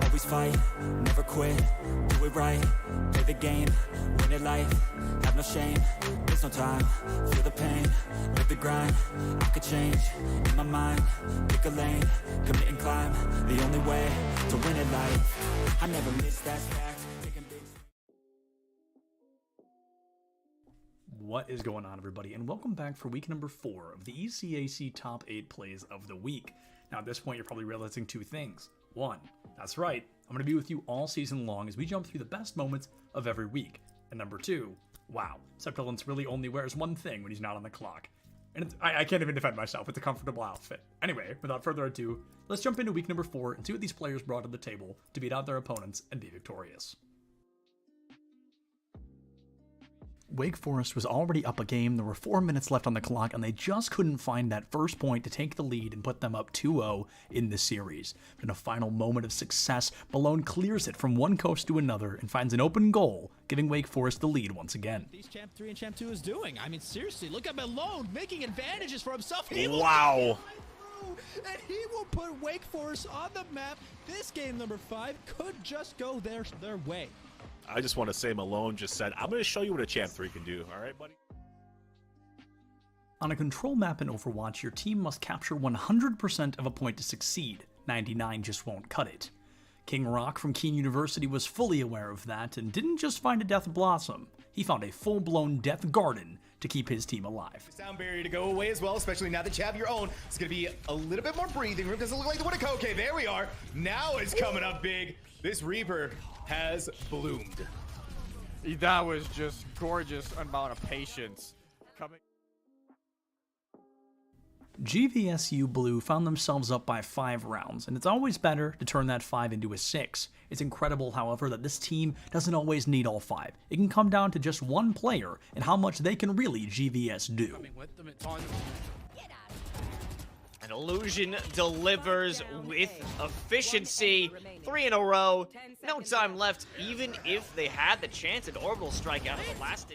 always fight, never quit, do it right, play the game, win it life, have no shame, there's no time, feel the pain, live the grind, I could change, in my mind, pick a lane, commit and climb, the only way to win it life, I never miss that fact, taking big. What is going on, everybody, and welcome back for week number 4 of the ECAC Top 8 Plays of the Week. Now, at this point, you're probably realizing two things. One, that's right, I'm going to be with you all season long as we jump through the best moments of every week. And number 2, wow, Septilence really only wears one thing when he's not on the clock. And I can't even defend myself, it's a comfortable outfit. Anyway, without further ado, let's jump into week number 4 and see what these players brought to the table to beat out their opponents and be victorious. Wake Forest was already up a game, there were 4 minutes left on the clock, and they just couldn't find that first point to take the lead and put them up 2-0 in the series. But in a final moment of success, Malone clears it from one coast to another and finds an open goal, giving Wake Forest the lead once again. These Champ 3 and Champ 2 is doing. I mean, seriously, look at Malone making advantages for himself. Wow. And he will put Wake Forest on the map. This game number 5 could just go their way. I just want to say Malone just said, I'm going to show you what a Champ 3 can do. All right, buddy? On a control map in Overwatch, your team must capture 100% of a point to succeed. 99 just won't cut it. King Rock from Keene University was fully aware of that and didn't just find a Death Blossom. He found a full-blown Death Garden to keep his team alive. Sound barrier to go away as well, especially now that you have your own. It's going to be a little bit more breathing room. Doesn't look like the one. Okay, there we are. Now it's coming up big. This Reaper has bloomed. That was just gorgeous amount of patience coming. GVSU Blue found themselves up by 5 rounds, and it's always better to turn that 5 into a 6. It's incredible, however, that this team doesn't always need all 5. It can come down to just one player and how much they can really GVS do. An Illusion delivers with efficiency. 3 in a row. No time left, even if they had the chance at Orbital Strike out of the last.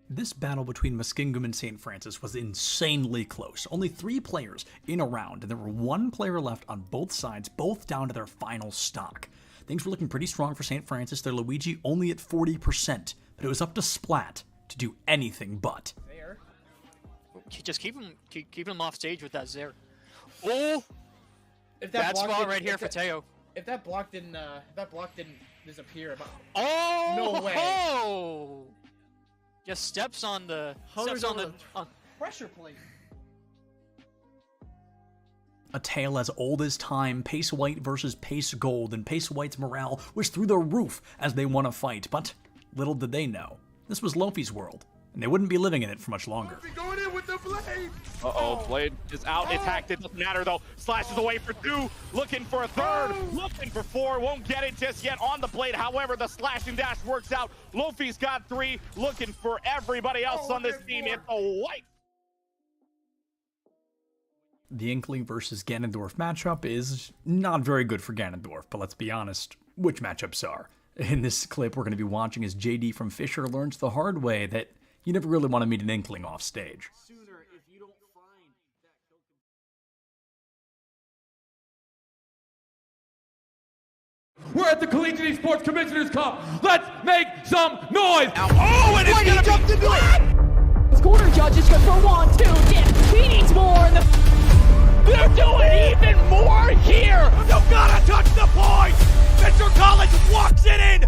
This battle between Muskingum and St. Francis was insanely close. Only 3 players in a round, and there were 1 player left on both sides, both down to their final stock. Things were looking pretty strong for St. Francis, their Luigi only at 40%, but it was up to Splat to do anything but. Just keep him off stage with that Zerg. Oh, If that spot didn't- right here if for that- Teo. If that block didn't disappear, Oh, No way. Oh, just steps on the pressure plate. A tale as old as time, Pace White versus Pace Gold, and Pace White's morale was through the roof as they won a fight, but little did they know, this was Lofi's world, and they wouldn't be living in it for much longer. Going in with the blade. Uh-oh, Blade is out. It's hacked. It doesn't matter, though. Slashes away for 2. Looking for a 3rd. Looking for 4. Won't get it just yet on the Blade. However, the slash and dash works out. Lofi's got 3. Looking for everybody else on this team. It's a white. The Inkling versus Ganondorf matchup is not very good for Ganondorf, but let's be honest, which matchups are? In this clip, we're going to be watching as JD from Fisher learns the hard way that you never really want to meet an Inkling off stage. We're at the Collegiate Esports Commissioners Cup. Let's make some noise. Oh, and it's going to be... This corner judge is good for 1, 2, yeah, he needs more. And They're doing even more here. You gotta touch the point. Mr. College walks it in.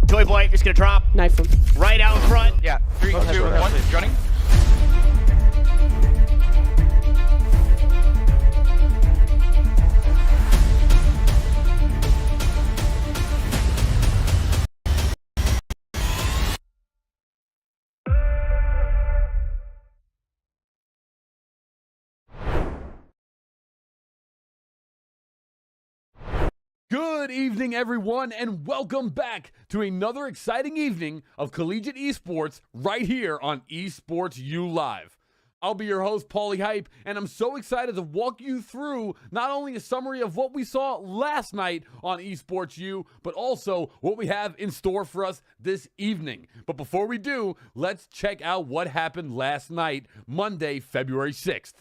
Toy Boy is gonna drop knife him. right out front. Yeah, 3, 2, 1, running. Good evening, everyone, and welcome back to another exciting evening of collegiate esports right here on Esports U Live. I'll be your host, Paulie Hype, and I'm so excited to walk you through not only a summary of what we saw last night on Esports U, but also what we have in store for us this evening. But before we do, let's check out what happened last night, Monday, February 6th.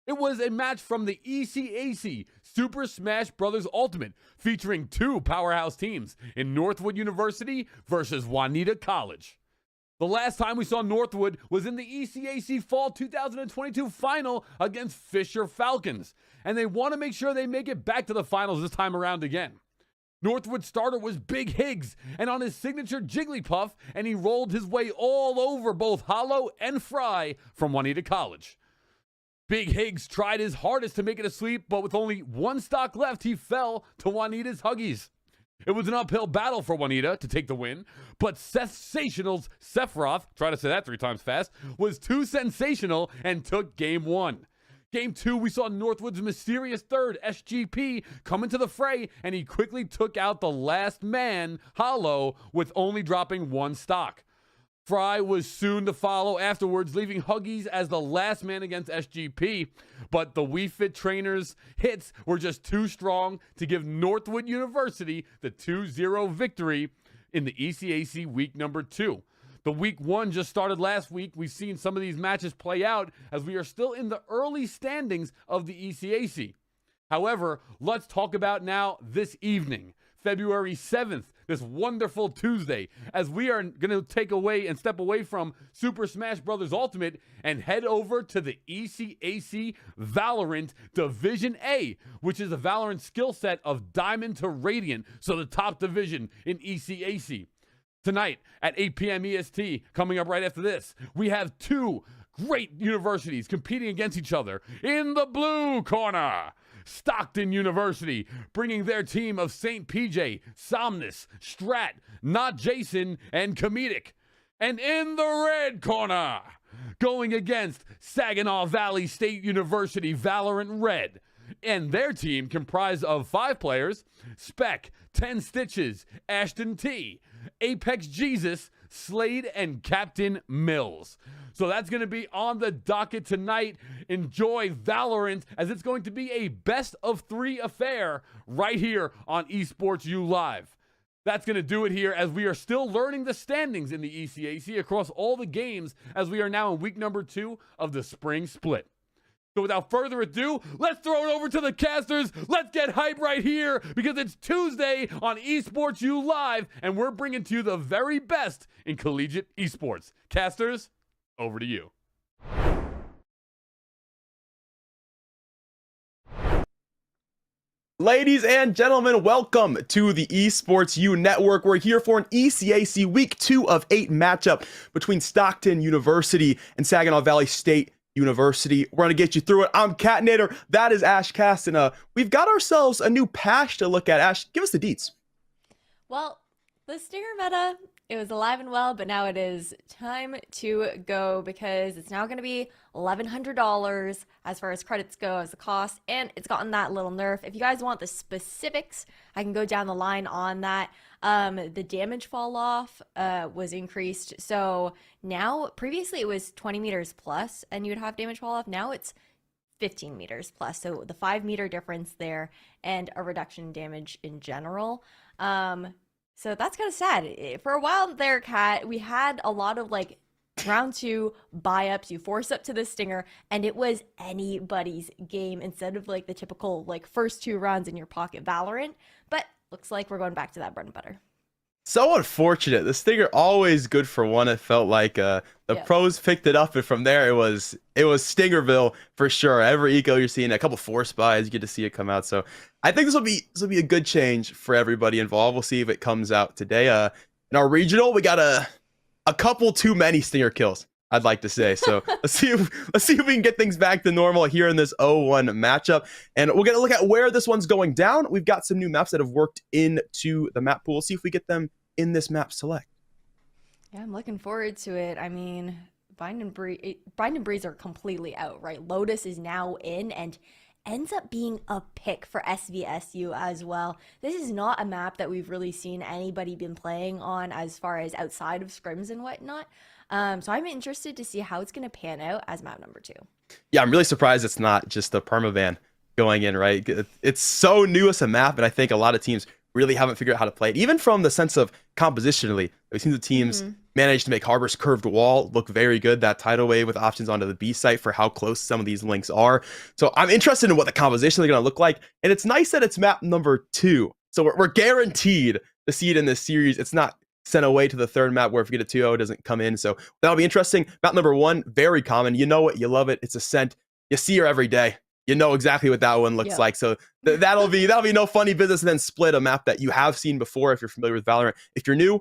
It was a match from the ECAC Super Smash Bros. Ultimate, featuring 2 powerhouse teams in Northwood University versus Juanita College. The last time we saw Northwood was in the ECAC Fall 2022 final against Fisher Falcons, and they want to make sure they make it back to the finals this time around again. Northwood starter was Big Higgs, and on his signature Jigglypuff, and he rolled his way all over both Hollow and Fry from Juanita College. Big Higgs tried his hardest to make it a sweep, but with only 1 stock left, he fell to Juanita's Huggies. It was an uphill battle for Juanita to take the win, but Sensational's Sephiroth, try to say that 3 times fast, was too sensational and took game 1. Game 2, we saw Northwood's mysterious third, SGP, come into the fray, and he quickly took out the last man, Hollow, with only dropping 1 stock. Fry was soon to follow afterwards, leaving Huggies as the last man against SGP, but the Wii Fit trainers' hits were just too strong to give Northwood University the 2-0 victory in the ECAC week number 2. The week 1 just started last week. We've seen some of these matches play out as we are still in the early standings of the ECAC. However, let's talk about now this evening, February 7th, this wonderful Tuesday, as we are going to take away and step away from Super Smash Bros. Ultimate and head over to the ECAC Valorant Division A, which is a Valorant skill set of Diamond to Radiant, so the top division in ECAC. Tonight at 8 p.m. EST, coming up right after this, we have 2 great universities competing against each other. In the blue corner, Stockton University, bringing their team of St. PJ, Somnus, Strat, Not Jason, and Comedic. And in the red corner, going against Saginaw Valley State University, Valorant Red. And their team comprised of 5 players: Spec, 10 Stitches, Ashton T, Apex Jesus, Slade, and Captain Mills. So that's going to be on the docket tonight. Enjoy Valorant, as it's going to be a best of 3 affair right here on Esports U Live. That's going to do it here, as we are still learning the standings in the ECAC across all the games, as we are now in week number 2 of the spring split. So without further ado, let's throw it over to the casters. Let's get hype right here, because it's Tuesday on Esports U Live, and we're bringing to you the very best in collegiate esports. Casters, over to you. Ladies and gentlemen, welcome to the Esports U Network. We're here for an ECAC Week 2 of 8 matchup between Stockton University and Saginaw Valley State University. We're going to get you through it. I'm Catnator. That is Ash Cast. And we've got ourselves a new patch to look at. Ash, give us the deets. Well, the Stinger meta, it was alive and well, but now it is time to go, because it's now going to be $1,100 as far as credits go as the cost, and it's gotten that little nerf. If you guys want the specifics, I can go down the line on that. The damage fall off was increased. So now, previously it was 20 meters plus and you'd have damage fall off. Now it's 15 meters plus. So the 5-meter difference there, and a reduction in damage in general. So that's kind of sad. For a while there, Kat, we had a lot of like round 2 buy-ups. You force up to the Stinger, and it was anybody's game instead of like the typical like first 2 rounds in your pocket Valorant. But looks like we're going back to that bread and butter. So unfortunate. The Stinger always good for one. It felt like the pros picked it up, and from there it was Stingerville for sure. Every eco you're seeing, a couple force buys, you get to see it come out. So I think this will be a good change for everybody involved. We'll see if it comes out today. In our regional, we got a couple too many Stinger kills, I'd like to say. So let's see if we can get things back to normal here in this 0-1 matchup. And we're going to look at where this one's going down. We've got some new maps that have worked into the map pool. Let's see if we get them in this map select. Yeah, I'm looking forward to it. I mean, Bind and Breeze are completely out, right? Lotus is now in and ends up being a pick for SVSU as well. This is not a map that we've really seen anybody been playing on as far as outside of scrims and whatnot. So I'm interested to see how it's going to pan out as map number 2. Yeah, I'm really surprised it's not just the permaban going in, right? It's so new as a map, and I think a lot of teams really haven't figured out how to play it. Even from the sense of compositionally, we've seen the teams manage to make Harbor's curved wall look very good. That tidal wave with options onto the B site for how close some of these links are. So I'm interested in what the composition is going to look like. And it's nice that it's map number 2. So we're guaranteed to see it in this series. It's not sent away to the third map where if you get a 2-0, it doesn't come in. So that'll be interesting. Map number 1, very common. You know it, you love it. It's Ascent. You see her every day. You know exactly what that one looks like. So that'll be no funny business. And then Split, a map that you have seen before if you're familiar with Valorant. If you're new,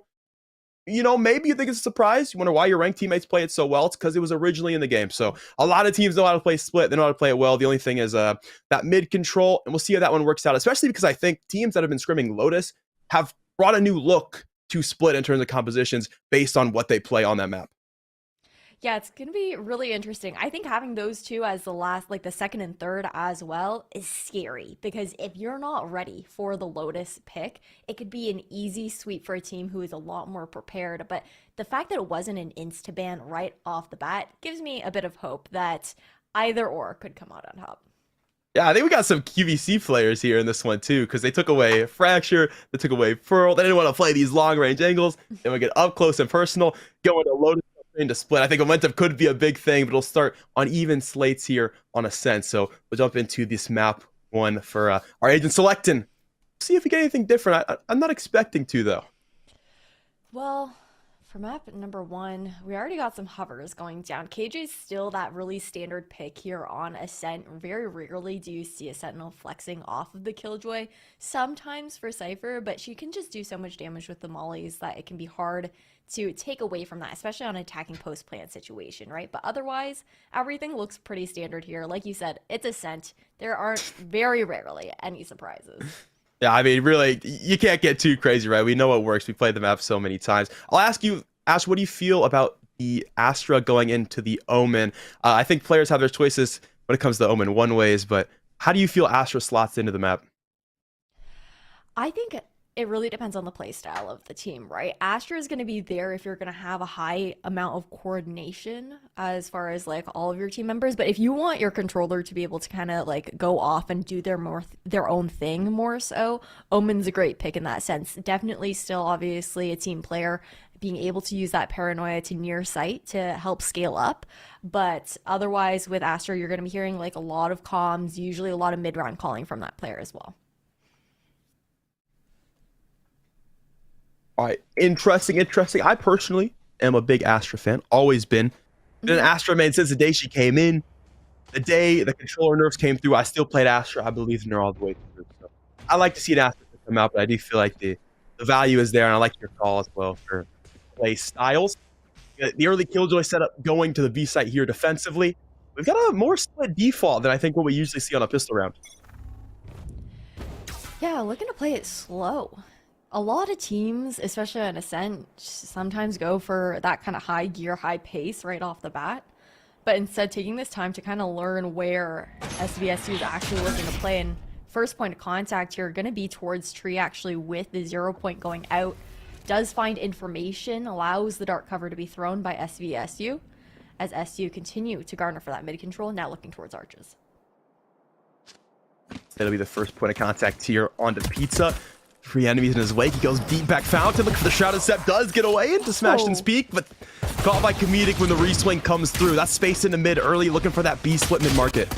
you know, maybe you think it's a surprise. You wonder why your ranked teammates play it so well. It's because it was originally in the game. So a lot of teams know how to play Split. They know how to play it well. The only thing is that mid control, and we'll see how that one works out, especially because I think teams that have been scrimming Lotus have brought a new look to Split in terms of compositions based on what they play on that map. Yeah, it's going to be really interesting. I think having those two as the last, like the second and third as well, is scary because if you're not ready for the Lotus pick, it could be an easy sweep for a team who is a lot more prepared. But the fact that it wasn't an insta-ban right off the bat gives me a bit of hope that either or could come out on top. Yeah, I think we got some QVC players here in this one too, because they took away Fracture, they took away Pearl. They didn't want to play these long-range angles. They would get up close and personal, go into Lotus into Split. I think momentum could be a big thing, but it'll start on even slates here on Ascent. So we'll jump into this map 1 for our agent Stockton. See if we get anything different. I'm not expecting to, though. Well, for map number 1, we already got some hovers going down. KJ's still that really standard pick here on Ascent. Very rarely do you see a Sentinel flexing off of the Killjoy. Sometimes for Cypher, but she can just do so much damage with the mollies that it can be hard to take away from that, especially on an attacking post plant situation, right? But otherwise, everything looks pretty standard here. Like you said, it's Ascent. There aren't very rarely any surprises. Yeah, I mean, really, you can't get too crazy, right? We know what works. We played the map so many times. I'll ask you, Ash, what do you feel about the Astra going into the Omen? I think players have their choices when it comes to Omen one ways, but how do you feel Astra slots into the map? I think it really depends on the play style of the team, right? Astra is going to be there if you're going to have a high amount of coordination as far as like all of your team members. But if you want your controller to be able to kind of like go off and do their own thing more so, Omen's a great pick in that sense. Definitely still obviously a team player, being able to use that paranoia to near sight to help scale up. But otherwise with Astra, you're going to be hearing like a lot of comms, usually a lot of mid-round calling from that player as well. All right, interesting. I personally am a big Astra fan, always been. Been an Astra man since the day she came in. The day the controller nerfs came through, I still played Astra. I believed in her all the way through. So I like to see an Astra come out, but I do feel like the value is there, and I like your call as well for play styles. The early Killjoy setup going to the B site here defensively. We've got a more split default than I think what we usually see on a pistol round. Yeah, looking to play it slow. A lot of teams, especially on Ascent, sometimes go for that kind of high gear, high pace right off the bat. But instead, taking this time to kind of learn where SVSU is actually looking to play. And first point of contact here going to be towards tree, actually, with the 0 point going out. Does find information, allows the dark cover to be thrown by SVSU, as SU continue to garner for that mid control, now looking towards arches. That'll be the first point of contact here onto Pizza. 3 enemies in his wake. He goes deep back fountain. Look for the Shrouded Step. Does get away into Smashton's Peak, but caught by Comedic when the reswing comes through. That's space into mid early, looking for that B split mid market.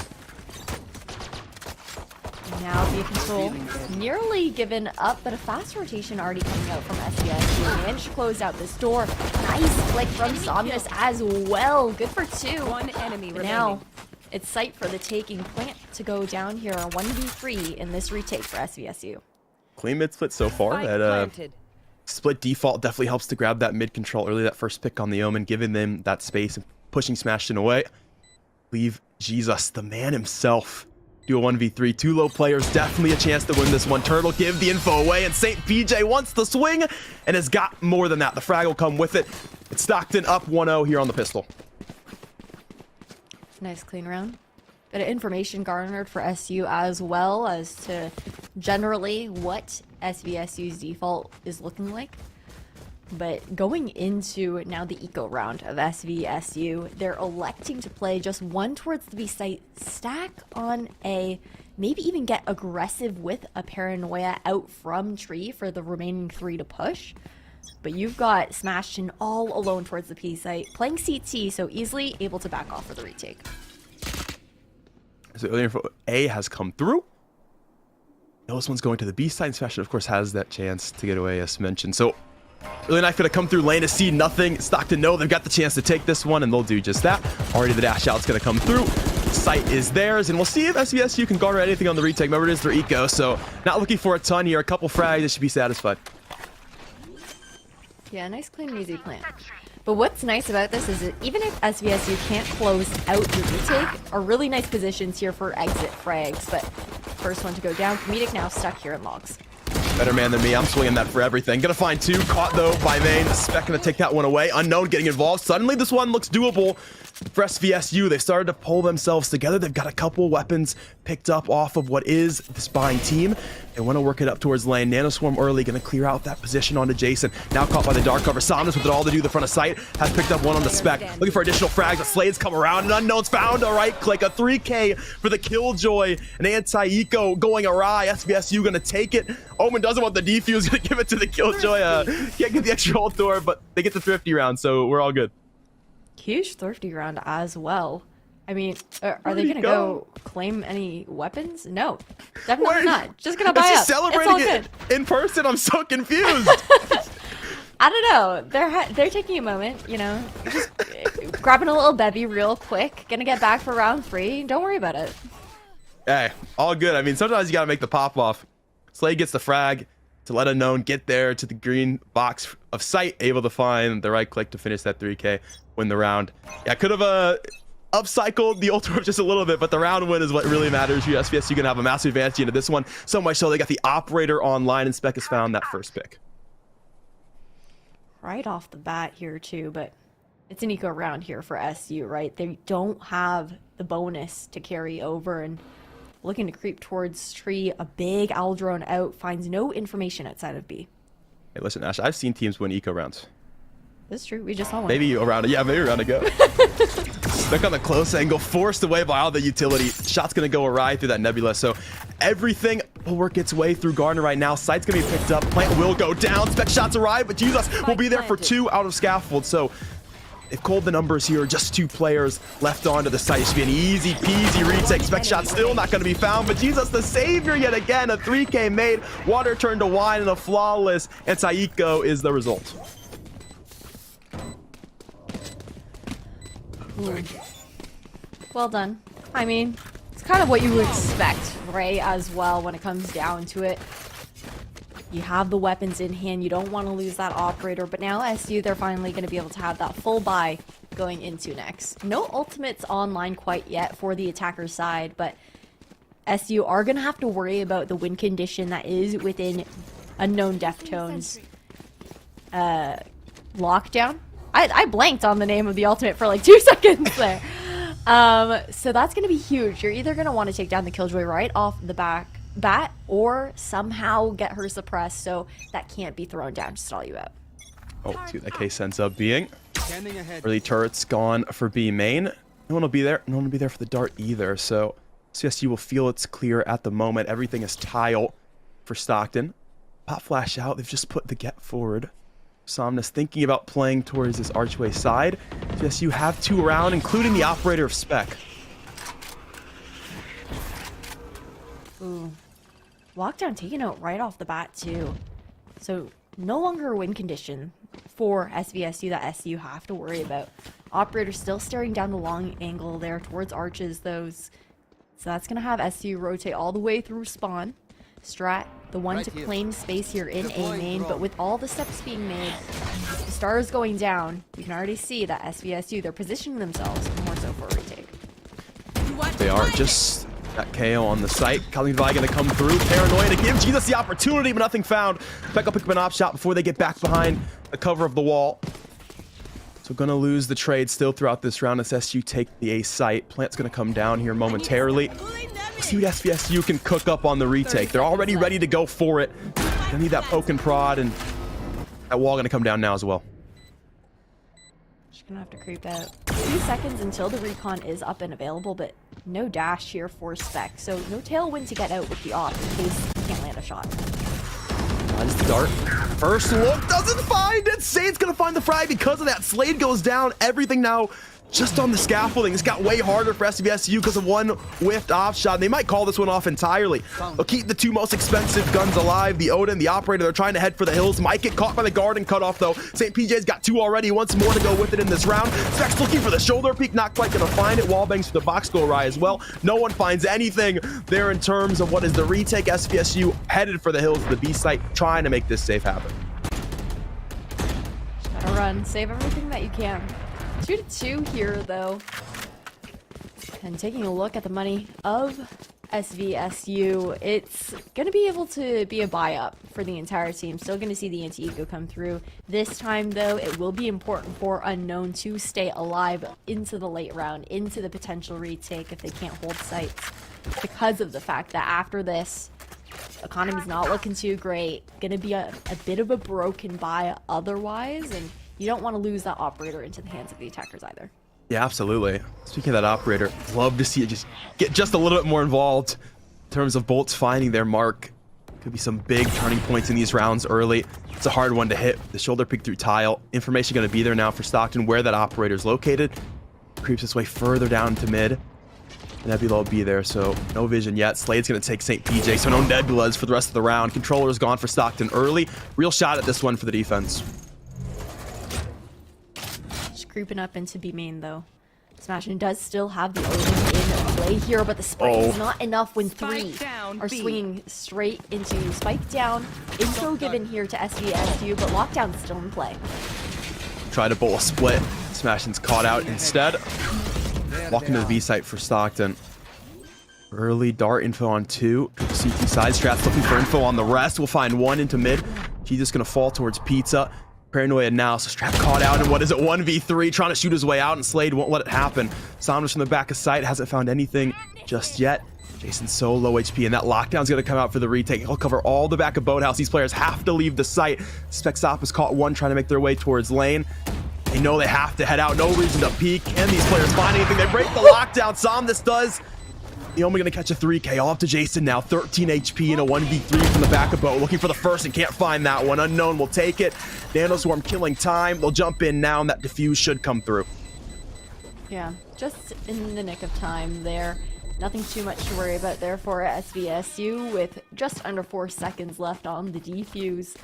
Now B control nearly given up, but a fast rotation already coming out from SVSU. Managed to close out this door. Nice flick from Somnus as well. Good for 2. One enemy remaining. Now it's sight for the taking plant to go down here. 1v3 in this retake for SVSU. Clean mid split so far. That split default definitely helps to grab that mid control early. That first pick on the Omen, giving them that space and pushing Smashton away. Leave Jesus, the man himself, do a 1v3. 2 low players, definitely a chance to win this one. Turtle give the info away, and St. PJ wants the swing and has got more than that. The frag will come with it. It's Stockton up 1-0 here on the pistol. Nice clean round. Bit of information garnered for SU as well as to generally what SVSU's default is looking like. But going into now the eco round of SVSU, they're electing to play just one towards the B site, stack on a maybe even get aggressive with a Paranoia out from tree for the remaining 3 to push. But you've got Smashton all alone towards the P site, playing CT, so easily able to back off for the retake. So early info A has come through. This one's going to the B side. Smashton, of course, has that chance to get away, as mentioned. So early knife gonna come through lane to see nothing. Stockton know they've got the chance to take this one, and they'll do just that. Already the dash out's gonna come through. Site is theirs, and we'll see if SVSU can garner anything on the retake. Remember, it is their eco, so not looking for a ton here. A couple frags, they should be satisfied. Yeah, nice clean and easy plant. But what's nice about this is that even if SVSU can't close out the retake, are really nice positions here for exit frags. But first one to go down, Comedic now stuck here in logs. Better man than me. I'm swinging that for everything. Gonna find 2. Caught, though, by Main. Spec gonna take that one away. Unknown getting involved. Suddenly, this one looks doable for SVSU. They started to pull themselves together. They've got a couple weapons picked up off of what is this buying team. They want to work it up towards lane. Nanoswarm early, gonna clear out that position onto Jason. Now caught by the dark cover. Somnus with it all to do the front of sight. Has picked up one on the spec. Looking for additional frags. The Slades come around, and Unknown's found a right click. A 3K for the Killjoy. An anti-eco going awry. SVSU gonna take it. Omen doesn't want the defuse. Gonna give it to the Killjoy. Can't get the extra ult door, but they get the thrifty round, so we're all good. Huge thrifty round as well. I mean, are they going to go claim any weapons? No, definitely not. Just going to buy up. Celebrating it in person. I'm so confused. I don't know. They're taking a moment, you know, just grabbing a little bevy real quick. Going to get back for round 3. Don't worry about it. Hey, all good. I mean, sometimes you got to make the pop off. Slade gets the frag to let Unknown get there to the green box of sight, able to find the right click to finish that 3K, win the round. Yeah, could have upcycled the ult just a little bit, but the round win is what really matters. SVSU gonna have a massive advantage into this one. So much so they got the operator online, and Spec has found that first pick. Right off the bat here too, but it's an eco round here for SU, right? They don't have the bonus to carry over, and looking to creep towards tree. A big owl drone out, finds no information outside of B. Hey, listen, Ash, I've seen teams win eco rounds. That's true. We just saw one. Maybe a round, maybe a round ago. Stuck on the close angle, forced away by all the utility. Shot's gonna go awry through that nebula. So everything will work its way through Gardner right now. Sight's gonna be picked up. Plant will go down. Spec shots arrive, but Jesus will be there for 2 out of scaffold. So they've called the numbers here. Just 2 players left onto the site. It should be an easy peasy retake. Spec shot still not going to be found, but Jesus, the savior yet again. A 3K made. Water turned to wine, and a flawless anti-eco is the result. Well done. I mean, it's kind of what you would expect, right, as well when it comes down to it. You have the weapons in hand. You don't want to lose that operator, but now SU, they're finally going to be able to have that full buy going into next. No ultimates online quite yet for the attacker side, but SU are going to have to worry about the win condition that is within Unknown Deftones lockdown. I blanked on the name of the ultimate for like 2 seconds there. So that's going to be huge. You're either going to want to take down the Killjoy right off the bat or somehow get her suppressed so that can't be thrown down to stall you out. Oh, see what that case ends up being. Early turret's gone for B main. No one will be there. No one will be there for the dart either. So CSU will feel it's clear at the moment. Everything is tile for Stockton. Pop flash out. They've just put the get forward. Somnus thinking about playing towards this archway side. CSU have 2 around, including the operator of Spec. Ooh. Lockdown taken out right off the bat too. So no longer a win condition for SVSU that SU have to worry about. Operator still staring down the long angle there towards arches those. So that's going to have SU rotate all the way through spawn. Strat, the one to claim space here in A main, but with all the steps being made, the stars going down, you can already see that SVSU, they're positioning themselves more so for a retake. They are just got KO on the site. Colleen Vi gonna come through. Paranoia to give Jesus the opportunity, but nothing found. Beck will pick up an op shot before they get back behind the cover of the wall. So gonna lose the trade still throughout this round as SU take the A site. Plant's gonna come down here momentarily. We'll see what SVSU can cook up on the retake. They're already ready to go for it. Gonna need that poke and prod, and that wall gonna come down now as well. Just gonna have to creep out. 2 seconds until the recon is up and available, but no dash here for Spec, so no tailwind to get out with the op in case he can't land a shot. Finds the dart. First look, doesn't find it. Sade's gonna find the frag because of that. Slade goes down. Everything now just on the scaffolding. It's got way harder for SVSU because of one whiffed off shot. They might call this one off entirely. They'll keep the two most expensive guns alive. The Odin, the Operator, they're trying to head for the hills. Might get caught by the guard and cut off though. St. PJ's got two already. Wants more to go with it in this round. Spec's looking for the shoulder peek. Not quite gonna find it. Wallbangs for the box go awry as well. No one finds anything there in terms of what is the retake. SVSU headed for the hills of the B site, trying to make this safe happen. Just gotta run. Save everything that you can. 2-2 here, though. And taking a look at the money of SVSU, it's going to be able to be a buy-up for the entire team. Still going to see the anti-eco come through. This time, though, it will be important for Unknown to stay alive into the late round, into the potential retake if they can't hold sites. Because of the fact that after this, economy's not looking too great. Going to be a bit of a broken buy otherwise, and you don't want to lose that operator into the hands of the attackers either. Yeah, absolutely. Speaking of that operator, love to see it just get just a little bit more involved in terms of bolts finding their mark. Could be some big turning points in these rounds early. It's a hard one to hit. The shoulder peek through tile. Information going to be there now for Stockton where that operator is located. Creeps its way further down to mid. Nebula will be there, so no vision yet. Slade's going to take St. PJ, so no Nebulas for the rest of the round. Controller's gone for Stockton early. Real shot at this one for the defense. Creeping up into B main though. Smashing does still have the Odin in play here, but the spike is not enough when three are swinging straight into spike down. Intro given here to SVSU, but lockdown's still in play. Try to bowl a split. Smashing's caught out instead. Walking to the B site for Stockton. Early dart info on two. CT side strats looking for info on the rest. We'll find one into mid. She's just gonna fall towards Pizza. Paranoia now, so Strap caught out, and what is it, 1v3, trying to shoot his way out, and Slade won't let it happen. Saunders from the back of sight, hasn't found anything just yet. Jason's so low HP, and that lockdown's gonna come out for the retake. He'll cover all the back of Boathouse. These players have to leave the site. Spexop has caught one trying to make their way towards lane. They know they have to head out, no reason to peek. Can these players find anything? They break the lockdown. Somnus does. The only gonna catch a 3K. All up to Jason now. 13 HP in a 1v3 from the back of Boat. Looking for the first and can't find that one. Unknown will take it. Nanoswarm killing time. They'll jump in now, and that defuse should come through. Yeah, just in the nick of time there. Nothing too much to worry about there for SVSU with just under 4 seconds left on the defuse.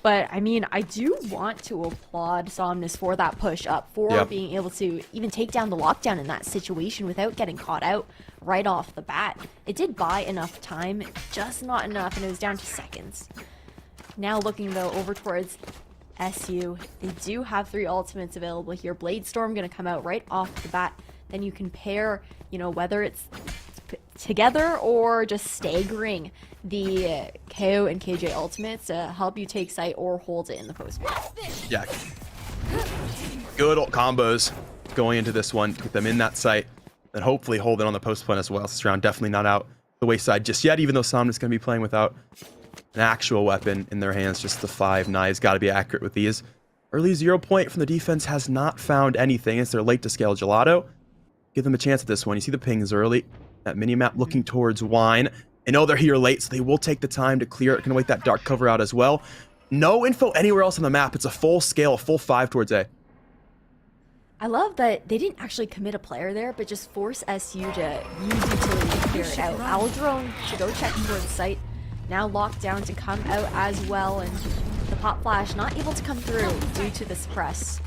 But, I mean, I do want to applaud Somnus for that push up, for being able to even take down the lockdown in that situation without getting caught out right off the bat. It did buy enough time, just not enough, and it was down to seconds. Now looking, though, over towards SU, they do have 3 ultimates available here. Blade Storm going to come out right off the bat. Then you can pair, you know, whether it's together or just staggering the KO and KJ ultimates to help you take site or hold it in the post. Yeah. Good old combos going into this one to get them in that site and hopefully hold it on the post point as well. This round definitely not out the wayside just yet, even though Somnus going to be playing without an actual weapon in their hands. Just the 5 knives. Got to be accurate with these. Early 0 point from the defense has not found anything as they're late to scale Gelato. Give them a chance at this one. You see the pings early. That mini-map looking towards Wine. They know they're here late, so they will take the time to clear it. Gonna wait that dark cover out as well. No info anywhere else on the map. It's a full scale, a full 5 towards A. I love that they didn't actually commit a player there, but just force SU to use utility to clear it out. Owl Drone to go check towards site. Now locked down to come out as well, and the pop flash not able to come through due to the suppress.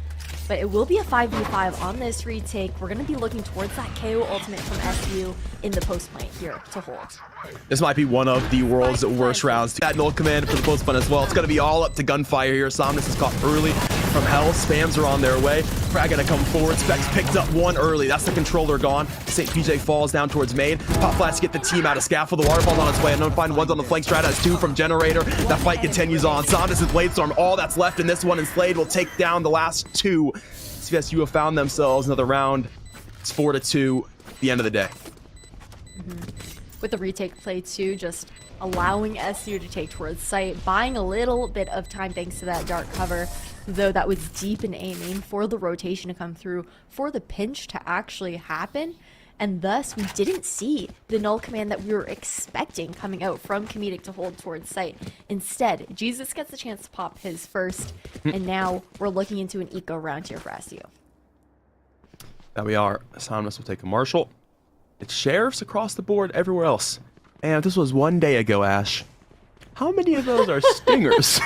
But it will be a 5v5 on this retake. We're going to be looking towards that KO ultimate from SU in the post point here to hold. This might be one of the world's worst rounds. That null command for the post point as well. It's going to be all up to gunfire here. Somnus is caught early from hell. Spams are on their way. Frag going to come forward. Specs picked up one early. That's the controller gone. St. PJ falls down towards main. Pop flash to get the team out of scaffold. The waterfall's on its way. Unknown find one's on the flank. Strat has 2 from generator. That fight continues on. Somnus and Blade Storm. All that's left in this one, and Slade will take down the last 2. SVSU have found themselves another round. It's 4-2 at the end of the day. With the retake play too, just allowing SU to take towards site, buying a little bit of time thanks to that dark cover, though that was deep in aiming for the rotation to come through, for the pinch to actually happen. and thus we didn't see the null command that we were expecting coming out from Comedic to hold towards site. Instead, Jesus gets the chance to pop his first, and now we're looking into an eco round here for SU. There we are. Asylumist will take a Marshall. It's sheriffs across the board everywhere else. And this was one day ago, Ash. How many of those are stingers?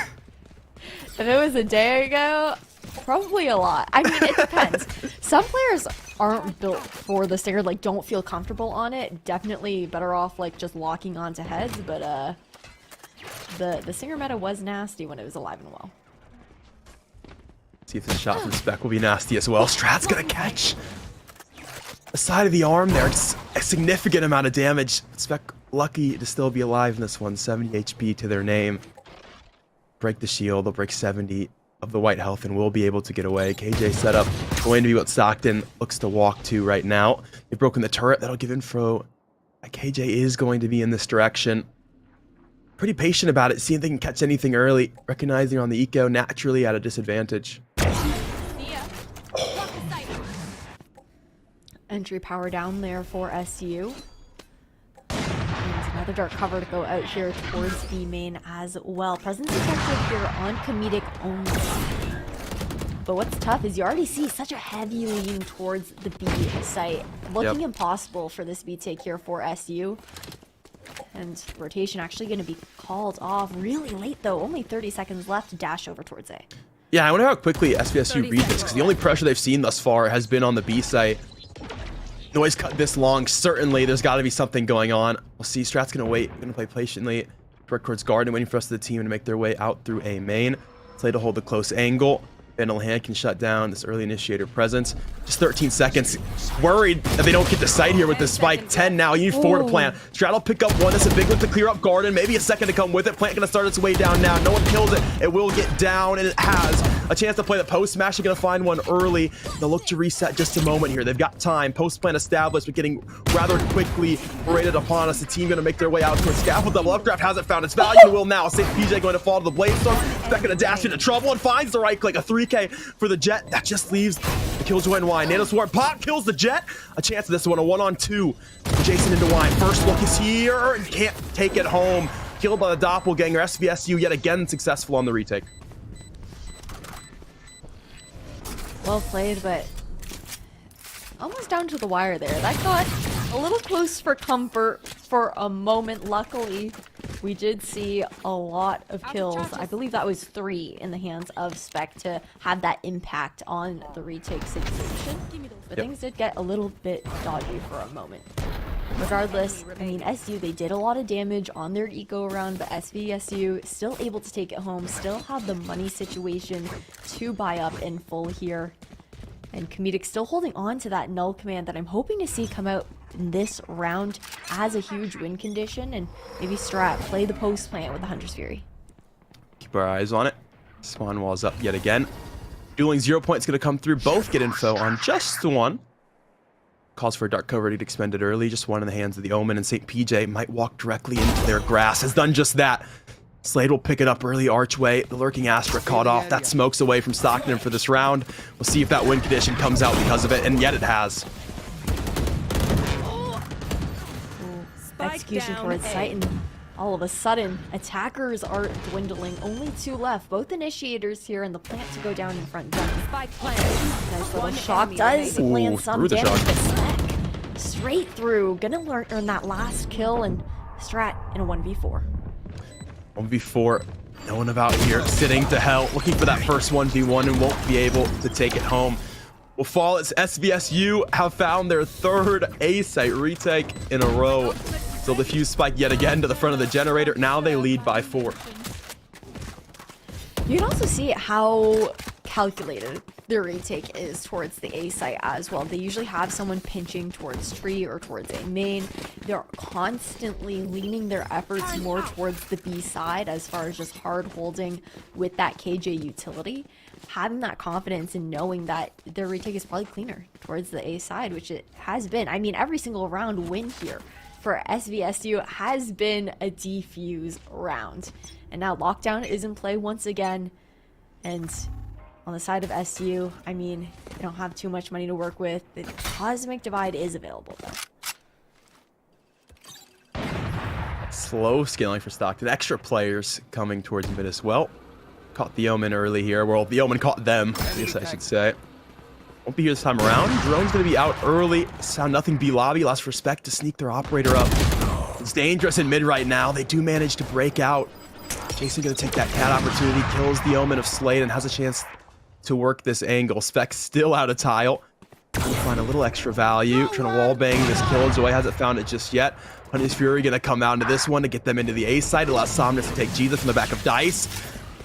If it was a day ago, probably a lot. I mean, it depends. Some players aren't built for the stinger, like don't feel comfortable on it. Definitely better off like just locking onto heads, but the stinger meta was nasty when it was alive and well. See if the shot from Spec will be nasty as well. Strat's gonna catch the side of the arm there. It's a significant amount of damage. Spec lucky to still be alive in this one. 70 HP to their name. Break the shield. They'll break 70 of the white health and will be able to get away. KJ setup going to be what Stockton looks to walk to right now. They've broken the turret. That'll give info. KJ is going to be in this direction. Pretty patient about it, seeing if they can catch anything early. Recognizing on the eco, naturally at a disadvantage. Entry power down there for SU. And another dark cover to go out here towards B main as well. Presence detected here on Comedic only. But what's tough is you already see such a heavy lean towards the B site. Looking impossible for this B take here for SU. And rotation actually going to be called off really late though. Only 30 seconds left to dash over towards A. Yeah, I wonder how quickly SVSU read this, because the only pressure they've seen thus far has been on the B site. Noise cut this long, certainly there's got to be something going on. We'll see. Strat's going to wait, going to play patiently. Work towards Garden, waiting for the rest of the team to make their way out through A main. Play to hold the close angle. Vandal Hand can shut down this early initiator presence. Just 13 seconds. Worried that they don't get the site here with this spike. 10 now. You need 4 to plant. Strat will pick up 1. That's a big one to clear up Garden. Maybe a second to come with it. Plant going to start its way down now. No one kills it. It will get down, and it has a chance to play the post. Smash is going to find one early. They'll look to reset just a moment here. They've got time. Post plant established, but getting rather quickly raided upon us. The team going to make their way out towards Scaffold. Double Updraft hasn't found its value and will now. St. PJ going to fall to the Bladestorm. Spec going to dash into trouble and finds the right click. A 3K for the Jet. That just leaves the Killjoy and Wine. Nano Sword pop kills the Jet. A chance of this one. A 1-on-2. Jason into Wine. First look is here and can't take it home. Killed by the Doppelganger. SVSU yet again successful on the retake. Well played, but almost down to the wire there. That got a little close for comfort for a moment. Luckily, we did see a lot of kills. I believe that was 3 in the hands of Spec to have that impact on the retake situation. But things did get a little bit dodgy for a moment. Regardless, I mean, SU, they did a lot of damage on their eco round, but SVSU still able to take it home, still have the money situation to buy up in full here. And Comedic still holding on to that null command that I'm hoping to see come out in this round as a huge win condition, and maybe Strat play the post plant with the Hunter's Fury. Keep our eyes on it. Spawn wall's up yet again. Dueling 0 points going to come through. Both get info on just the one. Calls for a dark cover to get expended early. Just one in the hands of the Omen, and St. PJ might walk directly into their grass. Has done just that. Slade will pick it up early archway. The lurking Astra caught off. That smokes away from Stockton for this round. We'll see if that win condition comes out because of it, and yet it has. Execution towards site, and all of a sudden, attackers are dwindling. Only 2 left. Both initiators here, and the plant to go down in front. Nice little shock does land some damage, but Spec straight through. Gonna earn that last kill, and Strat in a 1v4. 1v4. No one about here. Sitting to hell. Looking for that first 1v1 and won't be able to take it home. Will fall as SVSU have found their 3rd A-site retake in a row. So the fuse spike yet again to the front of the generator. Now they lead by 4. You can also see how calculated their retake is towards the A site as well. They usually have someone pinching towards tree or towards A main. They're constantly leaning their efforts more towards the B side as far as just hard holding with that KJ utility. Having that confidence and knowing that their retake is probably cleaner towards the A side, which it has been. I mean, every single round win here for SVSU has been a defuse round. And now Lockdown is in play once again. And On the side of SU, I mean, they don't have too much money to work with. The Cosmic Divide is available, though. Slow scaling for Stockton. Extra players coming towards mid as well. Caught the Omen early here. Well, the Omen caught them, I guess I should say. Won't be here this time around. Drone's going to be out early. Sound nothing B lobby. Lost respect to sneak their operator up. It's dangerous in mid right now. They do manage to break out. Jason going to take that cat opportunity. Kills the Omen of Slade and has a chance to work this angle. Spec still out of tile. Trying to find a little extra value. Trying to wallbang this Killjoy. Hasn't found it just yet. Honey's Fury going to come out into this one to get them into the A side. Allows Somnus to take Jesus from the back of Dice.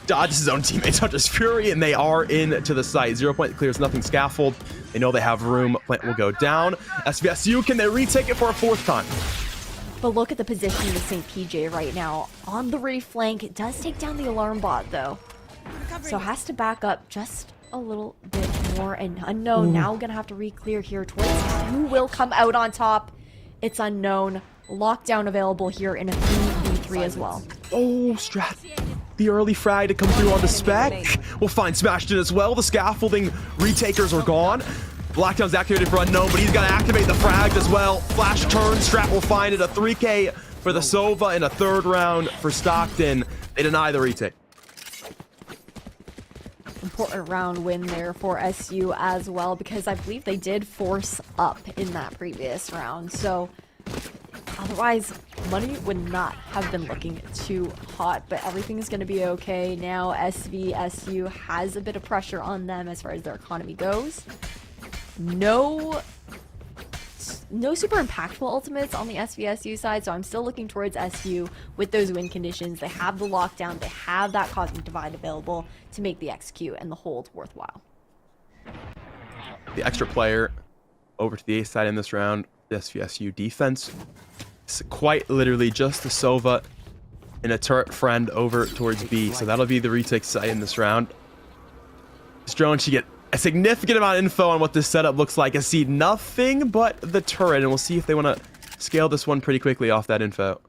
Dodges his own teammates, Hunter's Fury, and they are into the site. 0 point clears nothing scaffold. They know they have room. Plant will go down. SVSU, can they retake it for a 4th time? But look at the position of St. PJ right now. On the Ray flank, it does take down the alarm bot, though. So has to back up just a little bit more. And Unknown now gonna have to re-clear here towards who will come out on top. It's Unknown. Lockdown available here in a 3v3 as well. Oh, Strat. The early frag to come through on the Spec. We'll find Smashton as well. The scaffolding retakers are gone. Lockdown's activated for Unknown, but he's got to activate the frags as well. Flash turn, Strat will find it. A 3K for the Sova in a 3rd round for Stockton. They deny the retake. Important round win there for SU as well, because I believe they did force up in that previous round. So otherwise, money would not have been looking too hot, but everything is going to be okay. Now SVSU has a bit of pressure on them as far as their economy goes. No super impactful ultimates on the SVSU side, so I'm still looking towards SU with those win conditions. They have the lockdown, they have that Cosmic Divide available to make the execute and the hold worthwhile. The extra player over to the A side in this round. The SVSU defense. It's quite literally just the Sova and a turret friend over towards B. So that'll be the retake site in this round. This drone should get a significant amount of info on what this setup looks like. I see nothing but the turret, and we'll see if they want to scale this one pretty quickly off that info.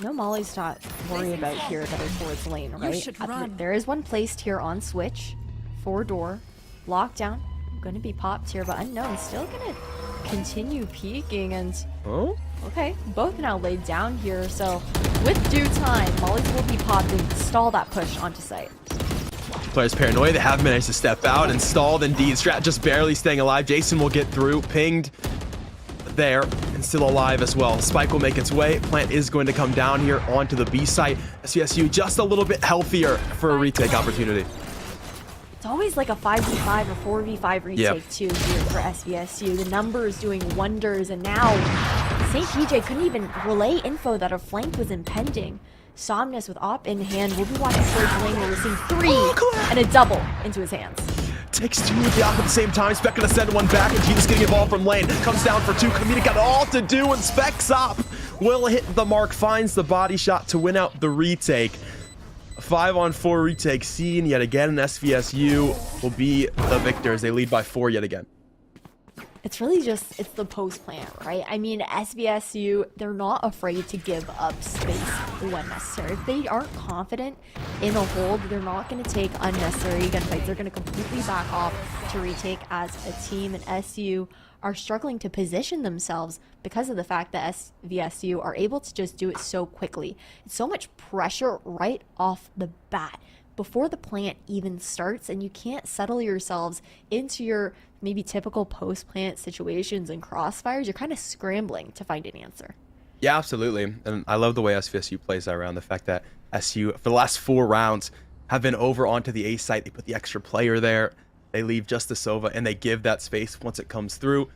No Molly's not worried about here that are towards lane, right? There is one placed here on switch. 4-door. Lockdown. Going to be popped here, but Unknown still going to continue peeking, and okay, both now laid down here, so with due time Molly's will be popped and stall that push onto site. Players paranoia, they have managed to step out and stalled indeed. Strat just barely staying alive. Jason will get through, pinged there and still alive as well. Spike will make its way. Plant is going to come down here onto the B site. SVSU just a little bit healthier for a retake opportunity. It's always like a 5v5 or 4v5 retake too here for SVSU. The numbers doing wonders, and now St. PJ couldn't even relay info that a flank was impending. Somnus with op in hand will be watching towards lane. We're seeing 3 and a double into his hands. Takes 2 with the op at the same time. Spec gonna send one back, and Jesus gonna get ball from lane. Comes down for 2. Comedic got all to do, and Spec's up. Will hit the mark, finds the body shot to win out the retake. A 5-on-4 retake seen yet again, and SVSU will be the victors. They lead by 4 yet again. It's really just, it's the post plant, right? I mean, SVSU, they're not afraid to give up space when necessary. If they aren't confident in a hold, they're not going to take unnecessary gunfights. They're going to completely back off to retake as a team, and SU are struggling to position themselves because of the fact that SVSU are able to just do it so quickly. It's so much pressure right off the bat before the plant even starts, and you can't settle yourselves into your maybe typical post-plant situations and crossfires. You're kind of scrambling to find an answer. Yeah, absolutely. And I love the way SVSU plays that round. The fact that SU, for the last 4 rounds, have been over onto the A site. They put the extra player there. They leave just the Sova, and they give that space once it comes through.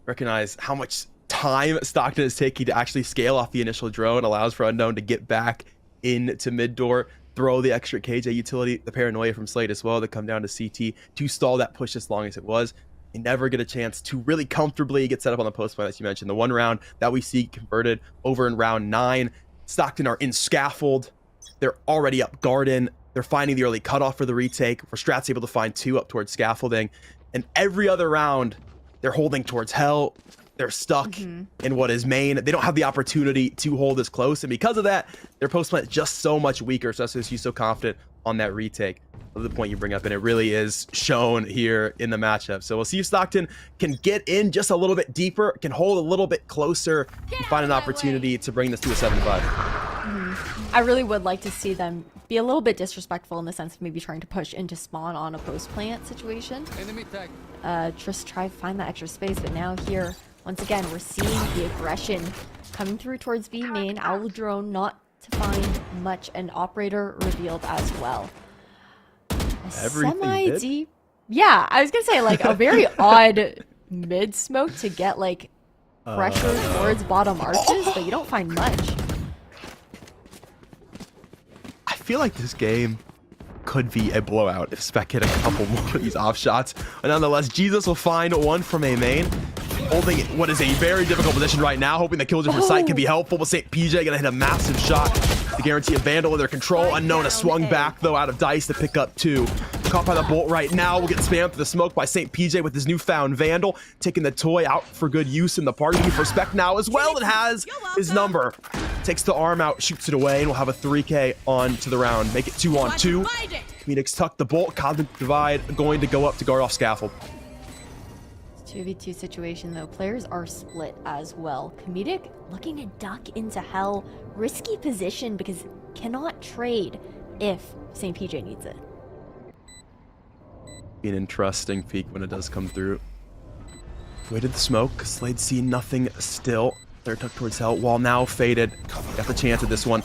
Recognize how much time Stockton is taking to actually scale off the initial drone. Allows for Unknown to get back into mid door. Throw the extra KJ utility, the paranoia from Slade as well, to come down to CT to stall that push as long as it was. They never get a chance to really comfortably get set up on the post point, as you mentioned. The one round that we see converted over in round 9. Stockton are in scaffold. They're already up garden. They're finding the early cutoff for the retake, where Strat's able to find 2 up towards scaffolding. And every other round, they're holding towards hell. They're stuck in what is main. They don't have the opportunity to hold this close, and because of that, their post plant is just so much weaker. So SVSU so confident on that retake. The point you bring up, and it really is shown here in the matchup. So we'll see if Stockton can get in just a little bit deeper, can hold a little bit closer, and find an opportunity to bring this to a 7-5. I really would like to see them be a little bit disrespectful in the sense of maybe trying to push into spawn on a post plant situation. Just try to find that extra space, but now here, once again, we're seeing the aggression coming through towards B main. Owl drone not to find much, and operator revealed as well. Semi-deep. Yeah, I was gonna say like a very odd mid smoke to get like pressure towards bottom arches, but you don't find much. I feel like this game could be a blowout if Spec hit a couple more of these off shots. But nonetheless, Jesus will find one from A main, holding what is a very difficult position right now, hoping the Killjoy from sight can be helpful. But St. PJ gonna hit a massive shot to guarantee a Vandal in their control. Unknown has swung back though out of Dice to pick up 2. Caught by the bolt right now. Will get spammed through the smoke by St. PJ with his newfound Vandal, taking the toy out for good use in the party. For Spec now as well, and has his number. Takes the arm out, shoots it away, and we'll have a 3K on to the round. Make it 2-on-2. Comedic's tuck the bolt. Cosmic Divide going to go up to guard off Scaffold. 2v2 situation though. Players are split as well. Comedic looking to duck into hell. Risky position because cannot trade if St. PJ needs it. Be an interesting peek when it does come through. Waited the smoke. Slade see nothing still. They're tucked towards hell. Wall now faded. Got the chance at this one.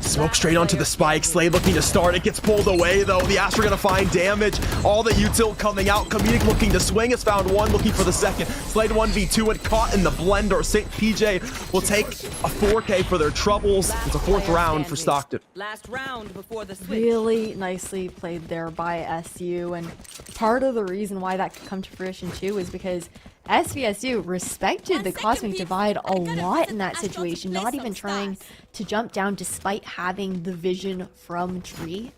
Smoke straight onto the spike. Slade looking to start. It gets pulled away though. The Astra gonna find damage. All the util coming out. Comedic looking to swing. Has found one. Looking for the second. Slade 1v2 and caught in the blender. St. PJ will take a 4K for their troubles. It's a 4th round for Stockton. Last round before the switch. Really nicely played there by SU, and part of the reason why that could come to fruition too is because SVSU respected the Cosmic Divide a lot in that situation, not even trying to jump down despite having the vision from tree.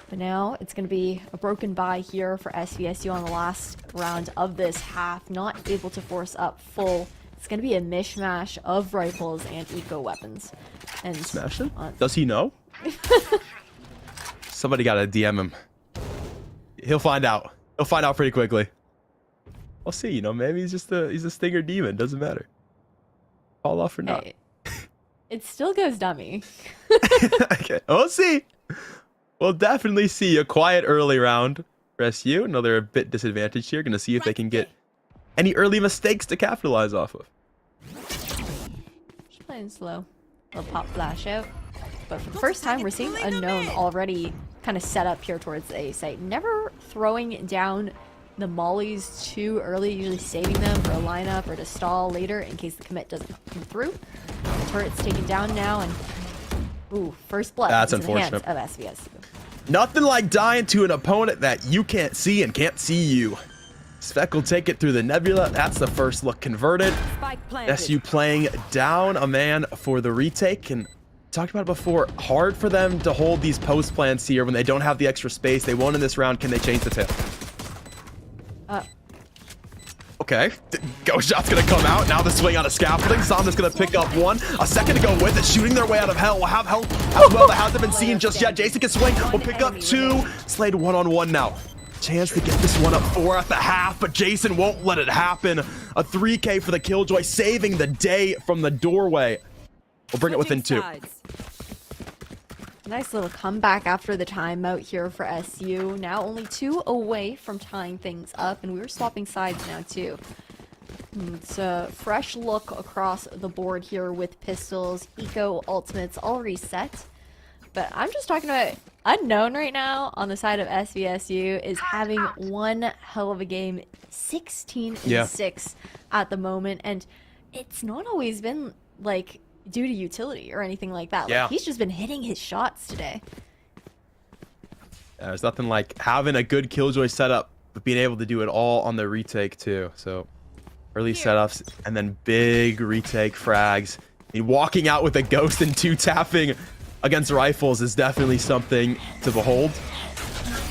But now it's going to be a broken bye here for SVSU on the last round of this half, not able to force up full. It's going to be a mishmash of rifles and eco weapons. And Smash him? Does he know? Somebody got to DM him. He'll find out. He'll find out pretty quickly. We'll see, you know, maybe he's a Stinger demon, doesn't matter. Fall off or not. Hey, it still goes dummy. Okay, we'll see. We'll definitely see. A quiet early round for SU. No, they're a bit disadvantaged here. Gonna see if they can get any early mistakes to capitalize off of. Just playing slow. Little pop flash out. But for the first time, we're seeing Unknown already kind of set up here towards the A site. Never throwing down the mollies too early, usually saving them for a lineup or to stall later in case the commit doesn't come through. The turret's taken down now, and ooh, first blood. That's into unfortunate. The hands of SVSU. Nothing like dying to an opponent that you can't see and can't see you. Spec will take it through the nebula. That's the first look converted. SU playing down a man for the retake, and talked about it before. Hard for them to hold these post plants here when they don't have the extra space. They won in this round. Can they change the tail? Okay, ghost shot's gonna come out. Now the swing out of scaffolding. Somna's gonna pick up one. A second to go with it. Shooting their way out of hell. Will have help as well. That hasn't been seen just yet. Jason can swing. Will pick up 2. Slade 1-on-1 now. Chance to get this one up 4 at the half, but Jason won't let it happen. A 3K for the Killjoy, saving the day from the doorway. We'll bring it within 2. Nice little comeback after the timeout here for SU. Now only 2 away from tying things up, and we were swapping sides now too. It's a fresh look across the board here with pistols, eco, ultimates, all reset. But I'm just talking about Unknown right now on the side of SVSU is having one hell of a game. 16-6 at the moment, and it's not always been like due to utility or anything like that. Like, he's just been hitting his shots today. There's nothing like having a good Killjoy setup, but being able to do it all on the retake too. So early setups and then big retake frags. I mean, walking out with a ghost and 2 tapping against rifles is definitely something to behold.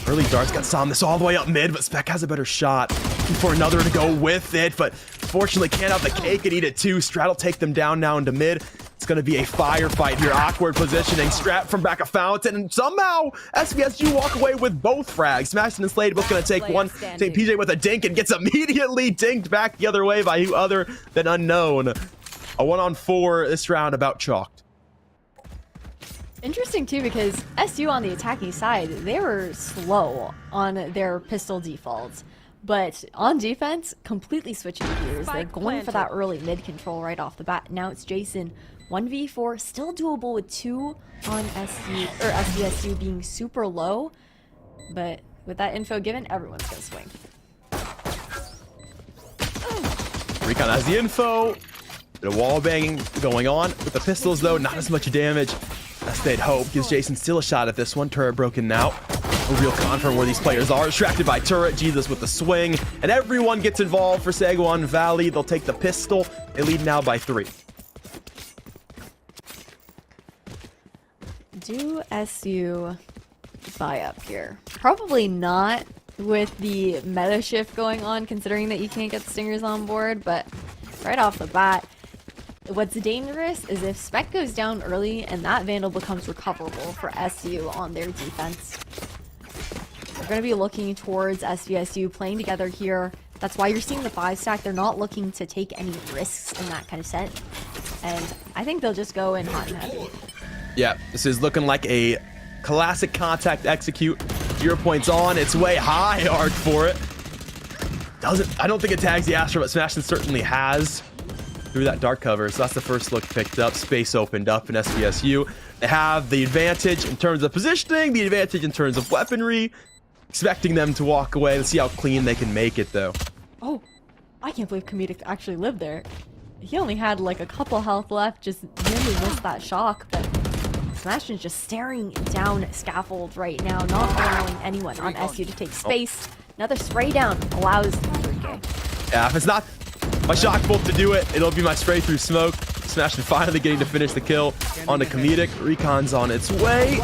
Early darts got Somnus all the way up mid, but Spec has a better shot. Looking for another to go with it, but fortunately can't have the cake and eat it too. Strat will take them down now into mid. It's going to be a firefight here. Awkward positioning. Strap from back of Fountain. And somehow, SVSU walk away with both frags. Smashing and Slade both going to take one. St. PJ with a dink and gets immediately dinked back the other way by who other than Unknown. A 1-on-4 this round about chalked. Interesting too, because SU on the attacking side, they were slow on their pistol defaults. But on defense, completely switching gears. They're going for that early mid control right off the bat. Now it's Jason. 1v4, still doable with 2 on SVSU being super low. But with that info given, everyone's going to swing. Recon has the info. Bit of wall banging going on. With the pistols, though, not as much damage as they'd hope. Gives Jason still a shot at this one. Turret broken now. A real confirm where these players are. Distracted by Turret. Jesus with the swing. And everyone gets involved for Sagwan Valley. They'll take the pistol. They lead now by 3. Do SU buy up here? Probably not with the meta shift going on, considering that you can't get the Stingers on board, but right off the bat, what's dangerous is if Spec goes down early and that Vandal becomes recoverable for SU on their defense. They're going to be looking towards SVSU playing together here. That's why you're seeing the 5-stack. They're not looking to take any risks in that kind of set. And I think they'll just go in hot and heavy. Yeah, this is looking like a classic contact execute. 0 points on, it's way high arc for it. I don't think it tags the Astro, but Smashing certainly has through that dark cover. So that's the first look picked up. Space opened up in SVSU. They have the advantage in terms of positioning, the advantage in terms of weaponry. Expecting them to walk away. Let's see how clean they can make it, though. Oh, I can't believe Comedic actually lived there. He only had like a couple health left, just nearly missed that shock, but Smashing's just staring down Scaffold right now, not allowing anyone on SU to take space. Another spray down allows 3K. Yeah, if it's not my shock bolt to do it, it'll be my spray through smoke. Smashing finally getting to finish the kill on the Comedic. Recon's on its way.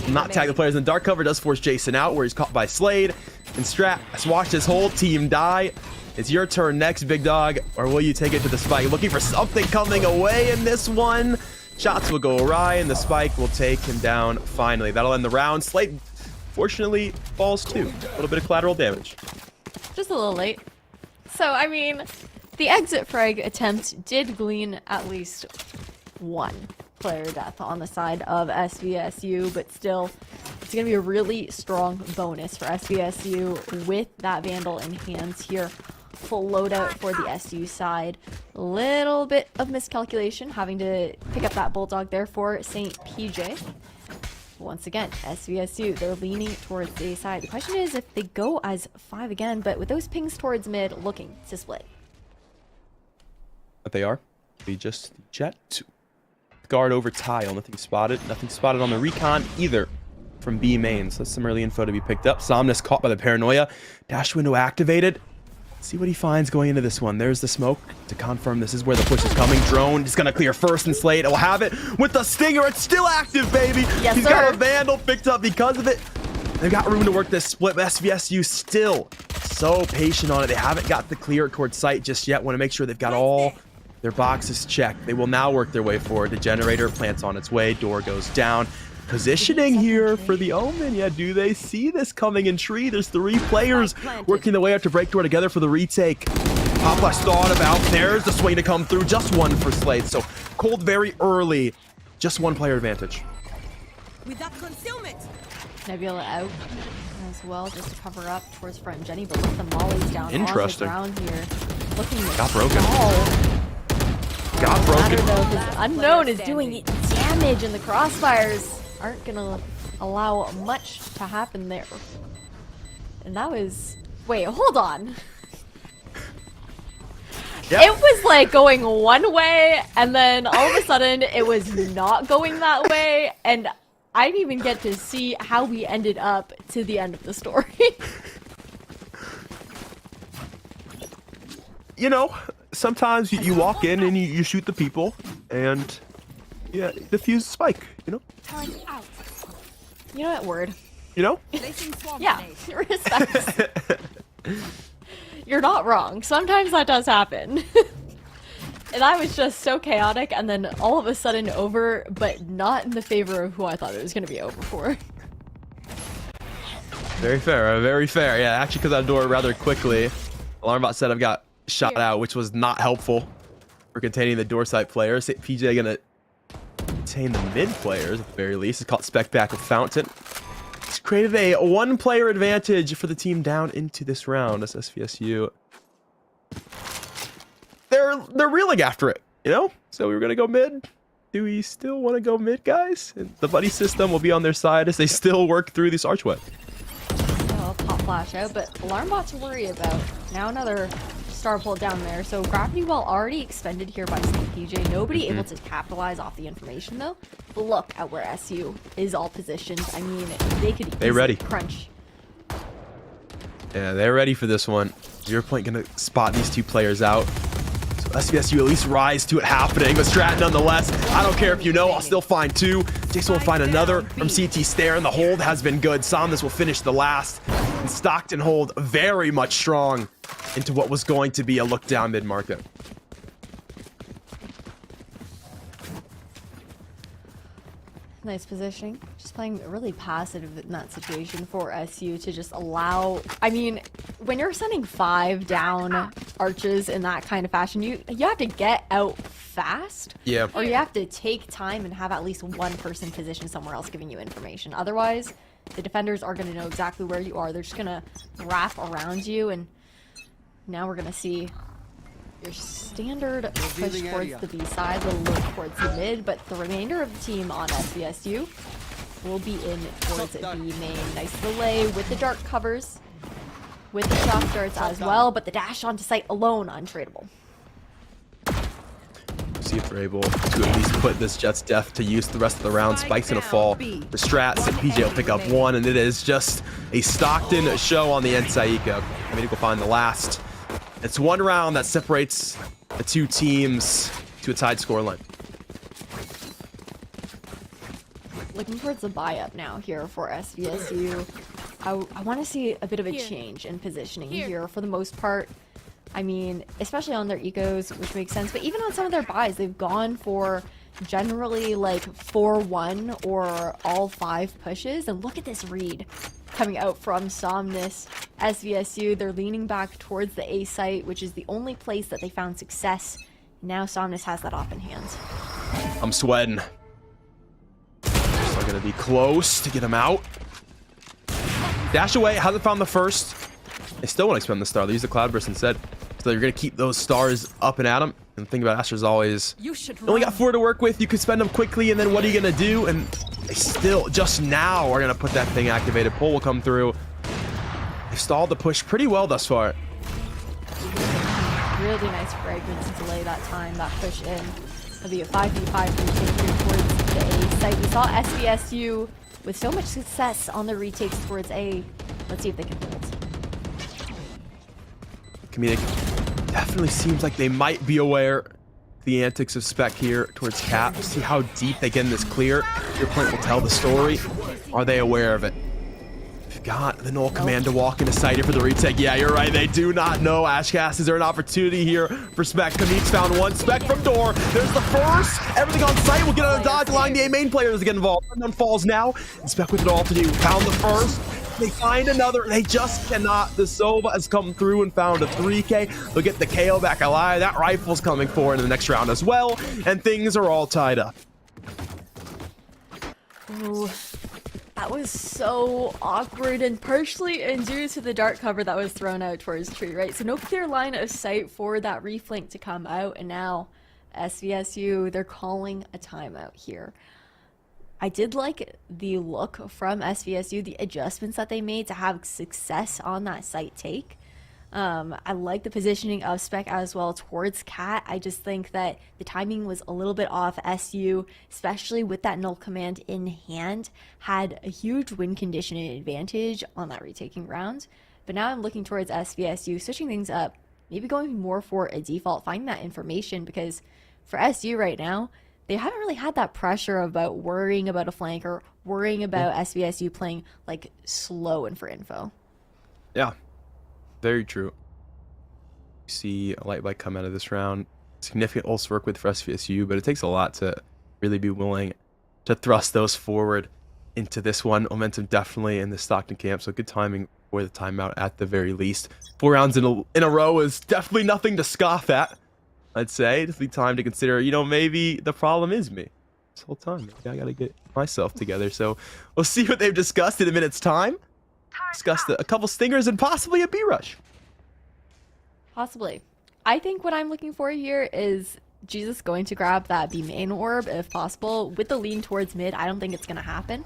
Not tag the players in the dark cover. Does force Jason out where he's caught by Slade. And Strat has watched his whole team die. It's your turn next, big dog. Or will you take it to the spike? Looking for something coming away in this one. Shots will go awry and the spike will take him down finally. That'll end the round. Slade, fortunately, falls too. A little bit of collateral damage. Just a little late. So, I mean, the exit frag attempt did glean at least 1 player death on the side of SVSU, but still, it's going to be a really strong bonus for SVSU with that Vandal in hands here. Full loadout for the SU side. Little bit of miscalculation, having to pick up that Bulldog there for St. PJ. Once again, SVSU, they're leaning towards the A side. The question is if they go as 5 again, but with those pings towards mid, looking to split. But they are. We just jet. Guard over tile. Nothing spotted. Nothing spotted on the recon either from B main. So that's some early info to be picked up. Somnus caught by the paranoia. Dash window activated. Let's see what he finds going into this one. There's the smoke to confirm this is where the push is coming. Drone is going to clear first, and Slade will have it with the Stinger. It's still active, baby. Yes, He's sir. got a Vandal picked up because of it. They've got room to work this split. SVSU still so patient on it. They haven't got the clear towards site just yet. Want to make sure they've got all their boxes checked. They will now work their way forward. The generator plants on its way. Door goes down. Positioning here for the Omen. Yeah, do they see this coming in tree? There's 3 players working their way up to break door together for the retake. Pop Flash thought about. There's the swing to come through. Just 1 for Slade. So cold very early. Just 1 player advantage. With that concealment. Nebula out as well, just to cover up towards front Jenny, but with the mollies down Interesting. on the ground here. Looking to Got broken. stall. Got broken. Though, 'cause Unknown is doing damage, and the crossfires aren't gonna allow much to happen there. And that was... Wait, hold on. Yep. It was like going one way, and then all of a sudden it was not going that way, and I didn't even get to see how we ended up to the end of the story. You know, sometimes you walk in and you shoot the people and yeah, defuse the spike, you know? You know that word. You know? Yeah, respect. You're not wrong. Sometimes that does happen. that was just so chaotic, and then all of a sudden over, but not in the favor of who I thought it was going to be over for. Very fair, very fair. Yeah, actually, because that door rather quickly. Alarmbot setup got shot out, which was not helpful for containing the door side players. PJ gonna contain the mid players at the very least. It's called Spec back with Fountain. It's created a 1-player advantage for the team down into this round. As SVSU, they're reeling after it, you know. So we were gonna go mid. Do we still want to go mid, guys? And the buddy system will be on their side as they still work through this archway. Oh, pop flash out, but Alarmbot to worry about. Now another star pulled down there. So gravity well already expended here by Snake PJ. Nobody able to capitalize off the information though. But look at where SU is all positioned. I mean, they could easily ready. crunch. Yeah, they're ready for this one. 0 Point gonna spot these 2 players out. So SVSU at least rise to it happening, but Strat nonetheless, I don't care if you know, I'll still find 2. Jason will find another from CT Stare, and the hold has been good. Somnus will finish the last. And Stockton hold very much strong into what was going to be a look down mid-market. Nice positioning. Just playing really passive in that situation for SU to just allow... I mean, when you're sending 5 down arches in that kind of fashion, you have to get out fast. Yeah. Or you have to take time and have at least one person positioned somewhere else giving you information. Otherwise, the defenders are going to know exactly where you are. They're just going to wrap around you, and now we're going to see your standard push towards the B side, the look towards the mid, but the remainder of the team on SVSU will be in towards the main. Nice delay with the dark covers, with the shock darts as well, but the dash onto site alone untradeable. See if they're able to at least put this Jet's death to use the rest of the round. Spike's gonna fall. The Strats and PJ will pick up 1, and it is just a Stockton show on the inside eco. I mean, go find the last. It's 1 round that separates the 2 teams to a tied scoreline. Looking towards the buy-up now here for SVSU. I want to see a bit of a change in positioning here for the most part. I mean, especially on their ecos, which makes sense, but even on some of their buys, they've gone for generally like 4-1 or all 5 pushes. And look at this read coming out from Somnus. SVSU, they're leaning back towards the A site, which is the only place that they found success. Now Somnus has that off in hand. I'm sweating. Still gonna be close to get him out. Dash away, hasn't found the first. They still want to expend the star. They use the Cloudburst instead. So you're gonna keep those stars up and at them. And the thing about Asher is always, you only got 4 to work with. You could spend them quickly, and then what are you gonna do? And they still, just now, are gonna put that thing activated. Pull will come through. They've stalled the push pretty well thus far. Really nice fragments to delay that time, that push in. It'll be a 5v5 retake here towards the A site. We saw SVSU with so much success on the retakes towards A. Let's see if they can hold. Comedic definitely seems like they might be aware of the antics of Spec here towards Cap. See how deep they get in this clear. Your point will tell the story. Are they aware of it? They've got the null command to walk into site here for the retake. Yeah, you're right. They do not know. Ashcast, is there an opportunity here for Spec? Kamik's found 1. Spec from door. There's the first. Everything on site will get on a dodge, allowing the A main players to get involved. Unknown falls now. And Spec with it all to do. Found the first. They find another. They just cannot. The Sova has come through and found a 3K. They'll get the KO back alive. That rifle's coming forward in the next round as well. And things are all tied up. Ooh, that was so awkward, and partially due to the dark cover that was thrown out towards tree, right? So no clear line of sight for that reflank to come out, and now SVSU, they're calling a timeout here. I did like the look from SVSU, the adjustments that they made to have success on that site take. I like the positioning of Spec as well towards Cat. I just think that the timing was a little bit off. SU, especially with that null command in hand, had a huge win condition and advantage on that retaking round. But now I'm looking towards SVSU, switching things up, maybe going more for a default, finding that information, because for SU right now, they haven't really had that pressure about worrying about a flank or worrying about SVSU playing like slow and for info. Yeah, very true. You see a light bike come out of this round. significant ults to work with for SVSU, but it takes a lot to really be willing to thrust those forward into this one. Momentum definitely in the Stockton camp, so good timing for the timeout at the very least. 4 rounds in a row is definitely nothing to scoff at, I'd say. Definitely time to consider, you know, maybe the problem is me this whole time. Maybe I gotta get myself together. So we'll see what they've discussed in a minute's time. Discussed a couple stingers and possibly a B rush. Possibly. I think what I'm looking for here is Jesus going to grab that B main orb if possible. With the lean towards mid, I don't think it's going to happen.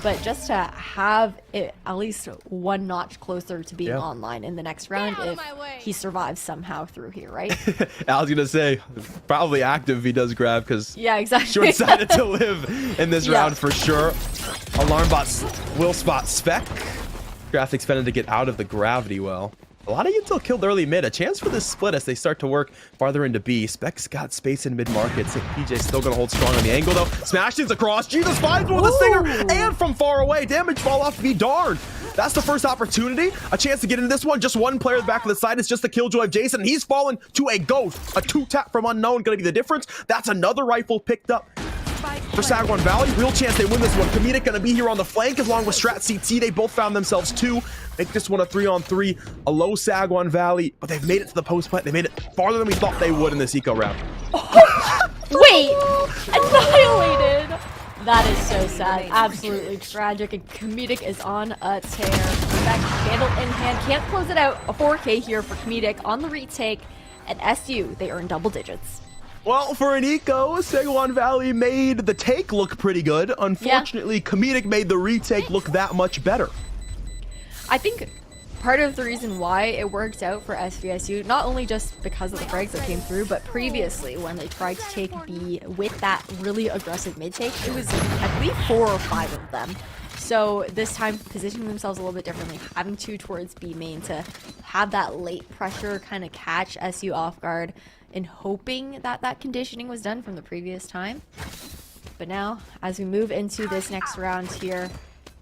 But just to have it at least one notch closer to being online in the next round if he survives somehow through here, right? I was going to say, probably active if he does grab because yeah, exactly. short-sighted to live in this round for sure. Alarm bots will spot Spec. Graphics expended to get out of the gravity well. A lot of Intel killed early mid. A chance for this split as they start to work farther into B. Spec's got space in mid-market. PJ's still going to hold strong on the angle, though. Smashes across. Jesus finds one with a stinger. And from far away. Damage fall off to be darned. That's the first opportunity. A chance to get into this one. Just one player at the back of the side. It's just the killjoy of Jason. And he's fallen to a ghost. A 2-tap from unknown going to be the difference. That's another rifle picked up for Sagwan Valley. Real chance they win this one. Comedic going to be here on the flank along with Strat CT. They both found themselves 2. Make this one a 3-on-3. A low Sagwan Valley, but they've made it to the post plant. They made it farther than we thought they would in this eco round. Wait! Annihilated! That is so sad. Absolutely tragic. And Comedic is on a tear. Back handle in hand. Can't close it out. A 4K here for Comedic on the retake. And SU, they earn double digits. Well, for an eco, Sagwan Valley made the take look pretty good. Unfortunately, Comedic made the retake look that much better. I think part of the reason why it worked out for SVSU, not only just because of the frags that came through, but previously when they tried to take B with that really aggressive mid take, it was, I believe, 4 or 5 of them. So this time positioning themselves a little bit differently, having 2 towards B main to have that late pressure kind of catch SU off guard and hoping that that conditioning was done from the previous time. But now, as we move into this next round here,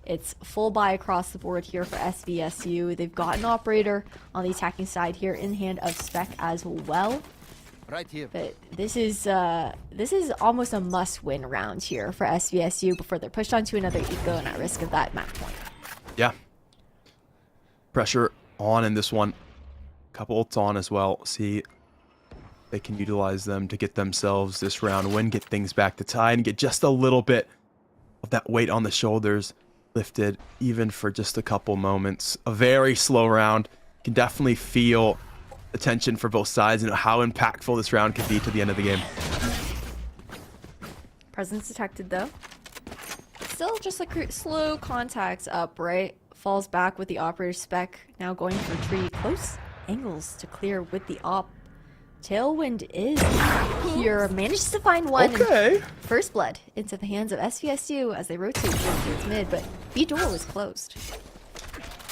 it's full buy across the board here for SVSU. They've got an operator on the attacking side here in hand of Spec as well. Right here. But this is almost a must-win round here for SVSU before they're pushed onto another eco and at risk of that match point. Yeah. Pressure on in this one. Couple ults on as well. See if they can utilize them to get themselves this round win, get things back to tie, and get just a little bit of that weight on the shoulders lifted, even for just a couple moments. A very slow round. You can definitely feel the tension for both sides and how impactful this round could be to the end of the game. Presence detected though. Still just like slow contacts up, right? Falls back with the operator Spec. Now going for tree. Close angles to clear with the op. Tailwind is here. Manages to find one. Okay. First blood into the hands of SVSU as they rotate towards mid, but B door was closed.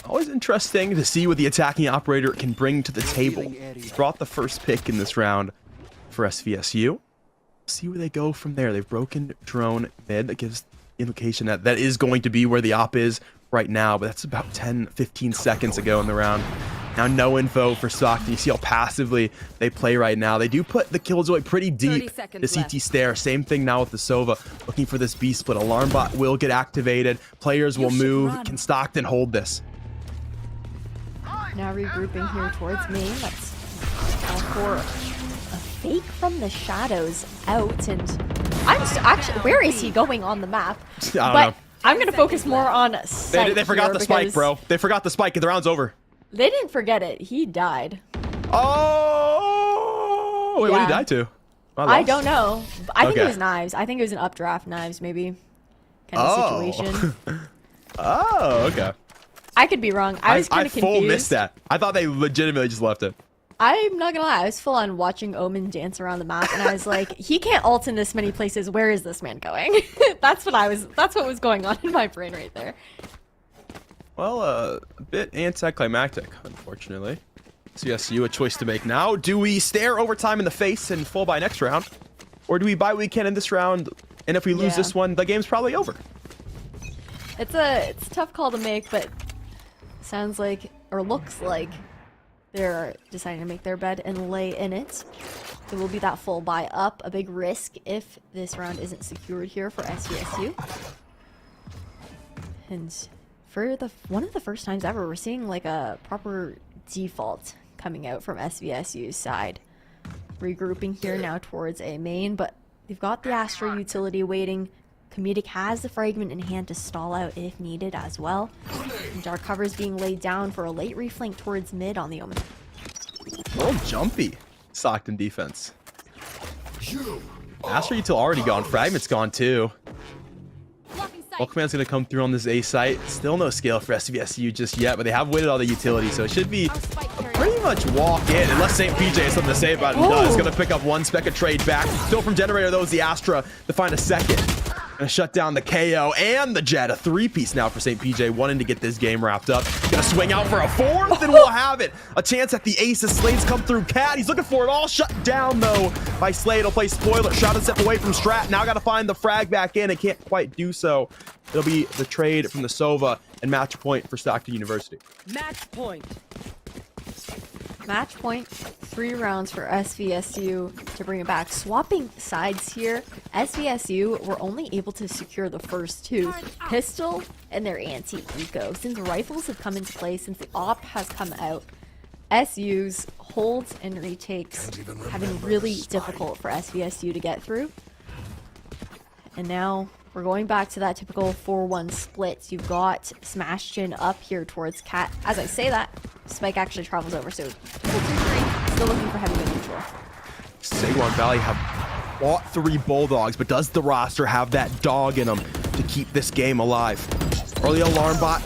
Always interesting to see what the attacking operator can bring to the table. He's brought the first pick in this round for SVSU. See where they go from there. They've broken drone mid. That gives indication that that is going to be where the op is right now, but that's about 10-15 seconds ago in the round. Now no info for Stockton. You see how passively they play right now. They do put the Killjoy pretty deep. The CT stare. Same thing now with the Sova. Looking for this B split. Alarm bot will get activated. Players will move. Can Stockton hold this? Now regrouping here towards main. That's for a fake from the shadows out. And I'm actually, where is he going on the map? I don't know. I'm going to focus more on sight. They forgot the spike, bro. They forgot the spike. The round's over. They didn't forget it. He died. Oh! Wait, what did he die to? I don't know. I think it was knives. I think it was an updraft knives, maybe. Kind of situation. Oh, okay. I could be wrong. I was kind of confused. I full missed that. I thought they legitimately just left it. I'm not gonna lie. I was full on watching Omen dance around the map, and I was like, he can't ult in this many places. Where is this man going? That's what was going on in my brain right there. Well, a bit anticlimactic, unfortunately. SVSU a choice to make now. Do we stare overtime in the face and fall by next round? Or do we buy what we can in this round, and if we lose this one, the game's probably over? It's a tough call to make, but sounds like, or looks like, they're deciding to make their bed and lay in it. There will be that full buy up, a big risk if this round isn't secured here for SVSU. And for one of the first times ever, we're seeing like a proper default coming out from SVSU's side. Regrouping here now towards A main, but they've got the Astra utility waiting. Comedic has the fragment in hand to stall out if needed as well. And Dark cover is being laid down for a late reflank towards mid on the Omen. A little jumpy, Stockton defense. Astra util already gone, fragment's gone too. Well, command's gonna come through on this A site. Still no scale for SVSU just yet, but they have waited all the utility, so it should be pretty much walk in, unless St. PJ has something to say about it. Does. Gonna pick up one spec of trade back. Still from Generator though is the Astra to find a second. Gonna shut down the KO and the Jet. A three-piece now for St. PJ, wanting to get this game wrapped up. Gonna swing out for a fourth, and we'll have it. A chance at the ace as Slade's come through. Cat, he's looking for it all. Shut down, though, by Slade. He'll play Spoiler. Shot and step away from Strat. Now gotta find the frag back in and can't quite do so. It'll be the trade from the Sova and match point for Stockton University. Match point. Match point, 3 rounds for SVSU to bring it back. Swapping sides here, SVSU were only able to secure the first 2, pistol and their anti-eco. Since rifles have come into play, since the op has come out, SU's holds and retakes have been really difficult for SVSU to get through. And now we're going back to that typical 4-1 split. You've got Smashton up here towards Cat. As I say that, Spike actually travels over, so 2-3, still looking for heavy mid neutral. Saguan Valley have bought 3 Bulldogs, but does the roster have that dog in them to keep this game alive? Early alarm bot,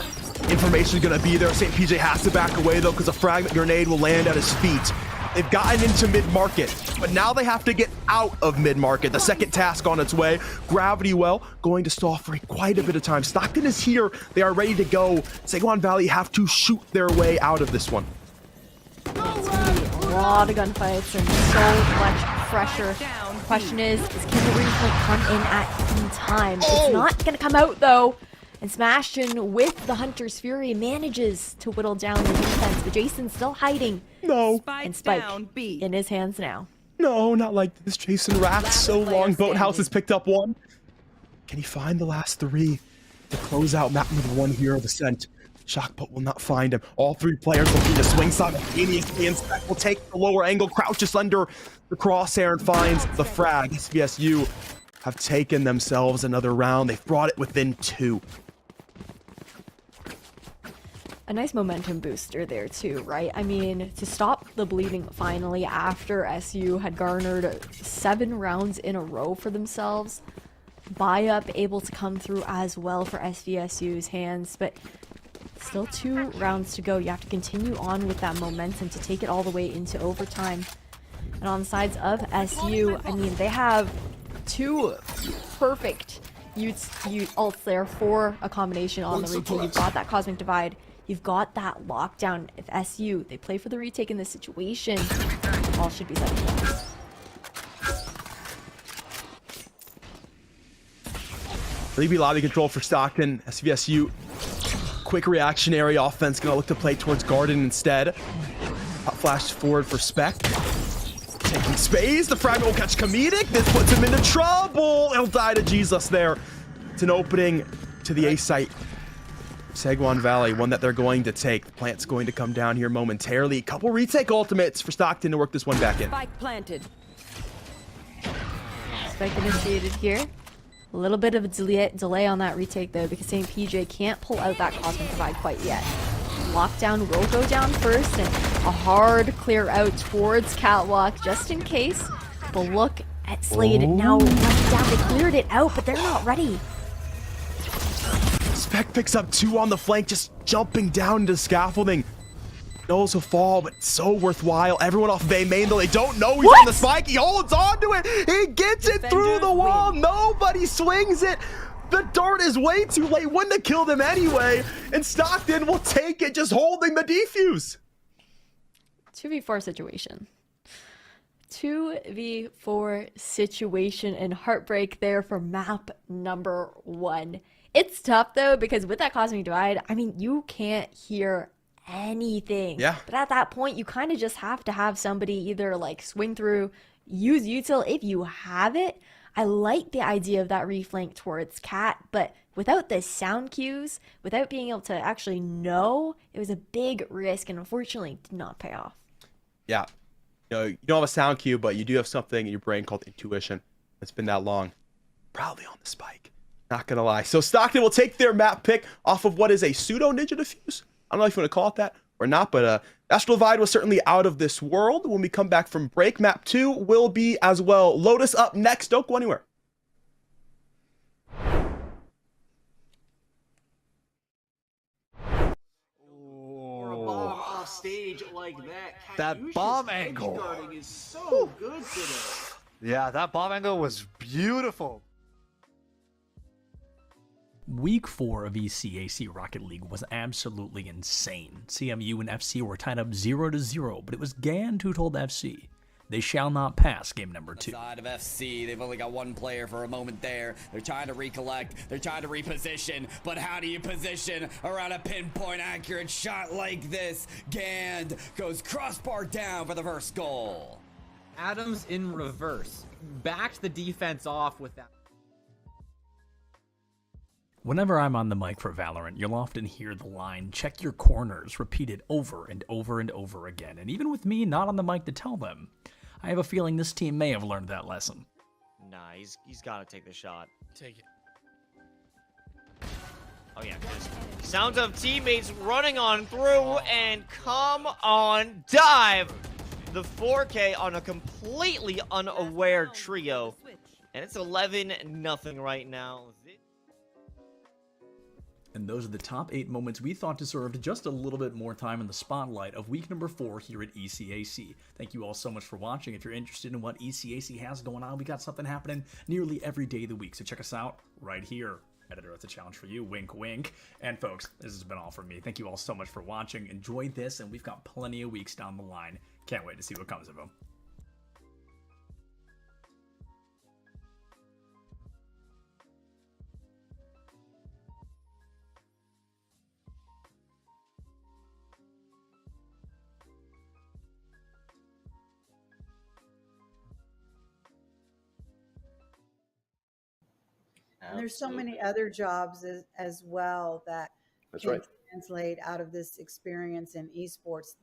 information is going to be there. St. PJ has to back away, though, because a fragment grenade will land at his feet. They've gotten into mid-market, but now they have to get out of mid-market. The second task on its way. Gravity Well going to stall for quite a bit of time. Stockton is here. They are ready to go. Saguan Valley have to shoot their way out of this one. It's going to be a lot of gunfights and so much pressure. Question is can the reflect come in at time? It's not going to come out, though. And Smashton, with the Hunter's Fury, manages to whittle down the defense, but Jason's still hiding. No. And Spike in his hands now. No, not like this. Jason Rath, so long. Boathouse has picked up 1. Can he find the last 3 to close out map number 1 here of Ascent? Shockbolt will not find him. All 3 players looking to swing simultaneously, and Spec will take the lower angle, crouches under the crosshair and finds the frag. SVSU have taken themselves another round. They've brought it within 2. A nice momentum booster there too, right? I mean, to stop the bleeding finally after SU had garnered 7 rounds in a row for themselves. Buy up able to come through as well for SVSU's hands, but still 2 rounds to go. You have to continue on with that momentum to take it all the way into overtime. And on the sides of SU, I mean, they have 2 perfect ults there for a combination on the retake. You've got that Cosmic Divide. You've got that lockdown. If SU, they play for the retake in this situation, all should be set in place. 3B lobby control for Stockton. SVSU, quick reactionary offense, gonna look to play towards Garden instead. Flash forward for Spec. Taking space, the fragment will catch Comedic. This puts him into trouble. He'll die to Jesus there. It's an opening to the A site. Saguan Valley, one that they're going to take. The plant's going to come down here momentarily. Couple retake ultimates for Stockton to work this one back in. Spike planted. Spike initiated here. A little bit of a delay on that retake though, because St. PJ can't pull out that Cosmic Divide quite yet. Lockdown will go down first, and a hard clear out towards Catwalk just in case. But look at Slade now running down. They cleared it out, but they're not ready. Spec picks up 2 on the flank, just jumping down into scaffolding. Knows a fall, but so worthwhile. Everyone off of A main, though they don't know he's on the spike. He holds on to it. He gets it through the wall. Nobody swings it. The dart is way too late. Wouldn't have killed him anyway. And Stockton will take it, just holding the defuse. 2v4 situation. 2v4 situation and heartbreak there for map number 1. It's tough though, because with that Cosmic Divide, I mean, you can't hear anything. Yeah. But at that point, you kind of just have to have somebody either like swing through, use util if you have it. I like the idea of that reflank towards Cat, but without the sound cues, without being able to actually know, it was a big risk and unfortunately did not pay off. Yeah. You don't have a sound cue, but you do have something in your brain called intuition. It's been that long. Probably on the spike. Not gonna lie. So Stockton will take their map pick off of what is a pseudo ninja defuse. I don't know if you want to call it that or not, but Astral Divide was certainly out of this world. When we come back from break, map 2 will be as well. Lotus up next. Don't go anywhere. Off stage like that. That bomb angle is so good today. Yeah, that bomb angle was beautiful. Week 4 of ECAC Rocket League was absolutely insane. CMU and FC were tied up 0-0, but it was Gand who told FC they shall not pass game number 2. Side of FC, they've only got one player for a moment there. They're trying to recollect, they're trying to reposition, but how do you position around a pinpoint accurate shot like this? Gand goes crossbar down for the first goal. Adams in reverse, backed the defense off with that. Whenever I'm on the mic for Valorant, you'll often hear the line, check your corners, repeated over and over and over again. And even with me not on the mic to tell them, I have a feeling this team may have learned that lesson. Nah, he's got to take the shot. Take it. Oh yeah, just sounds of teammates running on through and come on, dive! The 4K on a completely unaware trio. And it's 11-0 right now. And those are the top 8 moments we thought deserved just a little bit more time in the spotlight of week number 4 here at ECAC. Thank you all so much for watching. If you're interested in what ECAC has going on, we got something happening nearly every day of the week. So check us out right here. Editor, it's a challenge for you. Wink, wink. And folks, this has been all from me. Thank you all so much for watching. Enjoy this, and we've got plenty of weeks down the line. Can't wait to see what comes of them. And there's so many other jobs as well that can translate out of this experience in esports.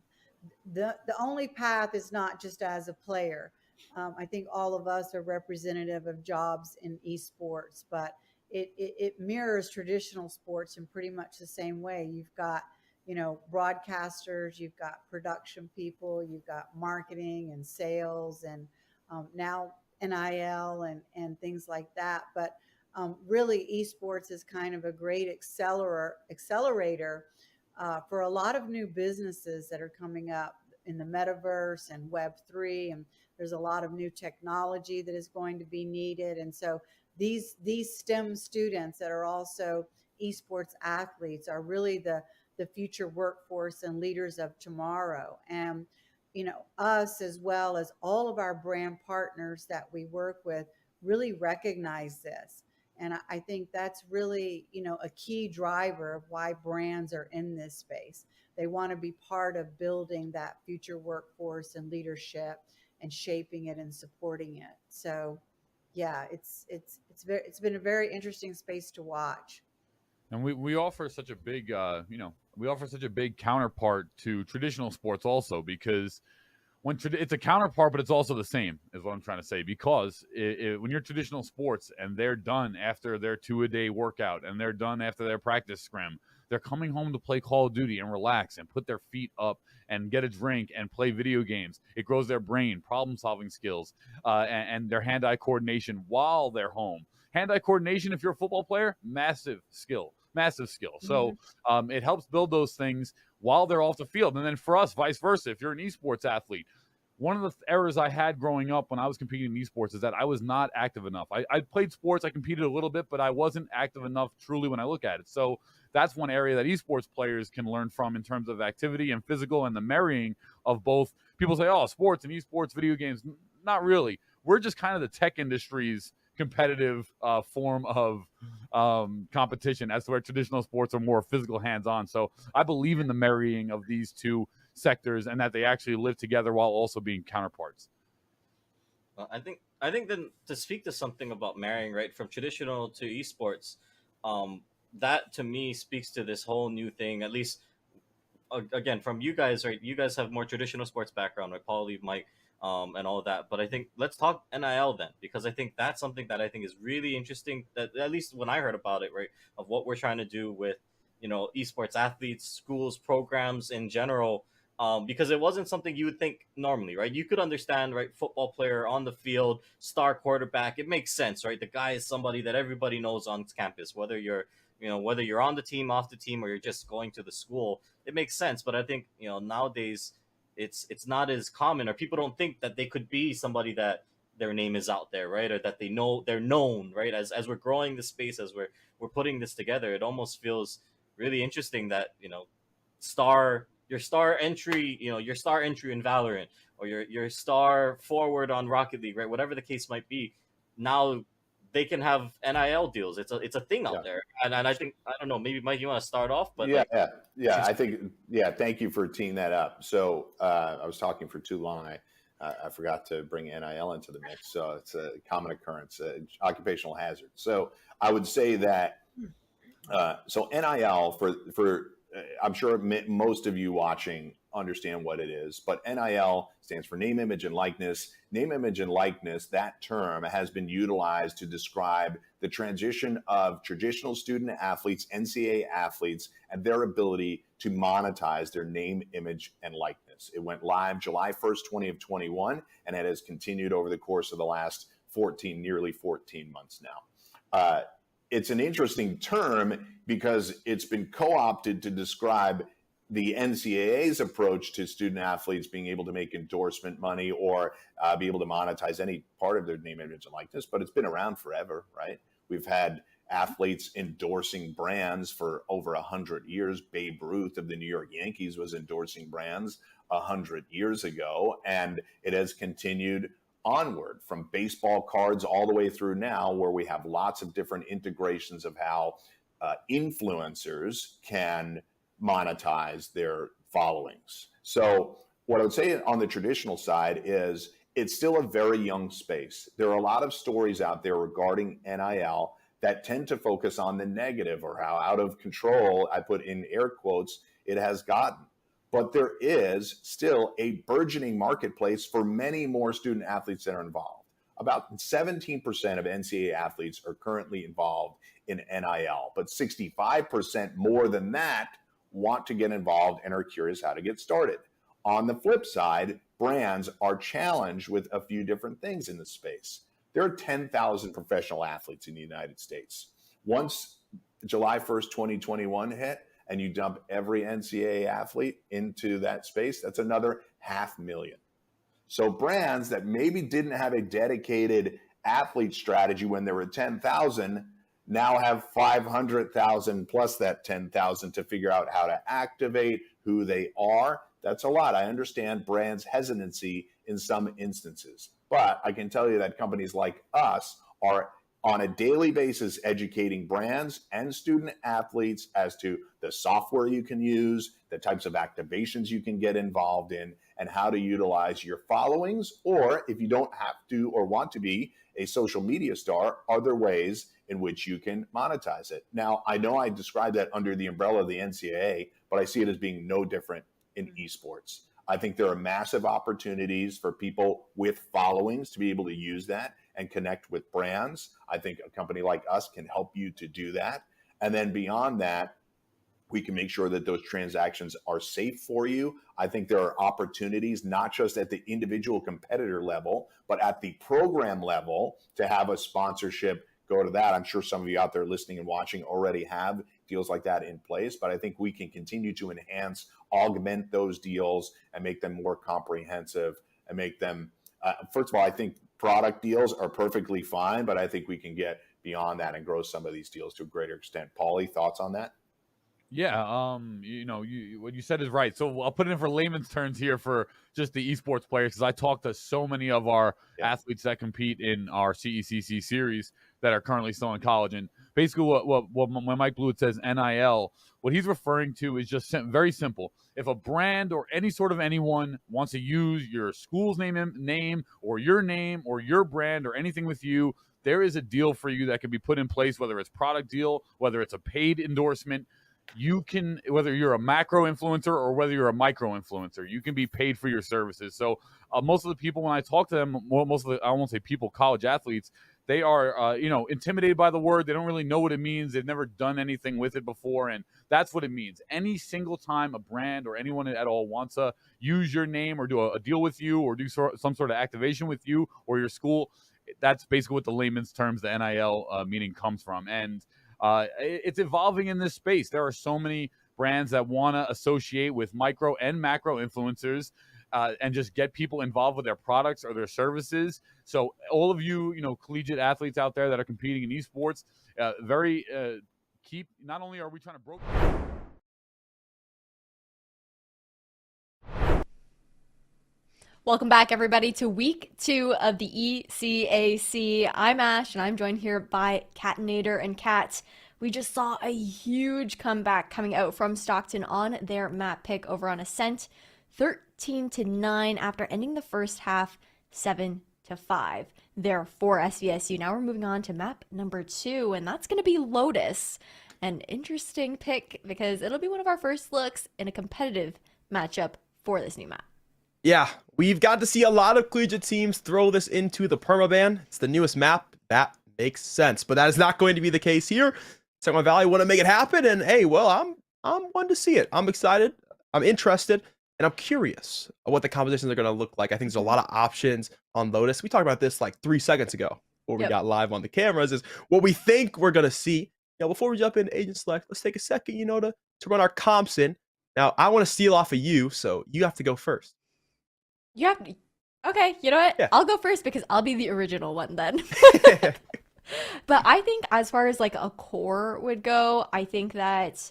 The only path is not just as a player. I think all of us are representative of jobs in esports, but it mirrors traditional sports in pretty much the same way. You've got, broadcasters, you've got production people, you've got marketing and sales, and now NIL and things like that. But really, esports is kind of a great accelerator for a lot of new businesses that are coming up in the metaverse and Web3, and there's a lot of new technology that is going to be needed. And so these STEM students that are also esports athletes are really the future workforce and leaders of tomorrow. And us, as well as all of our brand partners that we work with, really recognize this. And I think that's really, a key driver of why brands are in this space. They want to be part of building that future workforce and leadership and shaping it and supporting it. So, yeah, it's been a very interesting space to watch. And we offer such a big, we offer such a big counterpart to traditional sports also, because it's a counterpart, but it's also the same, is what I'm trying to say. Because when you're traditional sports and they're done after their 2-a-day workout and they're done after their practice scrim, they're coming home to play Call of Duty and relax and put their feet up and get a drink and play video games. It grows their brain, problem-solving skills, and their hand-eye coordination while they're home. Hand-eye coordination, if you're a football player, massive skill. So it helps build those things while they're off the field. And then for us, vice versa, if you're an esports athlete, one of the errors I had growing up when I was competing in esports is that I was not active enough. I played sports, I competed a little bit, but I wasn't active enough truly when I look at it. So that's one area that esports players can learn from in terms of activity and physical and the marrying of both. People say, oh, sports and esports, video games. Not really. We're just kind of the tech industry's competitive form of competition, as to where traditional sports are more physical, hands-on. So I believe in the marrying of these two sectors and that they actually live together while also being counterparts. I think then to speak to something about marrying right from traditional to esports, that to me speaks to this whole new thing. At least again from you guys, right? You guys have more traditional sports background, right? Paul, Mike, and all of that. But I think let's talk NIL then, because I think that's something that I think is really interesting. That at least when I heard about it, right, of what we're trying to do with esports athletes, schools, programs in general. Because it wasn't something you would think normally, right? You could understand, right? Football player on the field, star quarterback. It makes sense, right? The guy is somebody that everybody knows on campus, whether you're on the team, off the team, or you're just going to the school. It makes sense. But I think nowadays it's not as common, or people don't think that they could be somebody that their name is out there, right? Or that they're known, right? As we're growing the space, as we're putting this together, it almost feels really interesting that your star entry in Valorant, or your star forward on Rocket League, right? Whatever the case might be, now they can have NIL deals. It's a thing out there, and I think I don't know. Maybe Mike, you want to start off, but I think Thank you for teeing that up. So I was talking for too long. I forgot to bring NIL into the mix. So it's a common occurrence, occupational hazard. So I would say that. So NIL for I'm sure most of you watching understand what it is, but NIL stands for name, image, and likeness. Name, image, and likeness, that term has been utilized to describe the transition of traditional student athletes, NCAA athletes, and their ability to monetize their name, image, and likeness. It went live July 1st, 2021, and it has continued over the course of the last nearly 14 months now. It's an interesting term because it's been co-opted to describe the NCAA's approach to student athletes being able to make endorsement money or be able to monetize any part of their name, image, and likeness. But it's been around forever, right? We've had athletes endorsing brands for over 100 years. Babe Ruth of the New York Yankees was endorsing brands 100 years ago, and it has continued onward from baseball cards all the way through now, where we have lots of different integrations of how influencers can monetize their followings. So what I would say on the traditional side is it's still a very young space. There are a lot of stories out there regarding NIL that tend to focus on the negative, or how out of control, I put in air quotes, it has gotten. But there is still a burgeoning marketplace for many more student athletes that are involved. About 17% of NCAA athletes are currently involved in NIL, but 65% more than that want to get involved and are curious how to get started. On the flip side, brands are challenged with a few different things in the space. There are 10,000 professional athletes in the United States. Once July 1st, 2021 hit, and you dump every NCAA athlete into that space, that's another 500,000. So brands that maybe didn't have a dedicated athlete strategy when there were 10,000 now have 500,000 plus that 10,000 to figure out how to activate who they are. That's a lot. I understand brands' hesitancy in some instances, but I can tell you that companies like us are on a daily basis educating brands and student athletes as to the software you can use, the types of activations you can get involved in, and how to utilize your followings, or if you don't have to or want to be a social media star, are there ways in which you can monetize it? Now, I know I described that under the umbrella of the NCAA, but I see it as being no different in esports. I think there are massive opportunities for people with followings to be able to use that and connect with brands. I think a company like us can help you to do that. And then beyond that, we can make sure that those transactions are safe for you. I think there are opportunities, not just at the individual competitor level, but at the program level to have a sponsorship go to that. I'm sure some of you out there listening and watching already have deals like that in place, but I think we can continue to enhance, augment those deals and make them more comprehensive and make them, first of all, I think product deals are perfectly fine, but I think we can get beyond that and grow some of these deals to a greater extent. Paulie, thoughts on that? Yeah, what you said is right. So I'll put it in for layman's terms here for just the esports players, because I talk to so many of our athletes that compete in our CECC series. that are currently still in college. And basically when Mike Blewett says NIL, what he's referring to is just very simple. If a brand or any sort of anyone wants to use your school's name or your brand or anything with you, there is a deal for you that can be put in place, whether it's product deal, whether it's a paid endorsement. You can, whether you're a macro influencer or whether you're a micro influencer, you can be paid for your services. So most of the people, when I talk to them, most of the, I won't say people, college athletes, they are, intimidated by the word. They don't really know what it means. They've never done anything with it before. And that's what it means. Any single time a brand or anyone at all wants to use your name or do a deal with you or do some sort of activation with you or your school, that's basically what the layman's terms, the NIL meaning comes from. And it's evolving in this space. There are so many brands that want to associate with micro and macro influencers and just get people involved with their products or their services. So all of you, collegiate athletes out there that are competing in esports, not only are we trying to broker. Welcome back, everybody, to week 2 of the ECAC. I'm Ash, and I'm joined here by Catinator and Cat. We just saw a huge comeback coming out from Stockton on their map pick over on Ascent, 13-9 after ending the first half 7-5. There for SVSU. Now we're moving on to map number 2, and that's going to be Lotus. An interesting pick because it'll be one of our first looks in a competitive matchup for this new map. Yeah, we've got to see a lot of collegiate teams throw this into the permaban. It's the newest map. That makes sense, but that is not going to be the case here. Stockton Valley want to make it happen, and hey, well, I'm one to see it. I'm excited. I'm interested, and I'm curious what the compositions are going to look like. I think there's a lot of options on Lotus. We talked about this like 3 seconds ago before we got live on the cameras. Is what we think we're going to see. Now, before we jump into Agent Select, let's take a second, to run our comps in. Now, I want to steal off of you, so you have to go first. You have to. Okay, you know what? Yeah. I'll go first because I'll be the original one then. But I think as far as like a core would go, I think that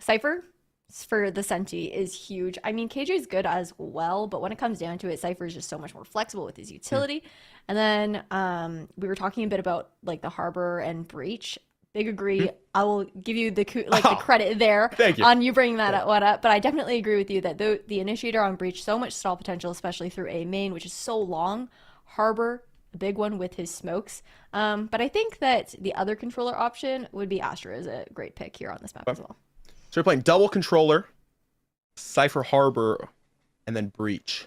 Cypher for the Senti is huge. I mean, KJ is good as well, but when it comes down to it, Cypher is just so much more flexible with his utility. And then we were talking a bit about like the Harbor and Breach. Big agree. I will give you the credit there on you bringing that up. But I definitely agree with you that the initiator on Breach, so much stall potential, especially through A main, which is so long. Harbor, a big one with his smokes. But I think that the other controller option would be Astra is a great pick here on this map as well. So we're playing double controller, Cypher, Harbor, and then Breach.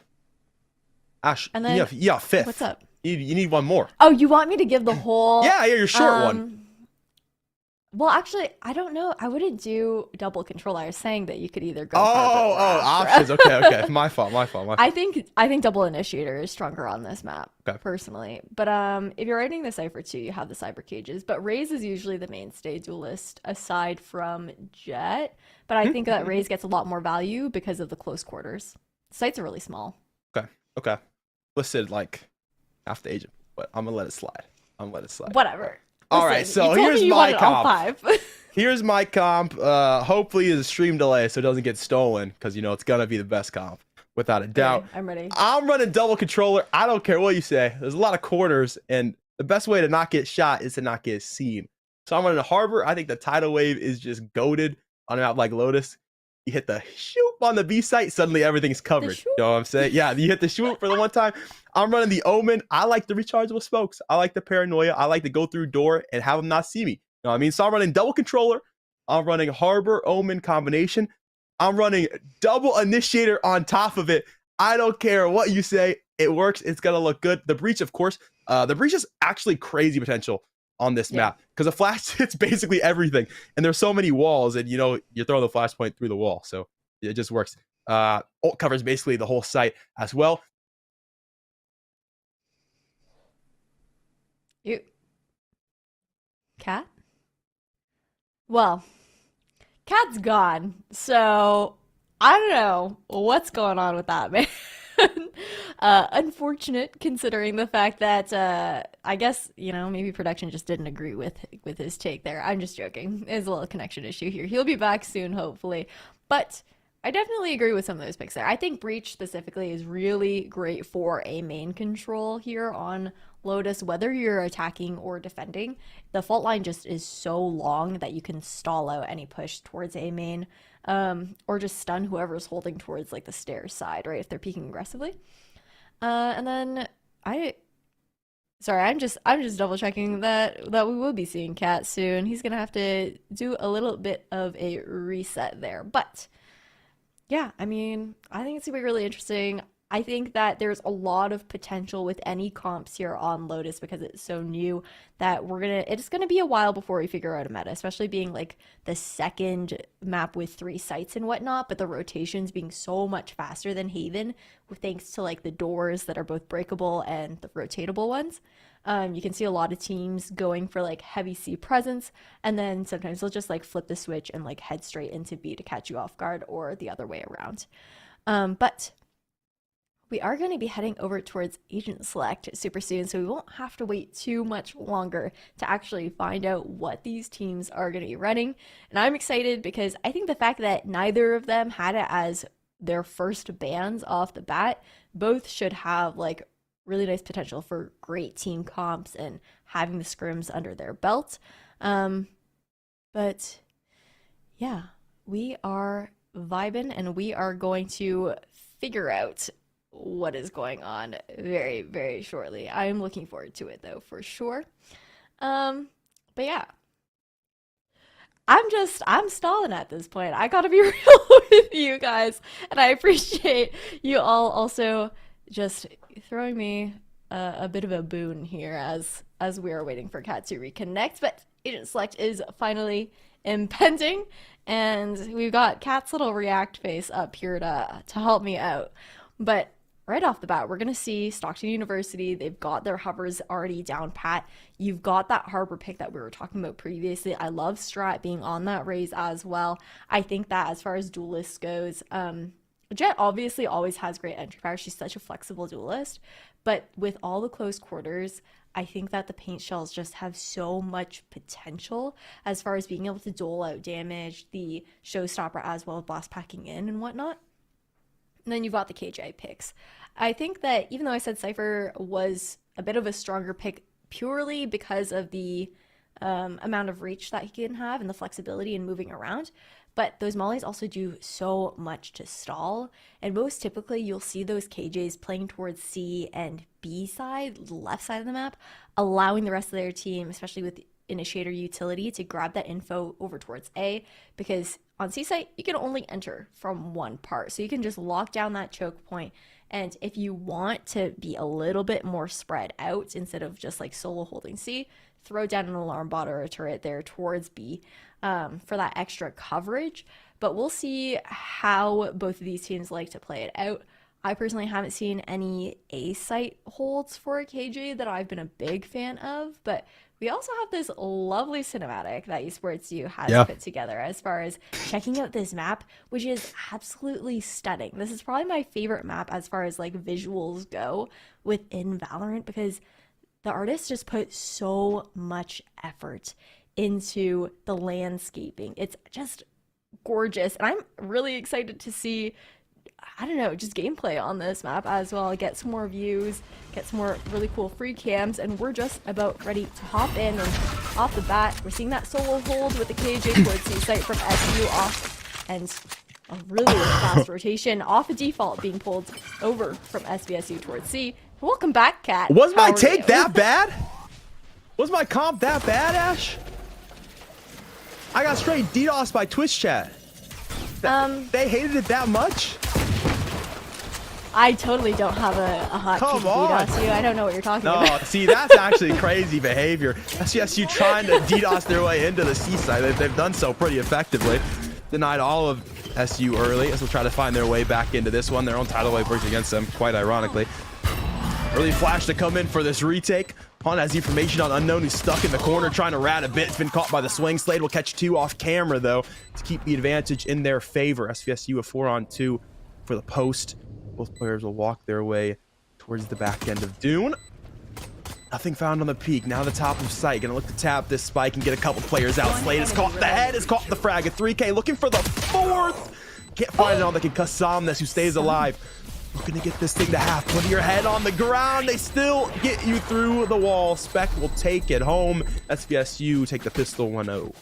Ash, and then, yeah, fifth. What's up? You need one more. Oh, you want me to give the whole... Yeah, your short one. Well, actually, I don't know. I wouldn't do double control. I was saying that you could either go. Options. Okay. My fault. I think double initiator is stronger on this map, personally. But if you're writing the Cypher 2, you have the Cyber Cages. But Raze is usually the mainstay duelist aside from Jet. But I think that Raze gets a lot more value because of the close quarters. Sites are really small. Okay. Listed like half the agent, but I'm gonna let it slide. Whatever. All right, so here's my comp. Here's my comp. Hopefully it's a stream delay so it doesn't get stolen because, it's going to be the best comp, without a doubt. Okay, I'm ready. I'm running double controller. I don't care what you say. There's a lot of corners, and the best way to not get shot is to not get seen. So I'm running a Harbor. I think the tidal wave is just goated on a map like Lotus. You hit the shoot on the B site, suddenly everything's covered. You know what I'm saying? Yeah, you hit the shoot for the one time. I'm running the Omen. I like the rechargeable smokes. I like the paranoia. I like to go through door and have them not see me. You know what I mean? So I'm running double controller. I'm running Harbor Omen combination. I'm running double initiator on top of it. I don't care what you say. It works. It's going to look good. The Breach, of course. The Breach is actually crazy potential on this map because the flash hits basically everything, and there's so many walls, and you're throwing the flashpoint through the wall, so it just works. Ult covers basically the whole site as well. Cat? Well, Cat's gone, so I don't know what's going on with that, man. Unfortunate considering the fact that I guess maybe production just didn't agree with his take there. I'm just joking. There's a little connection issue here. He'll be back soon, hopefully. But I definitely agree with some of those picks there. I think Breach specifically is really great for a main control here on Lotus, whether you're attacking or defending. The fault line just is so long that you can stall out any push towards A main, or just stun whoever's holding towards like the stairs side, right? If they're peeking aggressively. And then I'm just double checking that we will be seeing Cat soon. He's gonna have to do a little bit of a reset there, but yeah, I mean, I think it's gonna be really interesting. I think that there's a lot of potential with any comps here on Lotus because it's so new that it's gonna be a while before we figure out a meta, especially being like the second map with 3 sites and whatnot, but the rotations being so much faster than Haven, thanks to like the doors that are both breakable and the rotatable ones. You can see a lot of teams going for like heavy C presence, and then sometimes they'll just like flip the switch and like head straight into B to catch you off guard, or the other way around. But we are going to be heading over towards Agent Select super soon, so we won't have to wait too much longer to actually find out what these teams are going to be running. And I'm excited because I think the fact that neither of them had it as their first bans off the bat, both should have like really nice potential for great team comps and having the scrims under their belt. But yeah, we are vibing and we are going to figure out what is going on very, very shortly. I'm looking forward to it though, for sure. But yeah, I'm stalling at this point. I gotta be real with you guys, and I appreciate you all also just throwing me a bit of a boon here as we are waiting for Cat to reconnect. But Agent Select is finally impending, and we've got Cat's little react face up here to help me out. But right off the bat, we're gonna see Stockton University. They've got their hovers already down pat. You've got that harbor pick that we were talking about previously. I love Strat being on that raise as well. I think that as far as duelist goes, Jet obviously always has great entry power. She's such a flexible duelist, but with all the close quarters, I think that the paint shells just have so much potential as far as being able to dole out damage, the showstopper as well as blast packing in and whatnot. And then you've got the KJ picks. I think that even though I said Cypher was a bit of a stronger pick purely because of the amount of reach that he can have and the flexibility in moving around, but those mollies also do so much to stall, and most typically you'll see those KJs playing towards C and B side, the left side of the map, allowing the rest of their team, especially with initiator utility, to grab that info over towards A, because on C site you can only enter from one part, so you can just lock down that choke point. And if you want to be a little bit more spread out instead of just like solo holding C, throw down an alarm bot or a turret there towards B for that extra coverage. But we'll see how both of these teams like to play it out. I personally haven't seen any A site holds for a KJ that I've been a big fan of, but we also have this lovely cinematic that eSports has put together as far as checking out this map, which is absolutely stunning. This is probably my favorite map as far as like visuals go within Valorant, because the artists just put so much effort into the landscaping. It's just gorgeous, and I'm really excited to see, I don't know, just gameplay on this map as well. Get some more views, get some more really cool free cams, and we're just about ready to hop in. And off the bat, we're seeing that solo hold with the KJ towards C site from SU off, and a really fast rotation off a default being pulled over from SVSU towards C. Welcome back, Cat. Was my take that bad? Was my comp that bad, Ash? I got straight DDoS by Twitch chat. They hated it that much? I totally don't have a hot Come to on. DDoS you. I don't know what you're talking No, about. see, that's actually crazy behavior. SVSU trying to DDoS their way into the C side. They've done so pretty effectively. Denied all of SU early, as we'll try to find their way back into this one. Their own tidal wave works against them, quite ironically. Early flash to come in for this retake. Pawn has information on Unknown, who's stuck in the corner trying to rat a bit. It's been caught by the swing. Slade will catch 2 off camera, though, to keep the advantage in their favor. SVSU a 4-on-2 for the post. Both players will walk their way towards the back end of Dune. Nothing found on the peak. Now the top of sight. Gonna look to tap this spike and get a couple players out. Slade is caught. The head is caught the frag. A 3K looking for the 4th. Can't find anyone that can Kassam this, who stays alive. Looking to get this thing to half. Put your head on the ground. They still get you through the wall. Spec will take it home. SVSU take the pistol 1-0.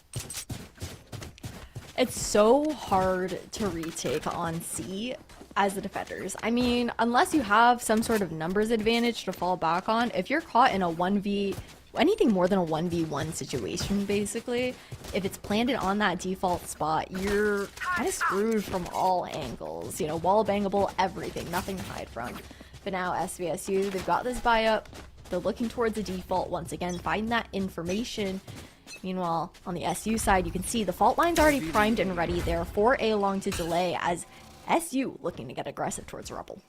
It's so hard to retake on C as the defenders. I mean, unless you have some sort of numbers advantage to fall back on, if you're caught in a 1v, anything more than a 1v1 situation, basically, if it's planted on that default spot, you're kind of screwed from all angles. You know, wall bangable, everything, nothing to hide from. But now SVSU, they've got this buy up. They're looking towards the default once again, find that information. Meanwhile, on the SU side, you can see the fault line's already primed and ready there for a long to delay as SU looking to get aggressive towards Rebel.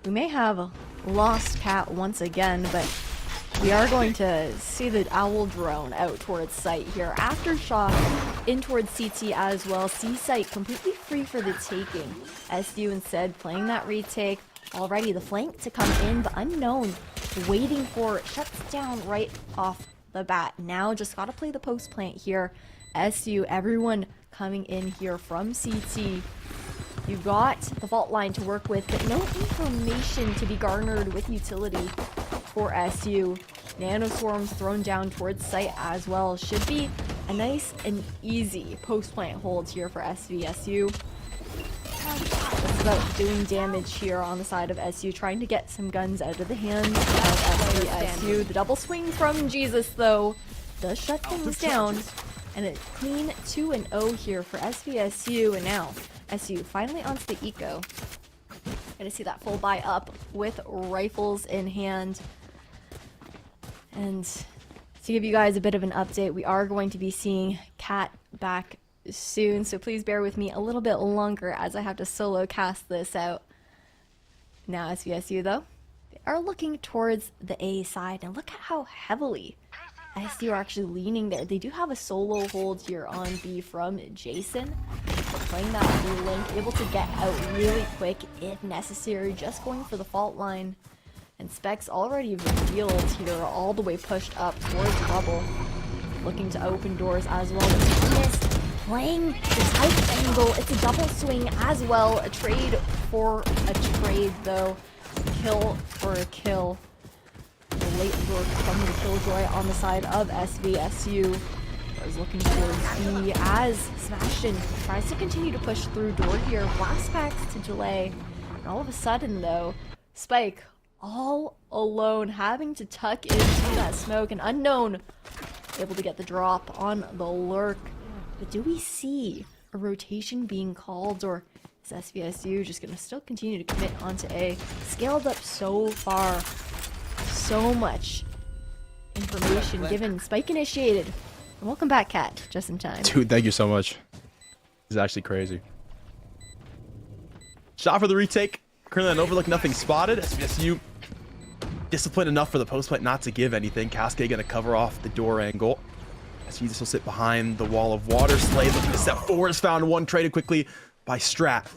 We may have lost Cat once again, but we are going to see the Owl drone out towards site here. Aftershock in towards CT as well. C site completely free for the taking. SU instead playing that retake. Already the flank to come in, but unknown. Waiting for it. Shuts down right off the bat. Now just gotta play the post plant here. SU, everyone coming in here from CT. You've got the vault line to work with, but no information to be garnered with utility for SU. Nanoswarms thrown down towards site as well. Should be a nice and easy post-plant hold here for SVSU. It's about doing damage here on the side of SU, trying to get some guns out of the hands of SVSU. The double swing from Jesus, though, does shut things down. And a clean 2-0 here for SVSU. And now, SU finally onto the eco. Gonna see that full buy up with rifles in hand. And to give you guys a bit of an update, we are going to be seeing Cat back soon, so please bear with me a little bit longer as I have to solo cast this out. Now SVSU though, they are looking towards the A side, and look at how heavily SU are actually leaning there. They do have a solo hold here on B from Jason. Playing that B link, able to get out really quick if necessary, just going for the fault line. And Specs already revealed here, all the way pushed up towards Rebel. Looking to open doors as well. But playing the tight angle, it's a double swing as well. A trade for a trade though. A kill for a kill. The late work from the Killjoy on the side of SVSU. Is looking towards B as Sebastian tries to continue to push through door here. Blast packs to delay. And all of a sudden though, Spike all alone, having to tuck into that smoke, and unknown able to get the drop on the lurk. But do we see a rotation being called, or is SVSU just gonna still continue to commit onto A? Scaled up so far, so much information given. Spike initiated. And welcome back, Cat, just in time. Dude, thank you so much. This is actually crazy. Shot for the retake. Currently on overlook, nothing spotted. SVSU disciplined enough for the post plant not to give anything. Cascade gonna cover off the door angle. SVSU will sit behind the wall of water. Slade looking to step forward, is found one, traded quickly by Strat.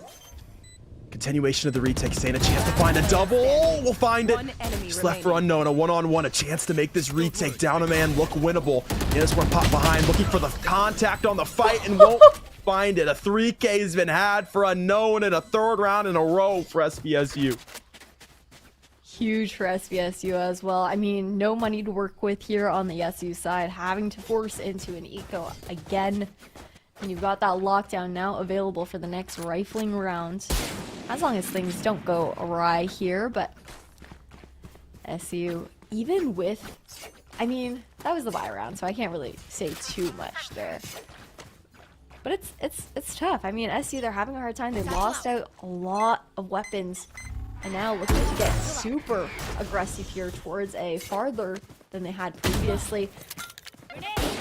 Continuation of the retake, staying a chance to find a double. We'll find it. Just left for unknown. A one-on-one, a chance to make this retake. Down a man, look winnable. Nanoswarm pop behind, looking for the contact on the fight and won't find it. A 3K has been had for unknown in a third round in a row for SVSU. Huge for SVSU as well. I mean, no money to work with here on the SU side, having to force into an eco again. And you've got that lockdown now available for the next rifling round. As long as things don't go awry here, but SU, even with, I mean, that was the buy round, so I can't really say too much there. But it's tough. I mean, SU, they're having a hard time. They lost out a lot of weapons, and now looking to get super aggressive here towards A, farther than they had previously.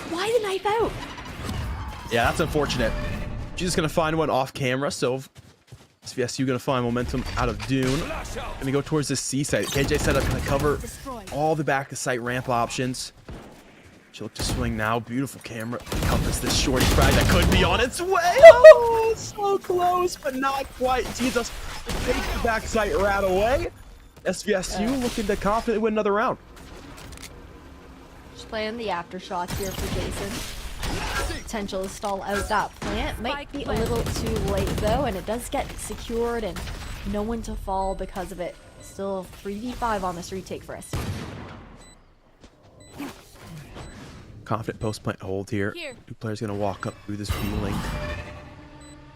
Why the knife out? Yeah, that's unfortunate. She's just gonna find one off camera, so SVSU gonna find momentum out of Dune. Gonna go towards this C site. KJ setup gonna cover all the back to site ramp options. She'll look to swing now. Beautiful camera. Encompass this shorty frag that could be on its way. Oh, so close, but not quite. Jesus takes the backside right away. SVSU looking to confidently win another round. Just playing the aftershots here for Jason. Potential to stall out that plant. Might be a little too late though, and it does get secured and no one to fall because of it. Still 3v5 on this retake for us. Confident post plant hold here. Two players gonna walk up through this feeling.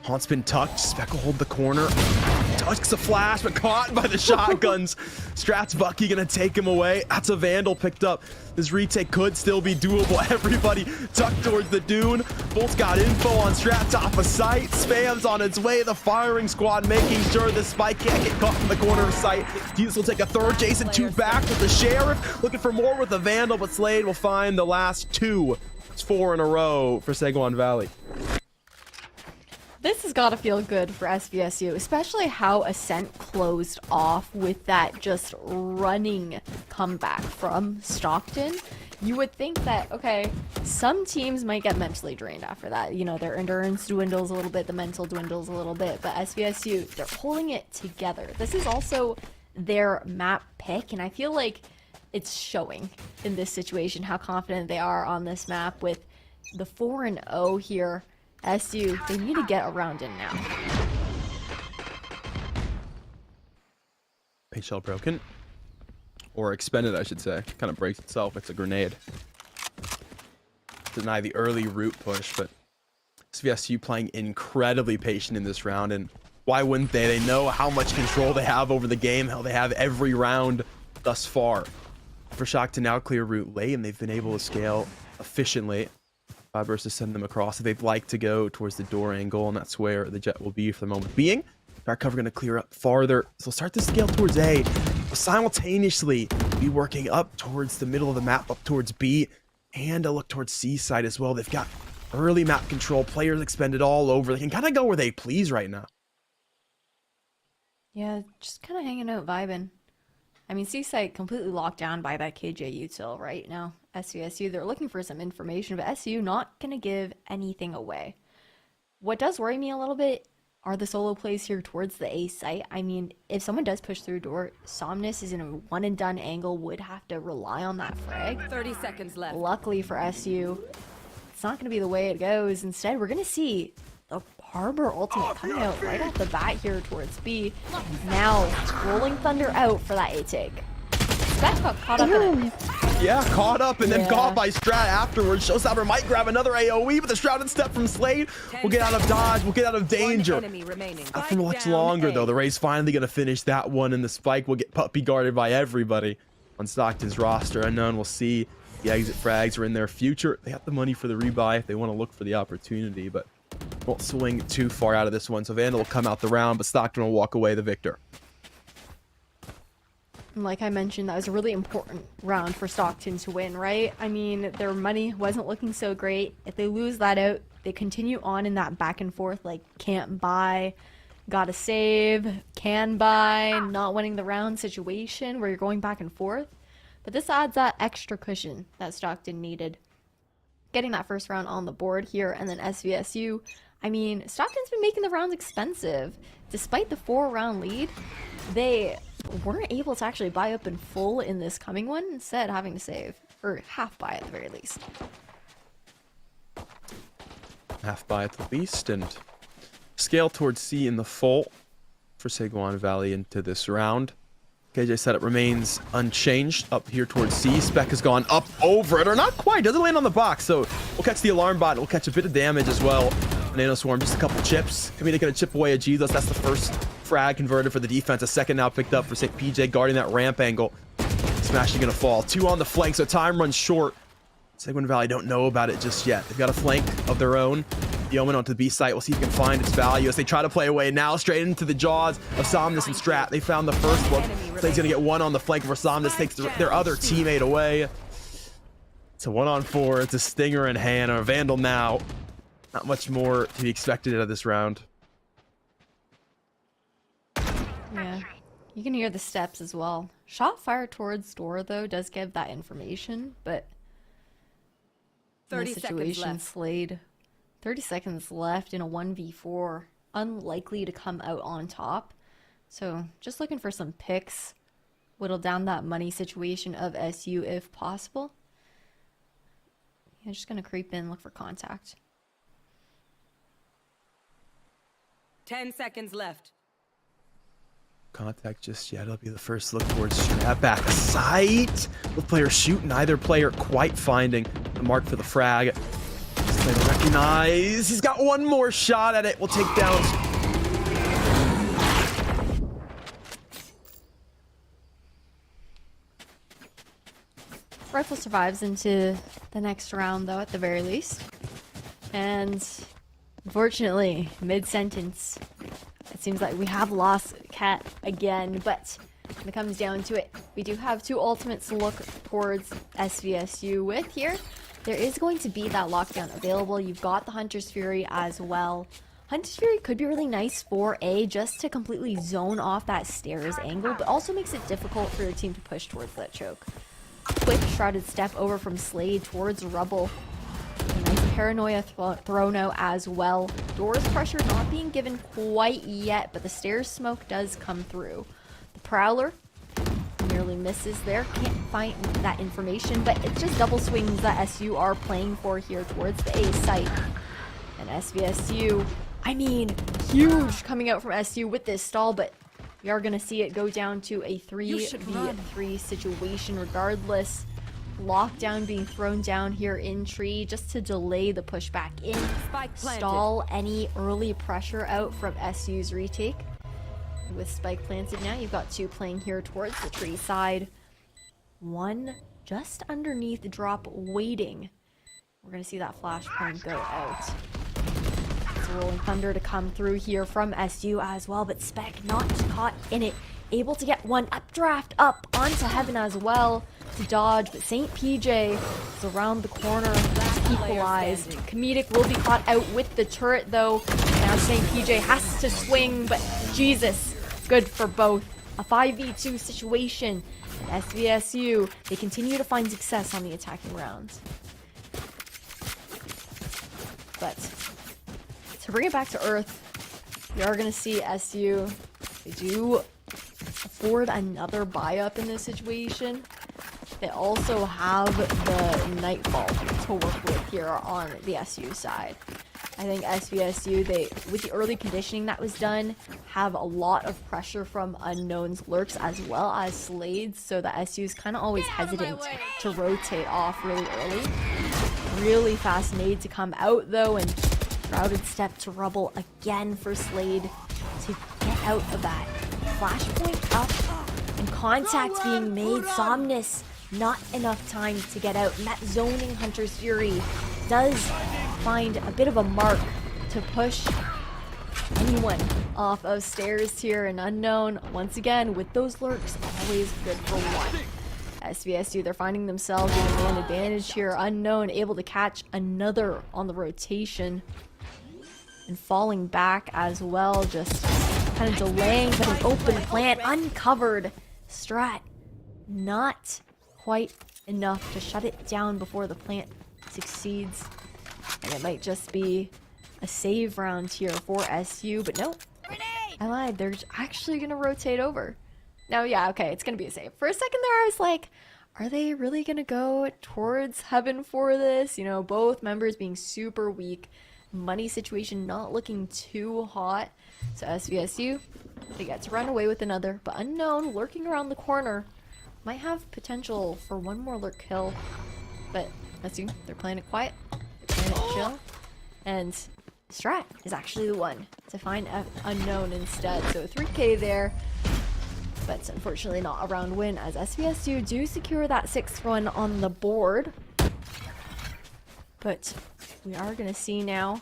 Haunt's been tucked. Spec will hold the corner. Tucks a flash, but caught by the shotguns. Strat's Bucky gonna take him away. That's a Vandal picked up. This retake could still be doable. Everybody tucked towards the dune. Bolt's got info on Strat top of sight. Spam's on its way. The firing squad making sure the spike can't get caught in the corner of sight. Jesus will take a third. Jason 2 back with the Sheriff. Looking for more with the Vandal, but Slade will find the last 2. It's 4 in a row for Seguan Valley. This has got to feel good for SVSU, especially how Ascent closed off with that just running comeback from Stockton. You would think that, okay, some teams might get mentally drained after that. You know, their endurance dwindles a little bit, the mental dwindles a little bit, but SVSU, they're holding it together. This is also their map pick, and I feel like it's showing in this situation how confident they are on this map with the 4-0 here. SU, they need to get around in now. Base shell broken. Or expended, I should say. Kind of breaks itself. It's a grenade. Deny the early root push, but SVSU playing incredibly patient in this round, and why wouldn't they? They know how much control they have over the game, how they have every round thus far. For Shock to now clear root late, and they've been able to scale efficiently. Versus send them across. They'd like to go towards the door angle, and that's where the jet will be for the moment being. Dark cover going to clear up farther, so start to scale towards A, but simultaneously be working up towards the middle of the map, up towards B, and a look towards C side as well. They've got early map control, players expended all over. They can kind of go where they please right now. Yeah, just kind of hanging out, vibing. I mean, C-Site completely locked down by that KJ util right now. SVSU, they're looking for some information, but SU not going to give anything away. What does worry me a little bit are the solo plays here towards the A site. I mean, if someone does push through door, Somnus is in a one-and-done angle, would have to rely on that frag. 30 seconds left. Luckily for SU, it's not going to be the way it goes. Instead, we're going to see the Harbor ultimate coming out right off the bat here towards B. Now, Rolling Thunder out for that A take. Spec got caught up in it. Yeah, caught up and then caught by Strat afterwards. Showstopper might grab another AoE, but the shrouded step from Slade will get out of dodge, will get out of danger. Not for much longer, though. The Ray's finally going to finish that one, and the spike will get puppy guarded by everybody on Stockton's roster. Unknown will see the exit frags are in their future. They have the money for the rebuy if they want to look for the opportunity, but won't swing too far out of this one. So Vandal will come out the round, but Stockton will walk away the victor. Like I mentioned, that was a really important round for Stockton to win, right? I mean, their money wasn't looking so great. If they lose that out, they continue on in that back and forth, like can't buy, gotta save, can buy, not winning the round situation where you're going back and forth. But this adds that extra cushion that Stockton needed. Getting that first round on the board here, and then SVSU. I mean, Stockton's been making the rounds expensive. Despite the 4-round lead, they weren't able to actually buy up in full in this coming one, instead having to save, or half buy at the very least. Half buy at the least, and scale towards C in the full for Seguan Valley into this round. KJ setup remains unchanged up here towards C. Spec has gone up over it, or not quite, doesn't land on the box, so we'll catch the alarm bot, we'll catch a bit of damage as well. Nano Swarm, just a couple chips. Community gonna chip away at Jesus. That's the first frag converted for the defense. A second now picked up for St. PJ, guarding that ramp angle. Smashing gonna fall. 2 on the flank, so time runs short. Seguin Valley don't know about it just yet. They've got a flank of their own. The Omen onto the B site. We'll see if he can find its value as they try to play away now, straight into the jaws of Somnus and Strat. They found the first one. Slade's gonna get one on the flank where Somnus takes their other teammate away. It's a 1-on-4. It's a Stinger in hand, or a Vandal now. Not much more to be expected out of this round. Yeah, you can hear the steps as well. Shot fired towards door, though, does give that information, but 30 situation, left. Slade. 30 seconds left in a 1v4. Unlikely to come out on top. So just looking for some picks. Whittle down that money situation of SU if possible. Yeah, just gonna creep in, look for contact. 10 seconds left. Contact just yet. It'll be the first look towards strap back sight. Both players shooting, neither player quite finding the mark for the frag. This player to recognize. He's got one more shot at it. We'll take down. Rifle survives into the next round, though, at the very least. And unfortunately, mid-sentence, it seems like we have lost Cat again. But when it comes down to it, we do have two ultimates to look towards SVSU with here. There is going to be that lockdown available. You've got the Hunter's Fury as well. Hunter's Fury could be really nice for A, just to completely zone off that stairs angle, but also makes it difficult for your team to push towards that choke. Quick shrouded step over from Slade towards Rubble. A nice paranoia thrown out as well. Doors pressure not being given quite yet, but the stairs smoke does come through. The Prowler nearly misses there. Can't find that information, but it's just double swings that SU are playing for here towards the A site. And SVSU, I mean, huge coming out from SU with this stall, but we are going to see it go down to a 3v3 situation regardless. Lockdown being thrown down here in tree just to delay the pushback in. Stall any early pressure out from SU's retake. With spike planted now, you've got two playing here towards the tree side. One just underneath the drop waiting. We're going to see that flashpoint go out. Rolling Thunder to come through here from SU as well, but Spec not caught in it. Able to get one updraft up onto Heaven as well to dodge, but St. PJ is around the corner to equalize. Comedic will be caught out with the turret though. Now St. PJ has to swing, but Jesus, good for both. A 5v2 situation. And SVSU, they continue to find success on the attacking rounds. But to bring it back to earth, we are going to see SU, they do afford another buy-up in this situation. They also have the Nightfall to work with here on the SU side. I think SVSU, they, with the early conditioning that was done, have a lot of pressure from unknowns lurks as well as Slades, so the SU's kind of always hesitant to rotate off really early. Really fast nade to come out though, and shrouded step to Rubble again for Slade to get out of that. Flashpoint up and contact being made. Somnus, not enough time to get out. And that zoning Hunter's Fury does find a bit of a mark to push anyone off of stairs here. And Unknown, once again, with those lurks, always good for one. SVSU, they're finding themselves in a man advantage here. Unknown able to catch another on the rotation. And falling back as well, just kind of delaying, but an open plant, uncovered. Strat, not quite enough to shut it down before the plant succeeds. And it might just be a save round here for SU, but nope. I lied, they're actually going to rotate over. Now, yeah, okay, it's going to be a save. For a second there, I was like, are they really going to go towards Heaven for this? You know, both members being super weak. Money situation not looking too hot. So SVSU, they get to run away with another, but Unknown lurking around the corner might have potential for one more lurk kill. But SU, they're playing it quiet, they're playing it chill, and Strat is actually the one to find Unknown instead. So 3K there, but unfortunately not a round win as SVSU do secure that 6th run on the board. But we are going to see now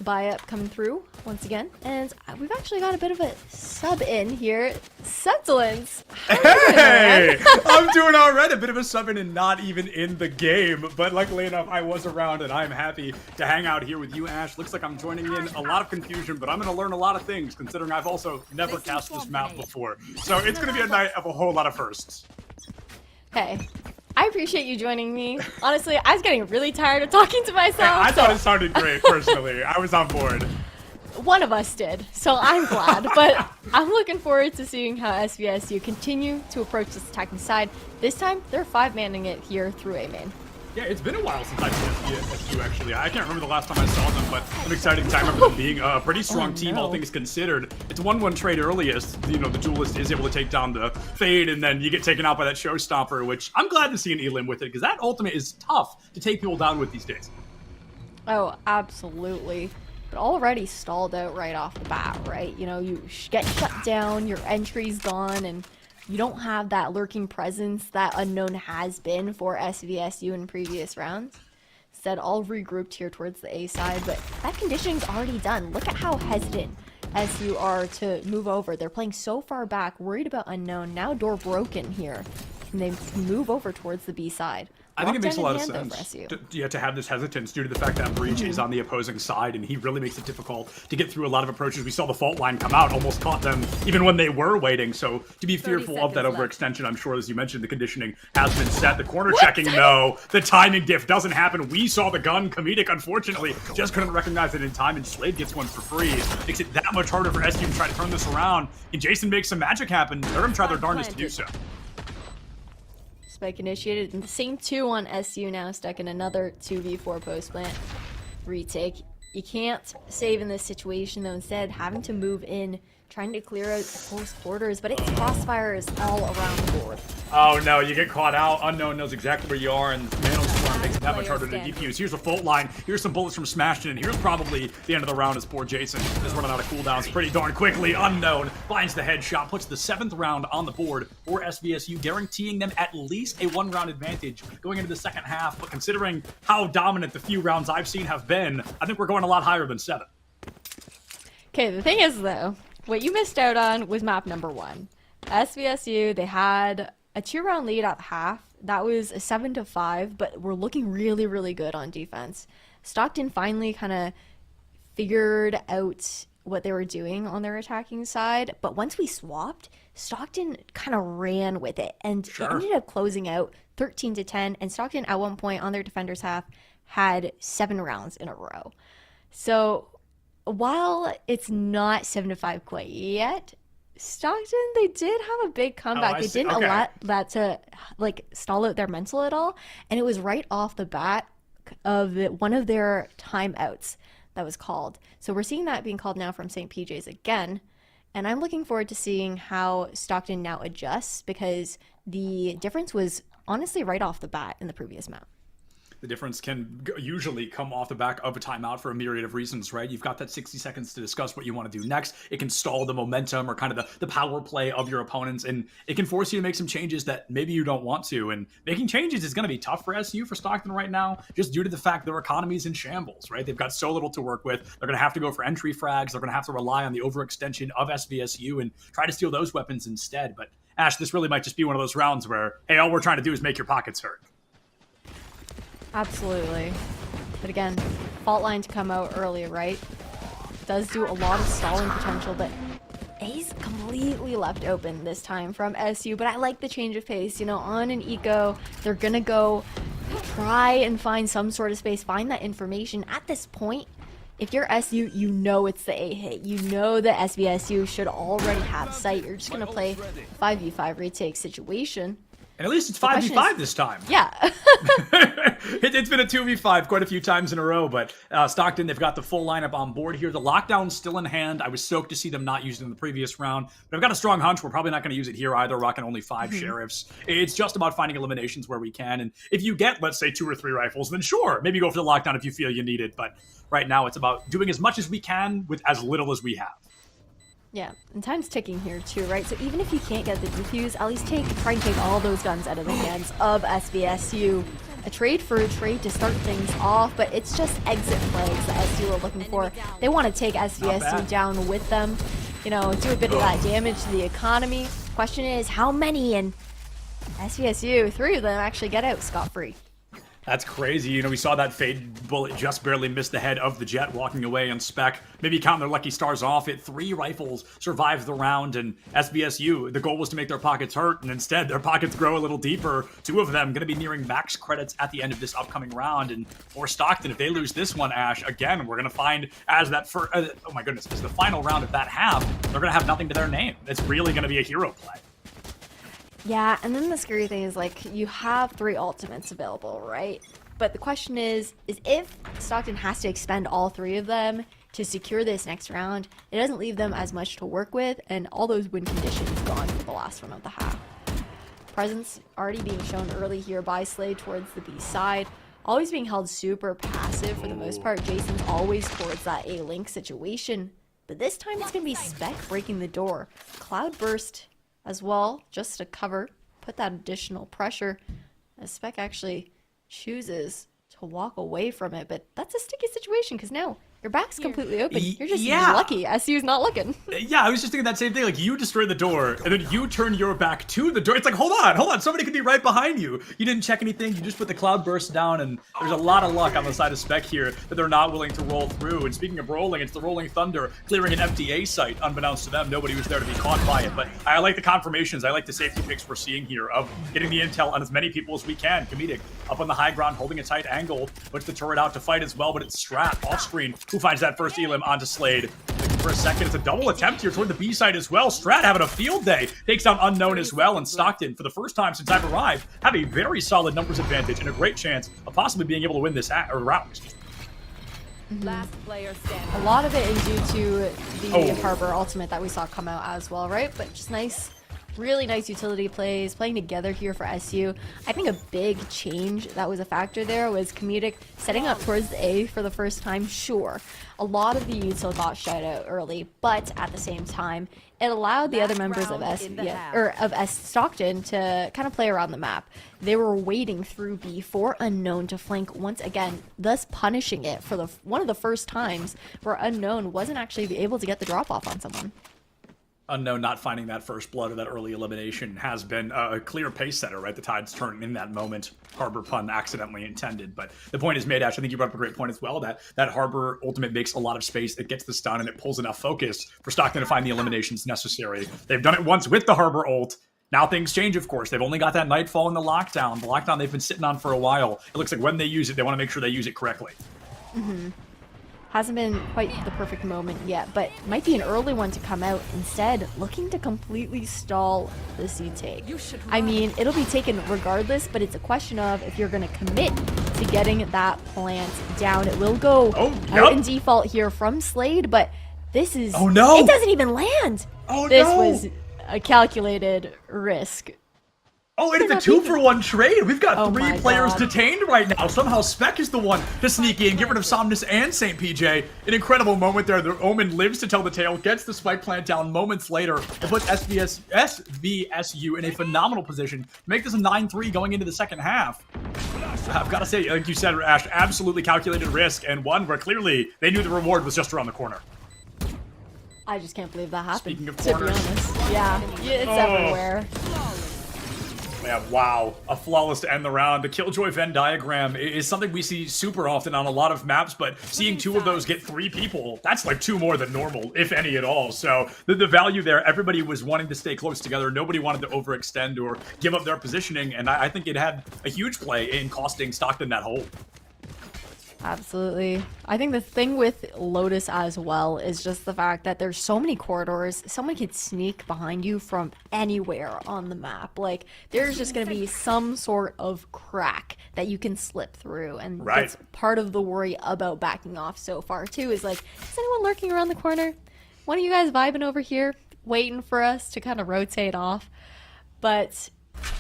buy-up coming through once again. And we've actually got a bit of a sub in here. Subtilence. Hey! I'm doing all right. A bit of a sub in and not even in the game. But luckily enough, I was around and I'm happy to hang out here with you, Ash. Looks like I'm joining in a lot of confusion, but I'm going to learn a lot of things considering I've also never cast this map before. So it's going to be a night of a whole lot of firsts. Hey, I appreciate you joining me. Honestly, I was getting really tired of talking to myself. I thought it sounded great, personally. I was on board. One of us did, so I'm glad. But I'm looking forward to seeing how SVSU continue to approach this attacking side. This time, they're 5-manning it here through A main. Yeah, it's been a while since I've seen SVSU, actually. I can't remember the last time I saw them, but an exciting time of them being a pretty strong team, all things considered. It's a 1-1 trade earliest. You know, the Duelist is able to take down the Fade, and then you get taken out by that Showstopper, which I'm glad to see an Elim with it, because that ultimate is tough to take people down with these days. Oh, absolutely. But already stalled out right off the bat, right? You know, you get shut down, your entry's gone, and you don't have that lurking presence that Unknown has been for SVSU in previous rounds. Instead, all regrouped here towards the A side, but that conditioning's already done. Look at how hesitant SU are to move over. They're playing so far back, worried about Unknown. Now door broken here, and they move over towards the B side. I think it makes a lot of sense to have this hesitance due to the fact that Breach is on the opposing side, and he really makes it difficult to get through a lot of approaches. We saw the fault line come out, almost caught them even when they were waiting. So to be fearful of that overextension, I'm sure, as you mentioned, the conditioning has been set. The corner checking, no. The timing diff doesn't happen. We saw the gun. Comedic, unfortunately, just couldn't recognize it in time, and Slade gets one for free. Makes it that much harder for SU to try to turn this around. And Jason makes some magic happen. They're going to try their darndest to do so. Spike initiated, and the same 2 on SU now, stuck in another 2v4 post plant retake. You can't save in this situation, though, instead having to move in, trying to clear out close quarters, but it's crossfires all around the board. Oh no, you get caught out. Unknown knows exactly where you are, and Mantle Storm makes it that much harder to defuse. Here's a fault line. Here's some bullets from Smashton, and here's probably the end of the round as poor Jason is running out of cooldowns pretty darn quickly. Unknown finds the headshot, puts the 7th round on the board for SVSU, guaranteeing them at least a 1-round advantage going into the second half. But considering how dominant the few rounds I've seen have been, I think we're going a lot higher than 7. Okay, the thing is, though, what you missed out on was map number 1. SVSU, they had a 2-round lead at half. That was a 7-5, but we're looking really, really good on defense. Stockton finally kind of figured out what they were doing on their attacking side, but once we swapped, Stockton kind of ran with it, and it ended up closing out 13-10, and Stockton at one point on their defender's half had 7 rounds in a row. So while it's not 7-5 quite yet, Stockton, they did have a big comeback. They didn't allow that to like stall out their mental at all, and it was right off the bat of one of their timeouts that was called. So we're seeing that being called now from St. PJ's again, and I'm looking forward to seeing how Stockton now adjusts, because the difference was honestly right off the bat in the previous map. The difference can usually come off the back of a timeout for a myriad of reasons, right? You've got that 60 seconds to discuss what you want to do next. It can stall the momentum or kind of the power play of your opponents, and it can force you to make some changes that maybe you don't want to. And making changes is going to be tough for SU, for Stockton right now, just due to the fact their economy's in shambles, right? They've got so little to work with. They're going to have to go for entry frags. They're going to have to rely on the overextension of SVSU and try to steal those weapons instead. But Ash, this really might just be one of those rounds where, hey, all we're trying to do is make your pockets hurt. Absolutely. But again, fault line to come out early, right? Does do a lot of stalling potential, but A's completely left open this time from SU. But I like the change of pace. You know, on an eco, they're gonna go try and find some sort of space, find that information. At this point, if you're SU, you know it's the A hit. You know that SVSU should already have sight. You're just gonna play 5v5 retake situation. And at least it's 5v5 this time. Yeah. It's been a 2v5 quite a few times in a row, but Stockton, they've got the full lineup on board here. The lockdown's still in hand. I was stoked to see them not use it in the previous round, but I've got a strong hunch we're probably not going to use it here either, rocking only 5 sheriffs. It's just about finding eliminations where we can, and if you get, let's say, 2 or 3 rifles, then sure, maybe go for the lockdown if you feel you need it, but right now it's about doing as much as we can with as little as we have. Yeah, and time's ticking here too, right? So even if you can't get the defuse, at least try and take all those guns out of the hands of SVSU. A trade for a trade to start things off, but it's just exit plays that SU are looking for. They want to take SVSU down with them, you know, do a bit of that damage to the economy. Question is, how many? And SVSU, 3 of them actually get out scot-free. That's crazy. You know, we saw that fade bullet just barely miss the head of the Jet walking away on spec. Maybe counting their lucky stars off it. 3 rifles survived the round, and SVSU, the goal was to make their pockets hurt, and instead their pockets grow a little deeper. 2 of them going to be nearing max credits at the end of this upcoming round. And for Stockton, if they lose this one, Ash, again, we're going to find as that first, oh my goodness, as the final round of that half, they're going to have nothing to their name. It's really going to be a hero play. Yeah, and then the scary thing is, like, you have 3 ultimates available, right? But the question is if Stockton has to expend all 3 of them to secure this next round, it doesn't leave them as much to work with, and all those win conditions gone for the last one of the half. Presence already being shown early here by Slade towards the B side. Always being held super passive for the most part. Jason's always towards that A-Link situation. But this time it's going to be Spec breaking the door. Cloudburst as well, just to cover, put that additional pressure. As Spec actually chooses to walk away from it, but that's a sticky situation because now your back's completely open. You're just lucky SU's not looking. Yeah, I was just thinking that same thing. Like, you destroy the door, and then you turn your back to the door. It's like, hold on. Somebody could be right behind you. You didn't check anything. You just put the cloud burst down, and there's a lot of luck on the side of Spec here that they're not willing to roll through. And speaking of rolling, it's the Rolling Thunder clearing an FTA site. Unbeknownst to them, nobody was there to be caught by it. But I like the confirmations. I like the safety picks we're seeing here of getting the intel on as many people as we can. Comedic up on the high ground, holding a tight angle, puts the turret out to fight as well, but it's Strat off screen who finds that first elim onto Slade. For a second, it's a double attempt here toward the B side as well. Strat having a field day, takes down Unknown as well, and Stockton, for the first time since I've arrived, have a very solid numbers advantage and a great chance of possibly being able to win this round. Last player standing. A lot of it is due to the Harbor ultimate that we saw come out as well, right? But just nice, really nice utility plays, playing together here for SU. I think a big change that was a factor there was Comedic setting up towards the A for the first time. Sure, a lot of the util got shut out early, but at the same time, it allowed the other members of Stockton to kind of play around the map. They were waiting through B for Unknown to flank once again, thus punishing it for one of the first times where Unknown wasn't actually able to get the drop off on someone. Unknown not finding that first blood or that early elimination has been a clear pace setter, right? The tide's turning in that moment. Harbor pun accidentally intended, but the point is made, Ash. I think you brought up a great point as well, that Harbor ultimate makes a lot of space. It gets the stun and it pulls enough focus for Stockton to find the eliminations necessary. They've done it once with the Harbor ult. Now things change, of course. They've only got that Nightfall in the lockdown. The lockdown they've been sitting on for a while. It looks like when they use it, they want to make sure they use it correctly. Hasn't been quite the perfect moment yet, but might be an early one to come out. Instead, looking to completely stall the C take. I mean, it'll be taken regardless, but it's a question of if you're going to commit to getting that plant down. It will go out in default here from Slade, but this is... Oh, no! It doesn't even land! This was a calculated risk. Oh, and it's a 2-for-1 trade. We've got 3 players detained right now. Somehow Spec is the one to sneak in, get rid of Somnus and St. PJ. An incredible moment there. The Omen lives to tell the tale, gets the spike plant down moments later, and puts SVSU in a phenomenal position to make this a 9-3 going into the second half. I've got to say, like you said, Ash, absolutely calculated risk, and one where clearly they knew the reward was just around the corner. I just can't believe that happened, Speaking of to be corners. honest. Yeah, it's everywhere. Yeah, wow. A flawless to end the round. The Killjoy Venn diagram is something we see super often on a lot of maps, but seeing 2 of those get 3 people, that's like 2 more than normal, if any at all. So the value there, everybody was wanting to stay close together. Nobody wanted to overextend or give up their positioning, and I think it had a huge play in costing Stockton that hold. Absolutely. I think the thing with Lotus as well is just the fact that there's so many corridors. Someone could sneak behind you from anywhere on the map. Like, there's just going to be some sort of crack that you can slip through. And that's part of the worry about backing off so far, too, is like, is anyone lurking around the corner? One of you guys vibing over here, waiting for us to kind of rotate off? But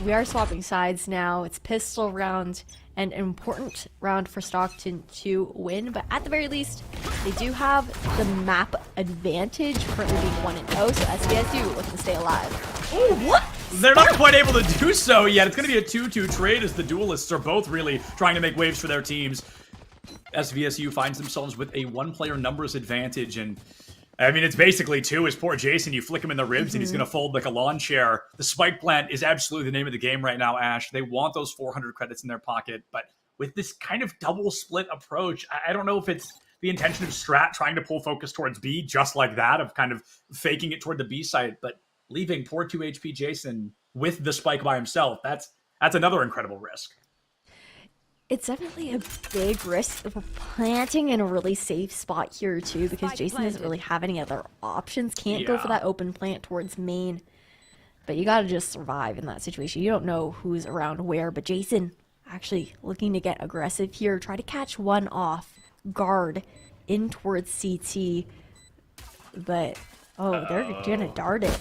we are swapping sides now. It's pistol round. An important round for Stockton to win, but at the very least, they do have the map advantage, currently being 1-0, so SVSU looking to stay alive. Oh, what? They're not quite able to do so yet. It's going to be a 2-2 trade as the duelists are both really trying to make waves for their teams. SVSU finds themselves with a 1-player numbers advantage, and I mean, it's basically 2. Is poor Jason. You flick him in the ribs and he's going to fold like a lawn chair. The spike plant is absolutely the name of the game right now, Ash. They want those 400 credits in their pocket, but with this kind of double split approach. I don't know if it's the intention of Strat trying to pull focus towards B just like that, of kind of faking it toward the B site, but leaving poor 2 HP Jason with the spike by himself. That's another incredible risk. It's definitely a big risk of planting in a really safe spot here too, because Jason doesn't really have any other options. Can't go for that open plant towards main. But you gotta just survive in that situation. You don't know who's around where, but Jason actually looking to get aggressive here. Try to catch one off guard in towards CT. But, oh, they're gonna dart it.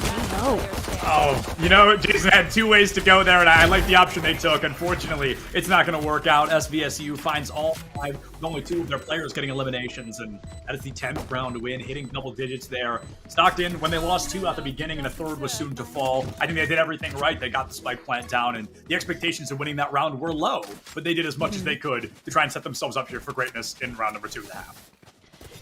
Jason had 2 ways to go there, and I like the option they took. Unfortunately, it's not going to work out. SVSU finds all 5, with only 2 of their players getting eliminations, and that is the 10th round win, hitting double digits there. Stockton, when they lost 2 at the beginning and a 3rd was soon to fall, I think they did everything right. They got the spike plant down, and the expectations of winning that round were low, but they did as much as they could to try and set themselves up here for greatness in round number 2.5.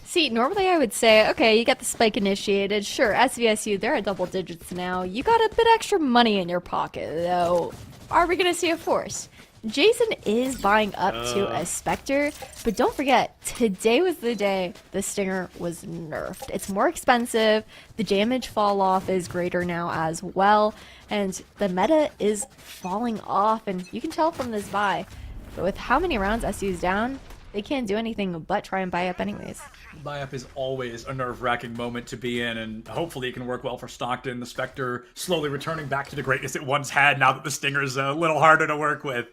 See, normally I would say, okay, you got the spike initiated. Sure, SVSU, they're at double digits now. You got a bit extra money in your pocket, though. Are we going to see a force? Jason is buying up to a Spectre, but don't forget, today was the day the Stinger was nerfed. It's more expensive, the damage fall off is greater now as well, and the meta is falling off, and you can tell from this buy. But with how many rounds SU's down, they can't do anything but try and buy up anyways. Buy up is always a nerve-wracking moment to be in, and hopefully it can work well for Stockton. The Spectre slowly returning back to the greatness it once had now that the Stinger's a little harder to work with.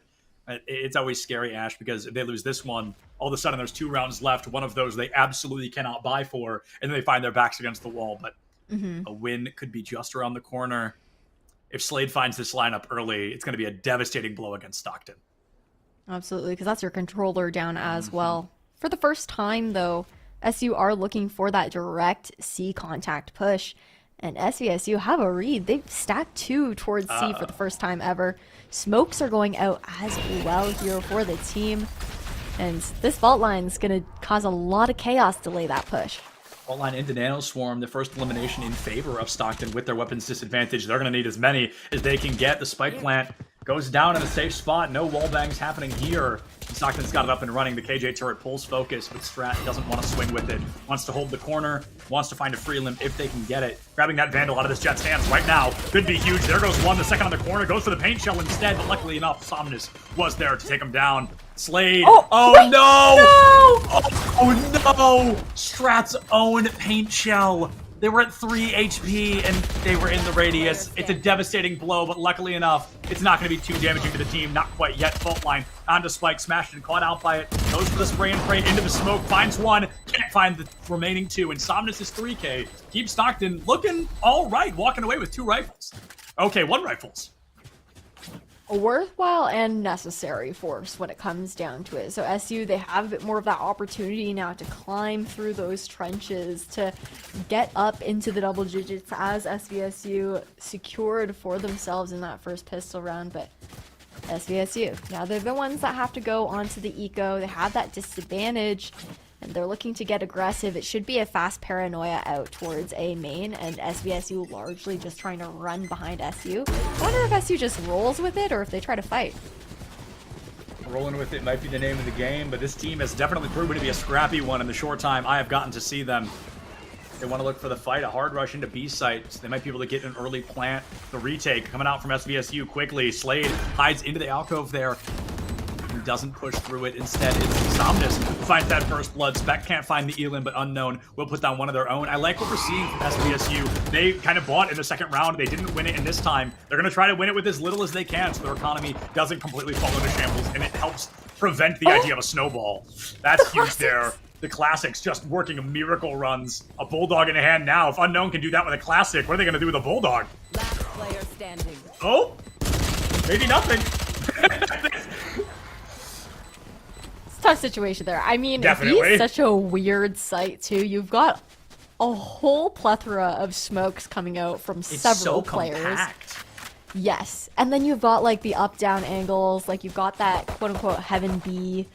It's always scary, Ash, because if they lose this one, all of a sudden there's 2 rounds left. One of those they absolutely cannot buy for, and then they find their backs against the wall. But a win could be just around the corner. If Slade finds this lineup early, it's going to be a devastating blow against Stockton. Absolutely, because that's your controller down as well. For the first time, though, SU are looking for that direct C contact push, and SVSU have a read. They've stacked 2 towards C for the first time ever. Smokes are going out as well here for the team, and this vault line is going to cause a lot of chaos to lay that push. Vault line into Nano Swarm, the first elimination in favor of Stockton with their weapons disadvantage. They're going to need as many as they can get. The spike plant goes down in a safe spot. No wall bangs happening here. Stockton's got it up and running. The KJ turret pulls focus, but Strat doesn't want to swing with it. Wants to hold the corner, wants to find a free limb if they can get it. Grabbing that Vandal out of this Jet's hands right now could be huge. There goes one. The second on the corner goes for the paint shell instead, but luckily enough, Somnus was there to take him down. Slade. Oh no! Oh no! Strat's own paint shell. They were at 3 HP, and they were in the radius. It's a devastating blow, but luckily enough, it's not going to be too damaging to the team. Not quite yet. Fault line onto Spike, smashed and caught out by it. Goes for the spray and pray into the smoke, finds one, can't find the remaining 2. And Somnus is 3K. Keeps Stockton looking all right, walking away with 2 rifles. Okay, 1 rifles. A worthwhile and necessary force when it comes down to it. So SU, they have a bit more of that opportunity now to climb through those trenches, to get up into the double digits as SVSU secured for themselves in that first pistol round. But SVSU, now they're the ones that have to go onto the eco. They have that disadvantage, and they're looking to get aggressive. It should be a fast paranoia out towards A main, and SVSU largely just trying to run behind SU. I wonder if SU just rolls with it or if they try to fight. Rolling with it might be the name of the game, but this team has definitely proven to be a scrappy one in the short time I have gotten to see them. They want to look for the fight, a hard rush into B site. So they might be able to get an early plant. The retake coming out from SVSU quickly. Slade hides into the alcove there. Doesn't push through it. Instead, it's Somnus who finds that first blood. Spec can't find the Elim, but Unknown will put down one of their own. I like what we're seeing from SVSU. They kind of bought in the second round. They didn't win it in this time. They're going to try to win it with as little as they can so their economy doesn't completely fall into shambles, and it helps prevent the idea of a snowball. That's huge there. The Classics just working miracle runs. A Bulldog in a hand now. If Unknown can do that with a Classic, what are they going to do with a Bulldog? Last player standing. Oh? Maybe nothing. Tough situation there. I mean, Definitely. It's such a weird site too. You've got a whole plethora of smokes coming out from several players. Compact. Yes, and then you've got like the up-down angles. Like you've got that quote-unquote Heaven B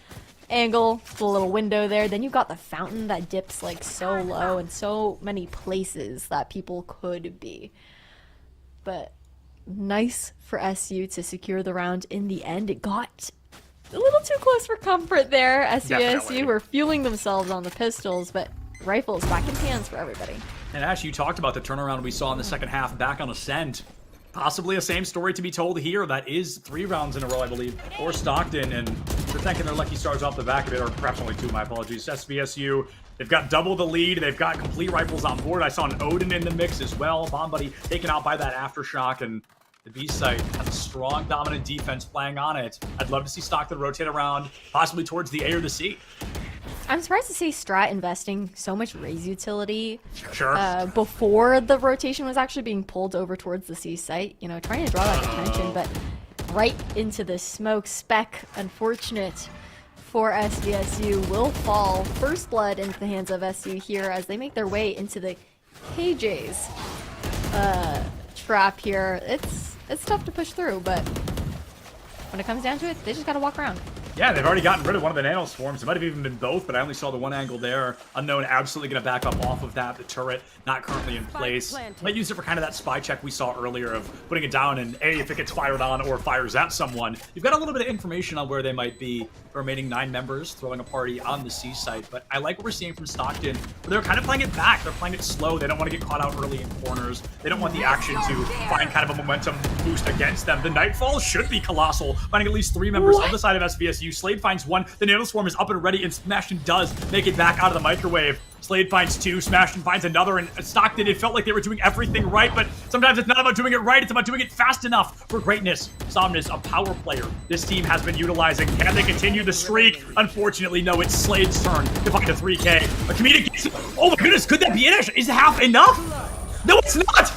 angle, the little window there. Then you've got the fountain that dips like so low in so many places that people could be. But nice for SU to secure the round in the end. It got a little too close for comfort there. Definitely. SVSU were fueling themselves on the pistols, but rifles back in hands for everybody. And Ash, you talked about the turnaround we saw in the second half back on Ascent. Possibly a same story to be told here. That is 3 rounds in a row, I believe, for Stockton, and they're thanking their lucky stars off the back of it, or perhaps only 2, my apologies. SVSU, they've got double the lead. They've got complete rifles on board. I saw an Odin in the mix as well. Bomb Buddy taken out by that Aftershock, and the B site has a strong, dominant defense playing on it. I'd love to see Stockton rotate around, possibly towards the A or the C. I'm surprised to see Strat investing so much raise utility before the rotation was actually being pulled over towards the C site. You know, trying to draw that attention, but right into the smoke. Spec, unfortunate for SVSU, will fall. First blood into the hands of SU here as they make their way into the KJ's trap here. It's tough to push through, but when it comes down to it, they just gotta walk around. Yeah, they've already gotten rid of one of the nano swarms. It might have even been both, but I only saw the one angle there. Unknown absolutely going to back up off of that. The turret not currently in place. Might use it for kind of that spy check we saw earlier of putting it down and A, if it gets fired on or fires at someone. You've got a little bit of information on where they might be. The remaining 9 members throwing a party on the C site, but I like what we're seeing from Stockton. They're kind of playing it back. They're playing it slow. They don't want to get caught out early in corners. They don't want the action to find kind of a momentum boost against them. The Nightfall should be colossal, finding at least 3 members on the side of SVSU. Slade finds 1. The Nano Swarm is up and ready, and Smashton does make it back out of the microwave. Slade finds 2, Smashton finds another, and Stockton, it felt like they were doing everything right, but sometimes it's not about doing it right, it's about doing it fast enough for greatness. Somnus, a power player this team has been utilizing. Can they continue the streak? Unfortunately, no, it's Slade's turn to find a 3K. A communication. Oh my goodness, could that be it? Is half enough? No, it's not!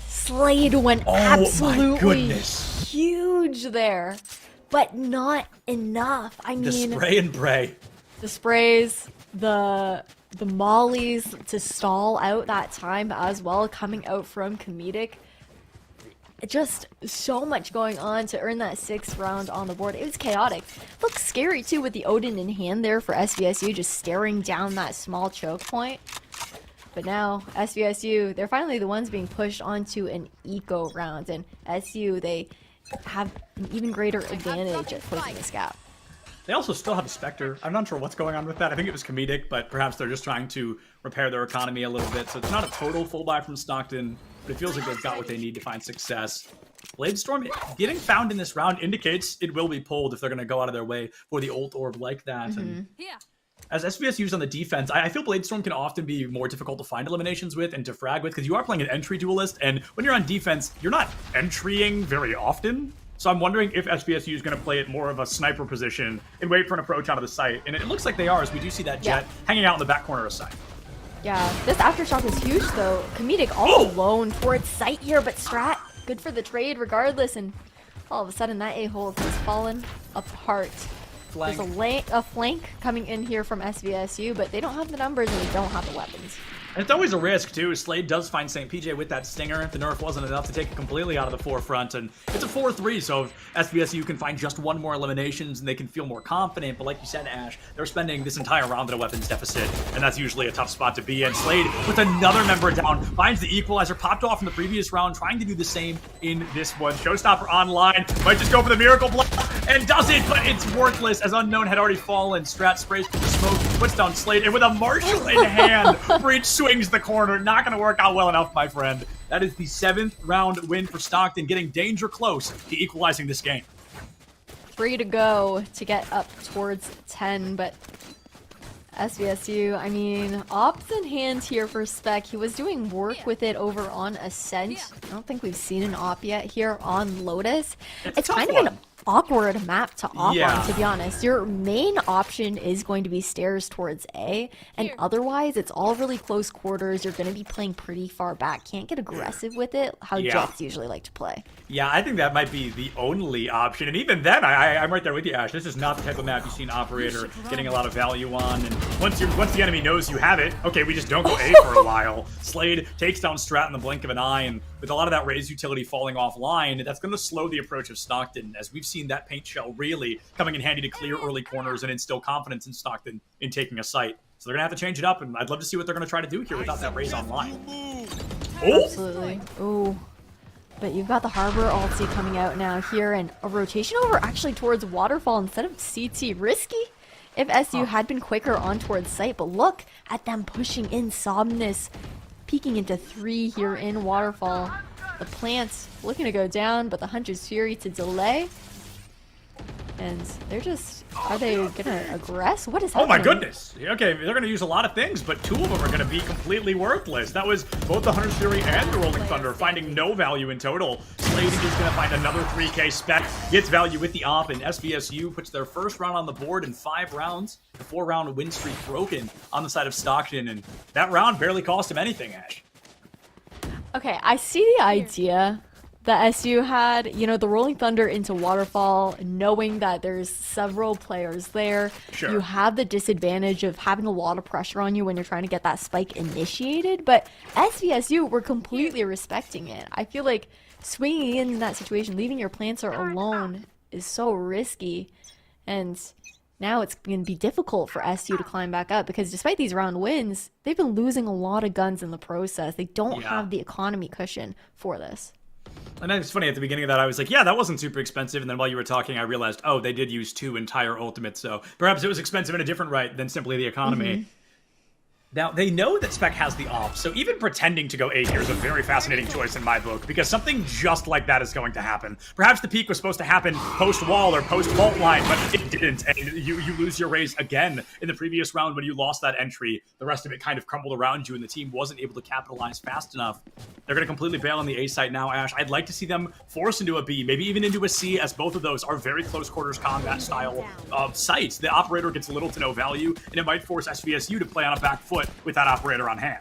Slade went absolutely my huge there, but not enough. I mean, the spray and pray. The sprays, the mollies to stall out that time as well, coming out from Comedic. Just so much going on to earn that 6th round on the board. It was chaotic. Looks scary too with the Odin in hand there for SVSU, just staring down that small choke point. But now SVSU, they're finally the ones being pushed onto an eco round, and SU, they have an even greater advantage at closing this gap. They also still have a Spectre. I'm not sure what's going on with that. I think it was comedic, but perhaps they're just trying to repair their economy a little bit. So it's not a total full buy from Stockton, but it feels like they've got what they need to find success. Bladestorm getting found in this round indicates it will be pulled if they're going to go out of their way for the ult orb like that. And as SVSU's on the defense, I feel Bladestorm can often be more difficult to find eliminations with and to frag with because you are playing an entry duelist, and when you're on defense, you're not entrying very often. So I'm wondering if SVSU is going to play it more of a sniper position and wait for an approach out of the site. And it looks like they are, as we do see that Jet hanging out in the back corner of site. Yeah, this Aftershock is huge though. Comedic all alone towards site here, but Strat, good for the trade regardless. And all of a sudden that A-hole has fallen apart. There's a flank coming in here from SVSU, but they don't have the numbers and they don't have the weapons. And it's always a risk, too. Slade does find St. PJ with that stinger. The nerf wasn't enough to take it completely out of the forefront. And it's a 4-3, so if SVSU can find just 1 more eliminations and they can feel more confident. But like you said, Ash, they're spending this entire round at a weapons deficit, and that's usually a tough spot to be in. Slade, with another member down, finds the equalizer, popped off in the previous round, trying to do the same in this one. Showstopper online, might just go for the miracle block, and does it, but it's worthless, as Unknown had already fallen. Strat sprays for the smoke, puts down Slade, and with a Marshall in hand, Breach swings the corner. Not going to work out well enough, my friend. That is the 7th round win for Stockton, getting danger close to equalizing this game. 3 to go to get up towards 10, but SVSU, I mean, ops in hand here for Spec. He was doing work with it over on Ascent. I don't think we've seen an op yet here on Lotus. It's kind of an awkward map to op on, to be honest. Your main option is going to be stairs towards A, and otherwise it's all really close quarters. You're going to be playing pretty far back. Can't get aggressive with it, how Jets usually like to play. Yeah, I think that might be the only option, and even then, I'm right there with you, Ash. This is not the type of map you see an operator getting a lot of value on, and once the enemy knows you have it, okay, we just don't go A for a while. Slade takes down Strat in the blink of an eye, and with a lot of that raise utility falling offline, that's going to slow the approach of Stockton, as we've seen that paint shell really coming in handy to clear early corners and instill confidence in Stockton in taking a site. So they're going to have to change it up, and I'd love to see what they're going to try to do here without that raise online. Absolutely. Ooh. But you've got the Harbor ulti coming out now here, and a rotation over actually towards Waterfall instead of CT. Risky if SU had been quicker on towards site, but look at them pushing in Somnus, peeking into 3 here in Waterfall. The plants looking to go down, but the Hunter's Fury to delay. And they're just, are they gonna aggress? What is happening? Oh my goodness. Okay, they're gonna use a lot of things, but 2 of them are gonna be completely worthless. That was both the Hunter's Fury and the Rolling Thunder finding no value in total. Slade is gonna find another 3K spec, gets value with the op, and SVSU puts their first round on the board in 5 rounds. The 4-round win streak broken on the side of Stockton, and that round barely cost him anything, Ash. Okay, I see the idea that SU had, you know, the Rolling Thunder into Waterfall, knowing that there's several players there. Sure. You have the disadvantage of having a lot of pressure on you when you're trying to get that spike initiated, but SVSU were completely respecting it. I feel like swinging in that situation, leaving your planter alone is so risky, and now it's going to be difficult for SU to climb back up because despite these round wins, they've been losing a lot of guns in the process. They don't have the economy cushion for this. And then it's funny, at the beginning of that, I was like, yeah, that wasn't super expensive. And then while you were talking, I realized, oh, they did use 2 entire ultimates. So perhaps it was expensive in a different right than simply the economy. Now, they know that Spec has the off, so even pretending to go A here is a very fascinating choice in my book, because something just like that is going to happen. Perhaps the peak was supposed to happen post-wall or post-vault line, but it didn't, and you lose your raise again in the previous round when you lost that entry. The rest of it kind of crumbled around you, and the team wasn't able to capitalize fast enough. They're going to completely bail on the A site now, Ash. I'd like to see them force into a B, maybe even into a C, as both of those are very close quarters combat style sites. The operator gets little to no value, and it might force SVSU to play on a back foot with that operator on hand.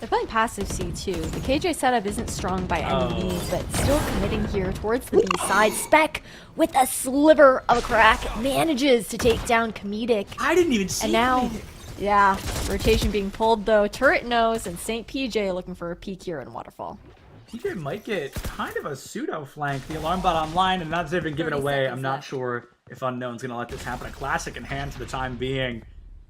They're playing passive C2. The KJ setup isn't strong by any means, but still committing here towards the B side. Spec, with a sliver of a crack, manages to take down Comedic. I didn't even see And now, yeah, rotation being pulled though. Turret knows, and St. PJ looking for a peek here in Waterfall. PJ might get kind of a pseudo flank. The alarm bot online, and that's even given away. I'm not sure if Unknown's going to let this happen. A classic in hand for the time being.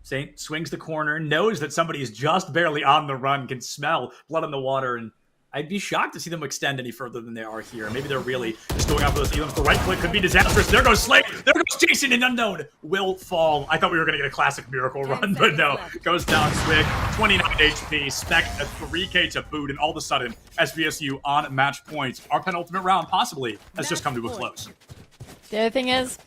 Saint swings the corner, knows that somebody is just barely on the run, can smell blood in the water, and I'd be shocked to see them extend any further than they are here. Maybe they're really just going after those elims. The right click could be disastrous. There goes Slate. There goes Jason, and Unknown will fall. I thought we were going to get a classic miracle run, but no. Goes down Swig, 29 HP, Spec a 3K to boot, and all of a sudden, SVSU on match points. Our penultimate round possibly has just come to a close. The other thing is,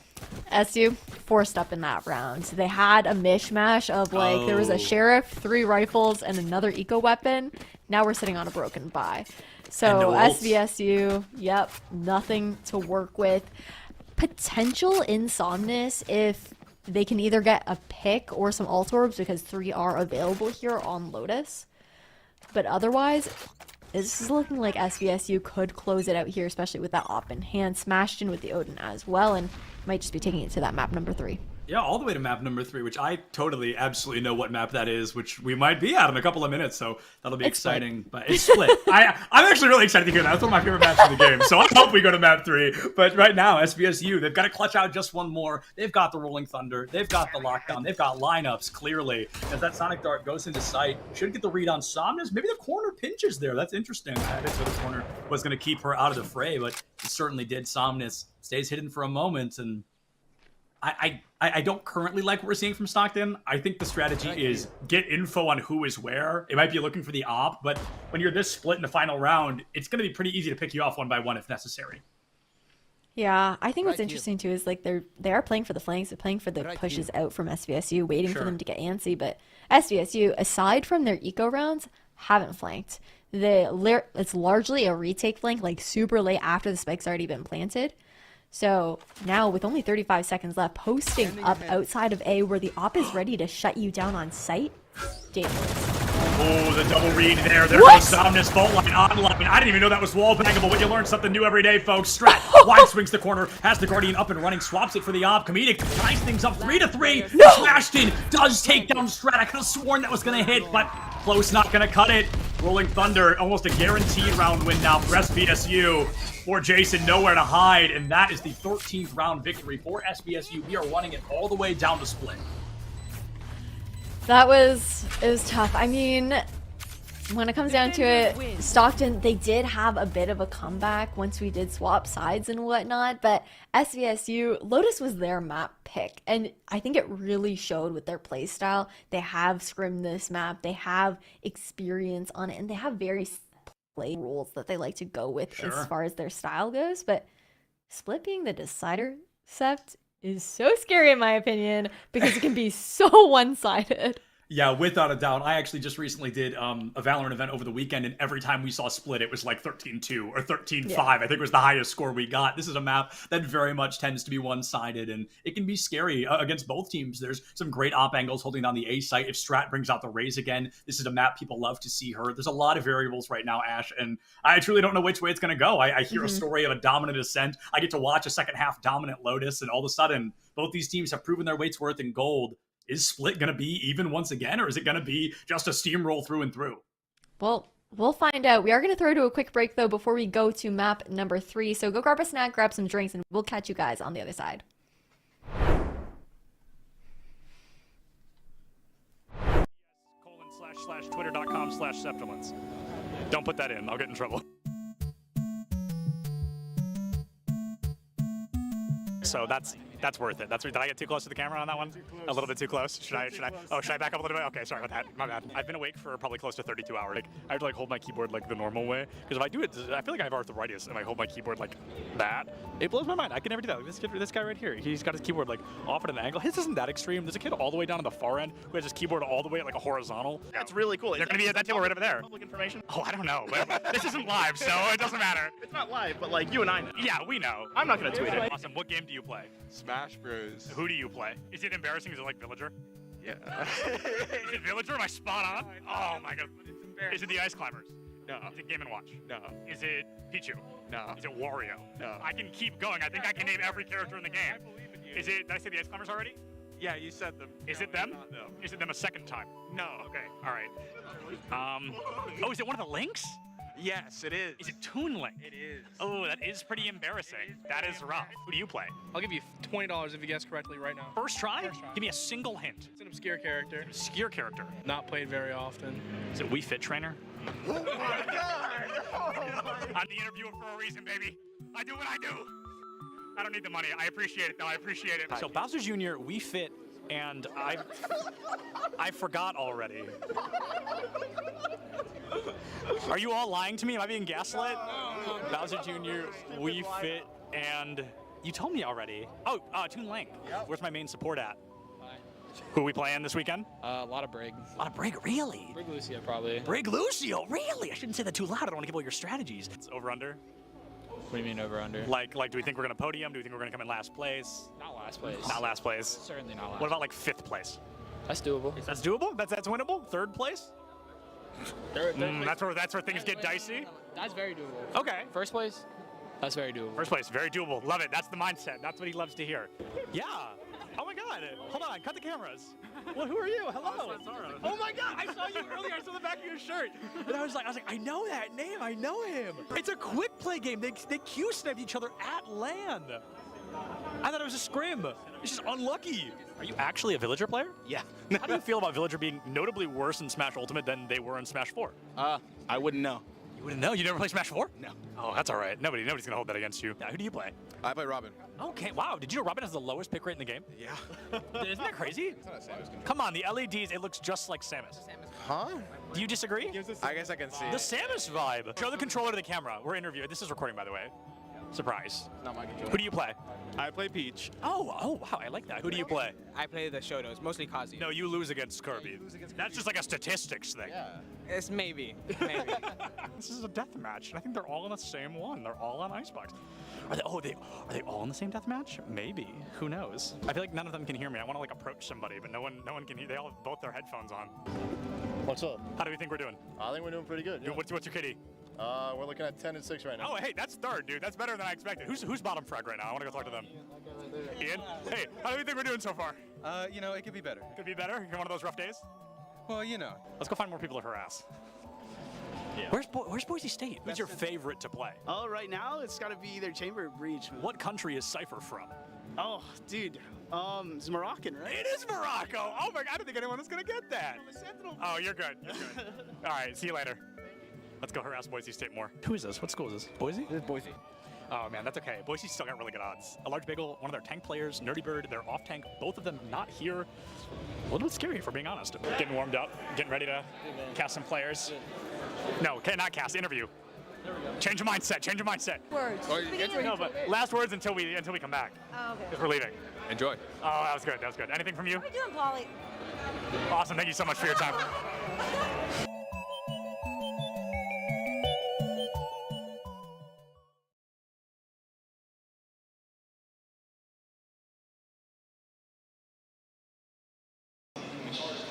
SU forced up in that round. They had a mishmash of like, there was a sheriff, 3 rifles, and another eco weapon. Now we're sitting on a broken buy. So SVSU, yep, nothing to work with. Potential Insomnus if they can either get a pick or some alt orbs, because 3 are available here on Lotus. But otherwise, this is looking like SVSU could close it out here, especially with that op in hand, smashed in with the Odin as well, and might just be taking it to that map number 3. Yeah, all the way to map number 3, which I totally, absolutely know what map that is, which we might be at in a couple of minutes, so that'll be exciting. But it's split. I'm actually really excited to hear that. That's one of my favorite maps in the game, so I hope we go to map 3. But right now, SVSU, they've got to clutch out just one more. They've got the Rolling Thunder. They've got the lockdown. They've got lineups, clearly. As that Sonic Dart goes into sight, should get the read on Somnus. Maybe the corner pinches there. That's interesting. I didn't know the corner was going to keep her out of the fray, but it certainly did. Somnus stays hidden for a moment, and I don't currently like what we're seeing from Stockton. I think the strategy is get info on who is where. It might be looking for the op, but when you're this split in the final round, it's going to be pretty easy to pick you off one by one if necessary. Yeah, I think what's interesting too is like they are playing for the flanks, they're playing for the pushes out from SVSU, waiting for them to get antsy. But SVSU, aside from their eco rounds, haven't flanked. It's largely a retake flank, like super late after the spike's already been planted. So now with only 35 seconds left, posting up outside of A where the op is ready to shut you down on sight. Dangerous. Oh, the double read there. There goes Somnus fault line online. I didn't even know that was wall bangable, but you learn something new every day, folks. Strat wide swings the corner, has the Guardian up and running, swaps it for the op. Comedic ties things up 3-3. Smashed in, does take down Strat. I could have sworn that was going to hit, but close, not going to cut it. Rolling Thunder, almost a guaranteed round win now for SVSU. For Jason, nowhere to hide, and that is the 13th round victory for SVSU. We are running it all the way down the split. It was tough. I mean, when it comes down to it, Stockton, they did have a bit of a comeback once we did swap sides and whatnot, but SVSU, Lotus was their map pick, and I think it really showed with their play style. They have scrimmed this map, they have experience on it, and they have very play rules that they like to go with as far as their style goes, but Split being the decider sept is so scary in my opinion because it can be so one-sided. Yeah, without a doubt. I actually just recently did a Valorant event over the weekend, and every time we saw Split, it was like 13-2 or 13-5. I think was the highest score we got. This is a map that very much tends to be one-sided, and it can be scary against both teams. There's some great op angles holding down the A site. If Strat brings out the Raze again, this is a map people love to see her. There's a lot of variables right now, Ash, and I truly don't know which way it's going to go. I hear a story of a dominant Ascent. I get to watch a second half dominant Lotus, and all of a sudden, both these teams have proven their weight's worth in gold. Is Split going to be even once again, or is it going to be just a steamroll through and through? Well, we'll find out. We are going to throw to a quick break, though, before we go to map number 3. So go grab a snack, grab some drinks, and we'll catch you guys on the other side. /twitter.com/Septiments. Don't put that in. I'll get in trouble. So that's worth it. Did I get too close to the camera on that one? A little bit too close. Should I back up a little bit? Okay, sorry about that. My bad. I've been awake for probably close to 32 hours. Like, I have to hold my keyboard the normal way, because if I do it, I feel like I have arthritis if I hold my keyboard like that. It blows my mind. I can never do that. This guy right here, he's got his keyboard off at an angle. His isn't that extreme. There's a kid all the way down on the far end who has his keyboard all the way at a horizontal. That's really cool. They're going to be at that table right over there. Public information? Oh, I don't know. This isn't live, so it doesn't matter. It's not live, but you and I know. Yeah, we know. I'm not going to tweet it. Awesome. What game do you play? Smash Bros. Who do you play? Is it embarrassing? Is it like Villager? Yeah. Is it Villager? Am I spot on? Oh my god. Is it the Ice Climbers? No. Is it Game & Watch? No. Is it Pichu? No. Is it Wario? No. I can keep going. I think I can name every character in the game. I believe in you. Is it, did I say the Ice Climbers already? Yeah, you said them. Is it them? Is it them a second time? No. Okay, alright. Oh, is it one of the Links? Yes, it is. Is it Toon Link? It is. Oh, that is pretty embarrassing. That is rough. Who do you play? I'll give you $20 if you guess correctly right now. First try? Give me a single hint. It's an obscure character. Obscure character. Not played very often. Is it Wii Fit Trainer? Oh my god! Oh my. I'm the interviewer for a reason, baby. I do what I do. I don't need the money. I appreciate it, though. I appreciate it. So Bowser Jr., Wii Fit, and I forgot already. Are you all lying to me? Am I being gaslit? No. Bowser Jr., Wii Fit, and you told me already. Oh, Toon Link. Yep. Where's my main support at? Who are we playing this weekend? A lot of Brig. A lot of Brig, really? Brig Lucio, probably. Brig Lucio, really? I shouldn't say that too loud. I don't want to give all your strategies. It's over under. What do you mean over under? Like, do we think we're gonna podium? Do we think we're gonna come in last place? Not last place. Not last place. Certainly not last. What about 5th place? That's doable. That's doable? That's winnable? 3rd place? Third That's where things get dicey? That's very doable. Okay. First place? That's very doable. First place, very doable. Love it. That's the mindset. That's what he loves to hear. Yeah. Oh my god. Hold on. Cut the cameras. Well, who are you? Hello. Oh my god. I saw you earlier. I saw the back of your shirt. And I was like, I know that name. I know him. It's a quick play game. They Q-sniped each other at land. I thought it was a scrim. It's just unlucky. Are you actually a Villager player? Yeah. How do you feel about Villager being notably worse in Smash Ultimate than they were in Smash 4? I wouldn't know. You wouldn't know? You never played Smash 4? No. Oh, that's all right. Nobody's gonna hold that against you. Who do you play? I play Robin. Okay, wow. Did you know Robin has the lowest pick rate in the game? Yeah. Isn't that crazy? Come on, the LEDs, it looks just like Samus. Huh? Do you disagree? I guess I can see The Samus vibe. Show the controller to the camera. We're interviewing. This is recording, by the way. Surprise. Not my controller. Who do you play? I play Peach. Oh, wow, I like that. Who do you play? I play the Shotos, mostly Kazuya. No, you lose against Kirby. That's just like a statistics thing. Yeah. It's maybe. This is a death match, and I think they're all in the same one. They're all on Icebox. Are they all in the same death match? Maybe. Who knows? I feel like none of them can hear me. I want to approach somebody, but no one can hear. They all have both their headphones on. What's up? How do we think we're doing? I think we're doing pretty good. Yeah. What's your kitty? We're looking at 10-6 right now. Oh, hey, that's 3rd, dude. That's better than I expected. Who's bottom frag right now? I want to go talk to them. Ian? Hey, how do you think we're doing so far? It could be better. Could be better? You're one of those rough days? Well, Let's go find more people to harass. Yeah. Where's Boise State? Who's your favorite to play? Oh, right now it's got to be either Chamber or Breach. What country is Cypher from? Oh, dude. It's Moroccan, right? It is Morocco. Oh my God, I didn't think anyone was gonna get that. Oh, you're good. You're good. All right, see you later. Let's go harass Boise State more. Who is this? What school is this? Boise? This is Boise. Oh man, that's okay. Boise's still got really good odds. A Large Bagel, one of their tank players, Nerdy Bird, they're off tank. Both of them not here. A little bit scary, if we're being honest. Getting warmed up, getting ready to cast some players. No, okay, not cast, interview. Change your mindset, change your mindset. Words. No, but last words until we come back. Oh, okay. Because we're leaving. Enjoy. Oh, that was good, that was good. Anything from you? How are you doing, Polly? Awesome, thank you so much for your time.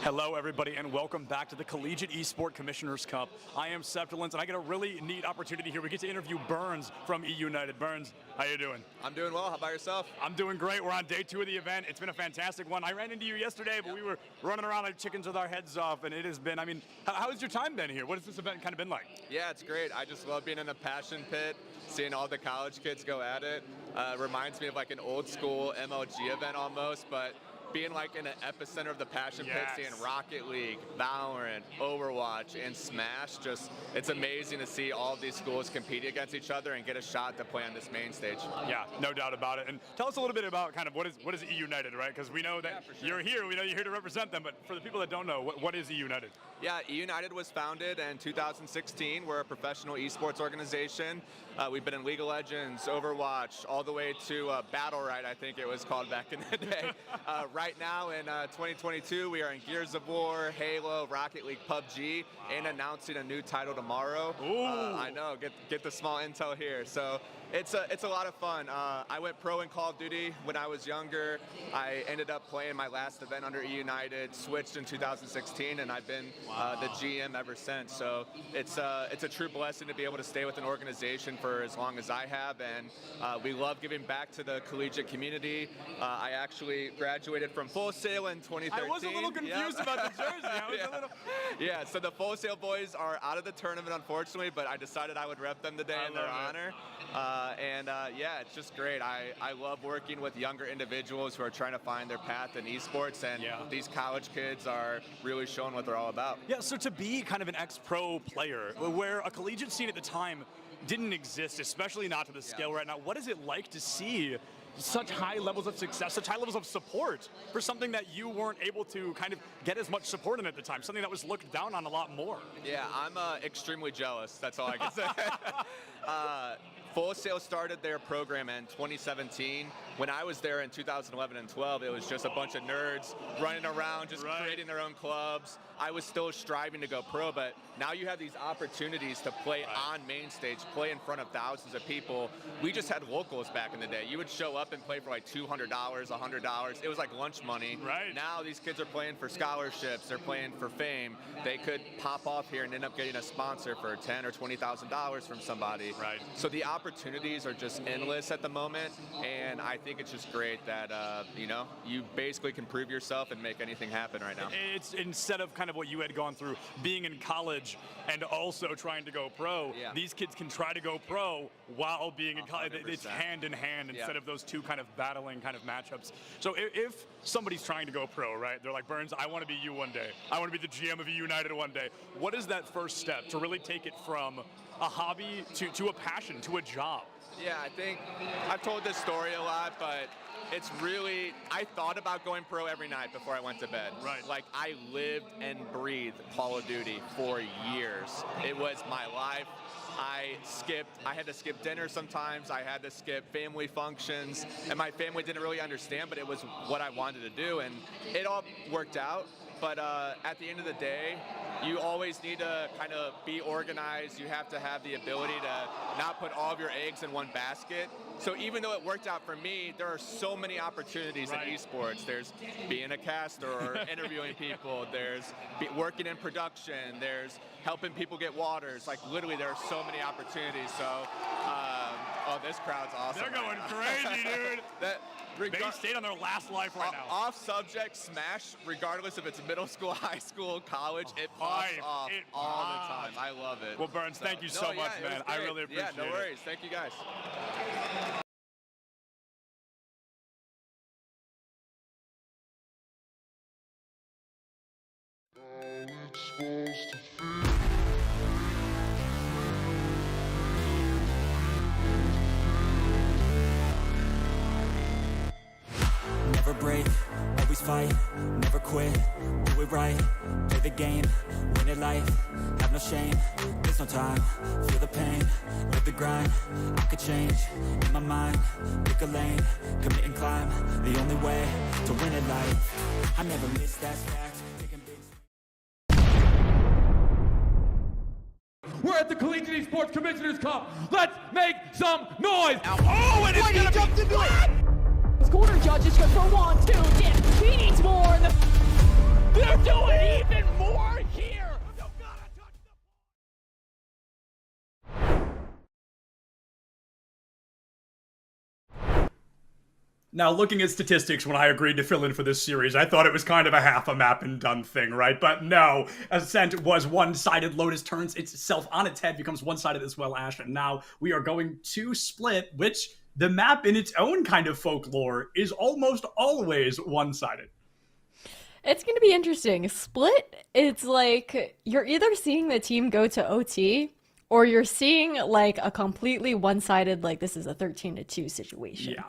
Hello, everybody, and welcome back to the Collegiate Esport Commissioners Cup. I am Septilence, and I get a really neat opportunity here. We get to interview Burns from E United. Burns, how you doing? I'm doing well. How about yourself? I'm doing great. We're on day 2 of the event. It's been a fantastic one. I ran into you yesterday, but we were running around like chickens with our heads off, and it has been, I mean, how has your time been here? What has this event kind of been like? Yeah, it's great. I just love being in a passion pit, seeing all the college kids go at it. Reminds me of like an old school MLG event almost, but being like in an epicenter of the passion pit, seeing Rocket League, Valorant, Overwatch, and Smash, just it's amazing to see all of these schools compete against each other and get a shot to play on this main stage. Yeah, no doubt about it. And tell us a little bit about kind of what is E United, right? Because we know that you're here, we know you're here to represent them, but for the people that don't know, what is E United? Yeah, E United was founded in 2016. We're a professional esports organization. We've been in League of Legends, Overwatch, all the way to Battle Right, I think it was called back in the day. Right now in 2022, we are in Gears of War, Halo, Rocket League, PUBG, and announcing a new title tomorrow. I know, get the small intel here. So it's a lot of fun. I went pro in Call of Duty when I was younger. I ended up playing my last event under E United, switched in 2016, and I've been the GM ever since. So it's a true blessing to be able to stay with an organization for as long as I have, and we love giving back to the collegiate community. I actually graduated from Full Sail in 2013. I was a little confused about the jersey. I was a little... Yeah, so the Full Sail boys are out of the tournament, unfortunately, but I decided I would rep them today in their honor. Yeah, it's just great. I love working with younger individuals who are trying to find their path in esports, and these college kids are really showing what they're all about. Yeah, so to be kind of an ex-pro player, where a collegiate scene at the time didn't exist, especially not to the scale right now, what is it like to see such high levels of success, such high levels of support for something that you weren't able to kind of get as much support in at the time, something that was looked down on a lot more? Yeah, I'm extremely jealous. That's all I can say. Full Sail started their program in 2017. When I was there in 2011 and 12, it was just a bunch of nerds running around, just creating their own clubs. I was still striving to go pro, but now you have these opportunities to play on main stage, play in front of thousands of people. We just had locals back in the day. You would show up and play for like $200, $100. It was like lunch money. Right. Now these kids are playing for scholarships. They're playing for fame. They could pop off here and end up getting a sponsor for $10,000 or $20,000 from somebody. Right. So the opportunities are just endless at the moment, and I think it's just great that you basically can prove yourself and make anything happen right now. It's instead of kind of what you had gone through, being in college and also trying to go pro, these kids can try to go pro while being in college. It's hand in hand instead of those two kind of battling kind of matchups. So if somebody's trying to go pro, right, they're like, Burns, I want to be you one day. I want to be the GM of E United one day. What is that first step to really take it from a hobby to a passion, to a job? Yeah, I think I've told this story a lot, but it's really, I thought about going pro every night before I went to bed. Right. Like, I lived and breathed Call of Duty for years. It was my life. I had to skip dinner sometimes. I had to skip family functions, and my family didn't really understand, but it was what I wanted to do, and it all worked out. But at the end of the day, you always need to kind of be organized. You have to have the ability to not put all of your eggs in one basket. So even though it worked out for me, there are so many opportunities in esports. There's being a caster or interviewing people. There's working in production. There's helping people get waters. Like, literally, there are so many opportunities. So, oh, this crowd's awesome. They're going crazy, dude. They stayed on their last life right now. Off subject, Smash, regardless if it's middle school, high school, college, it pops off all the time. I love it. Well, Burns, thank you so much, man. I really appreciate it. Yeah, no worries. Thank you, guys. fight, never quit, do it right, play the game, win it life, have no shame, there's no time, feel the pain, live the grind, I could change, in my mind, pick a lane, commit and climb, the only way to win it life, I never miss that fact, taking big. We're at the Collegiate Esports Commissioners Cup. Let's make some noise. Oh, and it's gonna jumped into it. Corner judges go for 1, 2, dip. He needs more. They're doing even more here. Now, looking at statistics, when I agreed to fill in for this series, I thought it was kind of a half a map and done thing, right? But no, Ascent was one-sided. Lotus turns itself on its head, becomes one-sided as well, Ash. And now we are going to Split, which the map in its own kind of folklore is almost always one-sided. It's going to be interesting. Split, it's like you're either seeing the team go to OT or you're seeing like a completely one-sided, like this is a 13-2 situation. Yeah.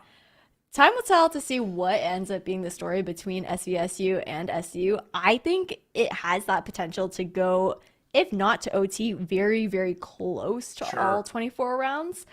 Time will tell to see what ends up being the story between SVSU and SU. I think it has that potential to go, if not to OT, very, very close to all 24 rounds.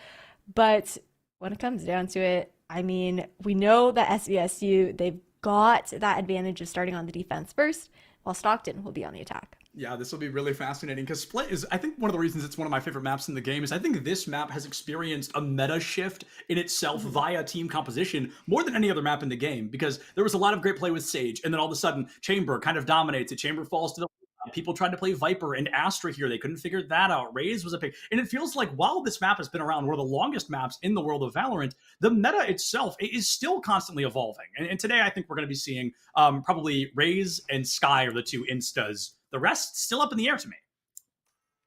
But when it comes down to it, I mean, we know that SVSU, they've got that advantage of starting on the defense first, while Stockton will be on the attack. Yeah, this will be really fascinating because Split is, I think one of the reasons it's one of my favorite maps in the game is I think this map has experienced a meta shift in itself via team composition more than any other map in the game, because there was a lot of great play with Sage, and then all of a sudden Chamber kind of dominates it. Chamber falls to the people tried to play Viper and Astra here. They couldn't figure that out. Raze was a pick. And it feels like while this map has been around, one of the longest maps in the world of Valorant, the meta itself is still constantly evolving. And today I think we're going to be seeing probably Raze and Sky are the two instas. The rest still up in the air to me.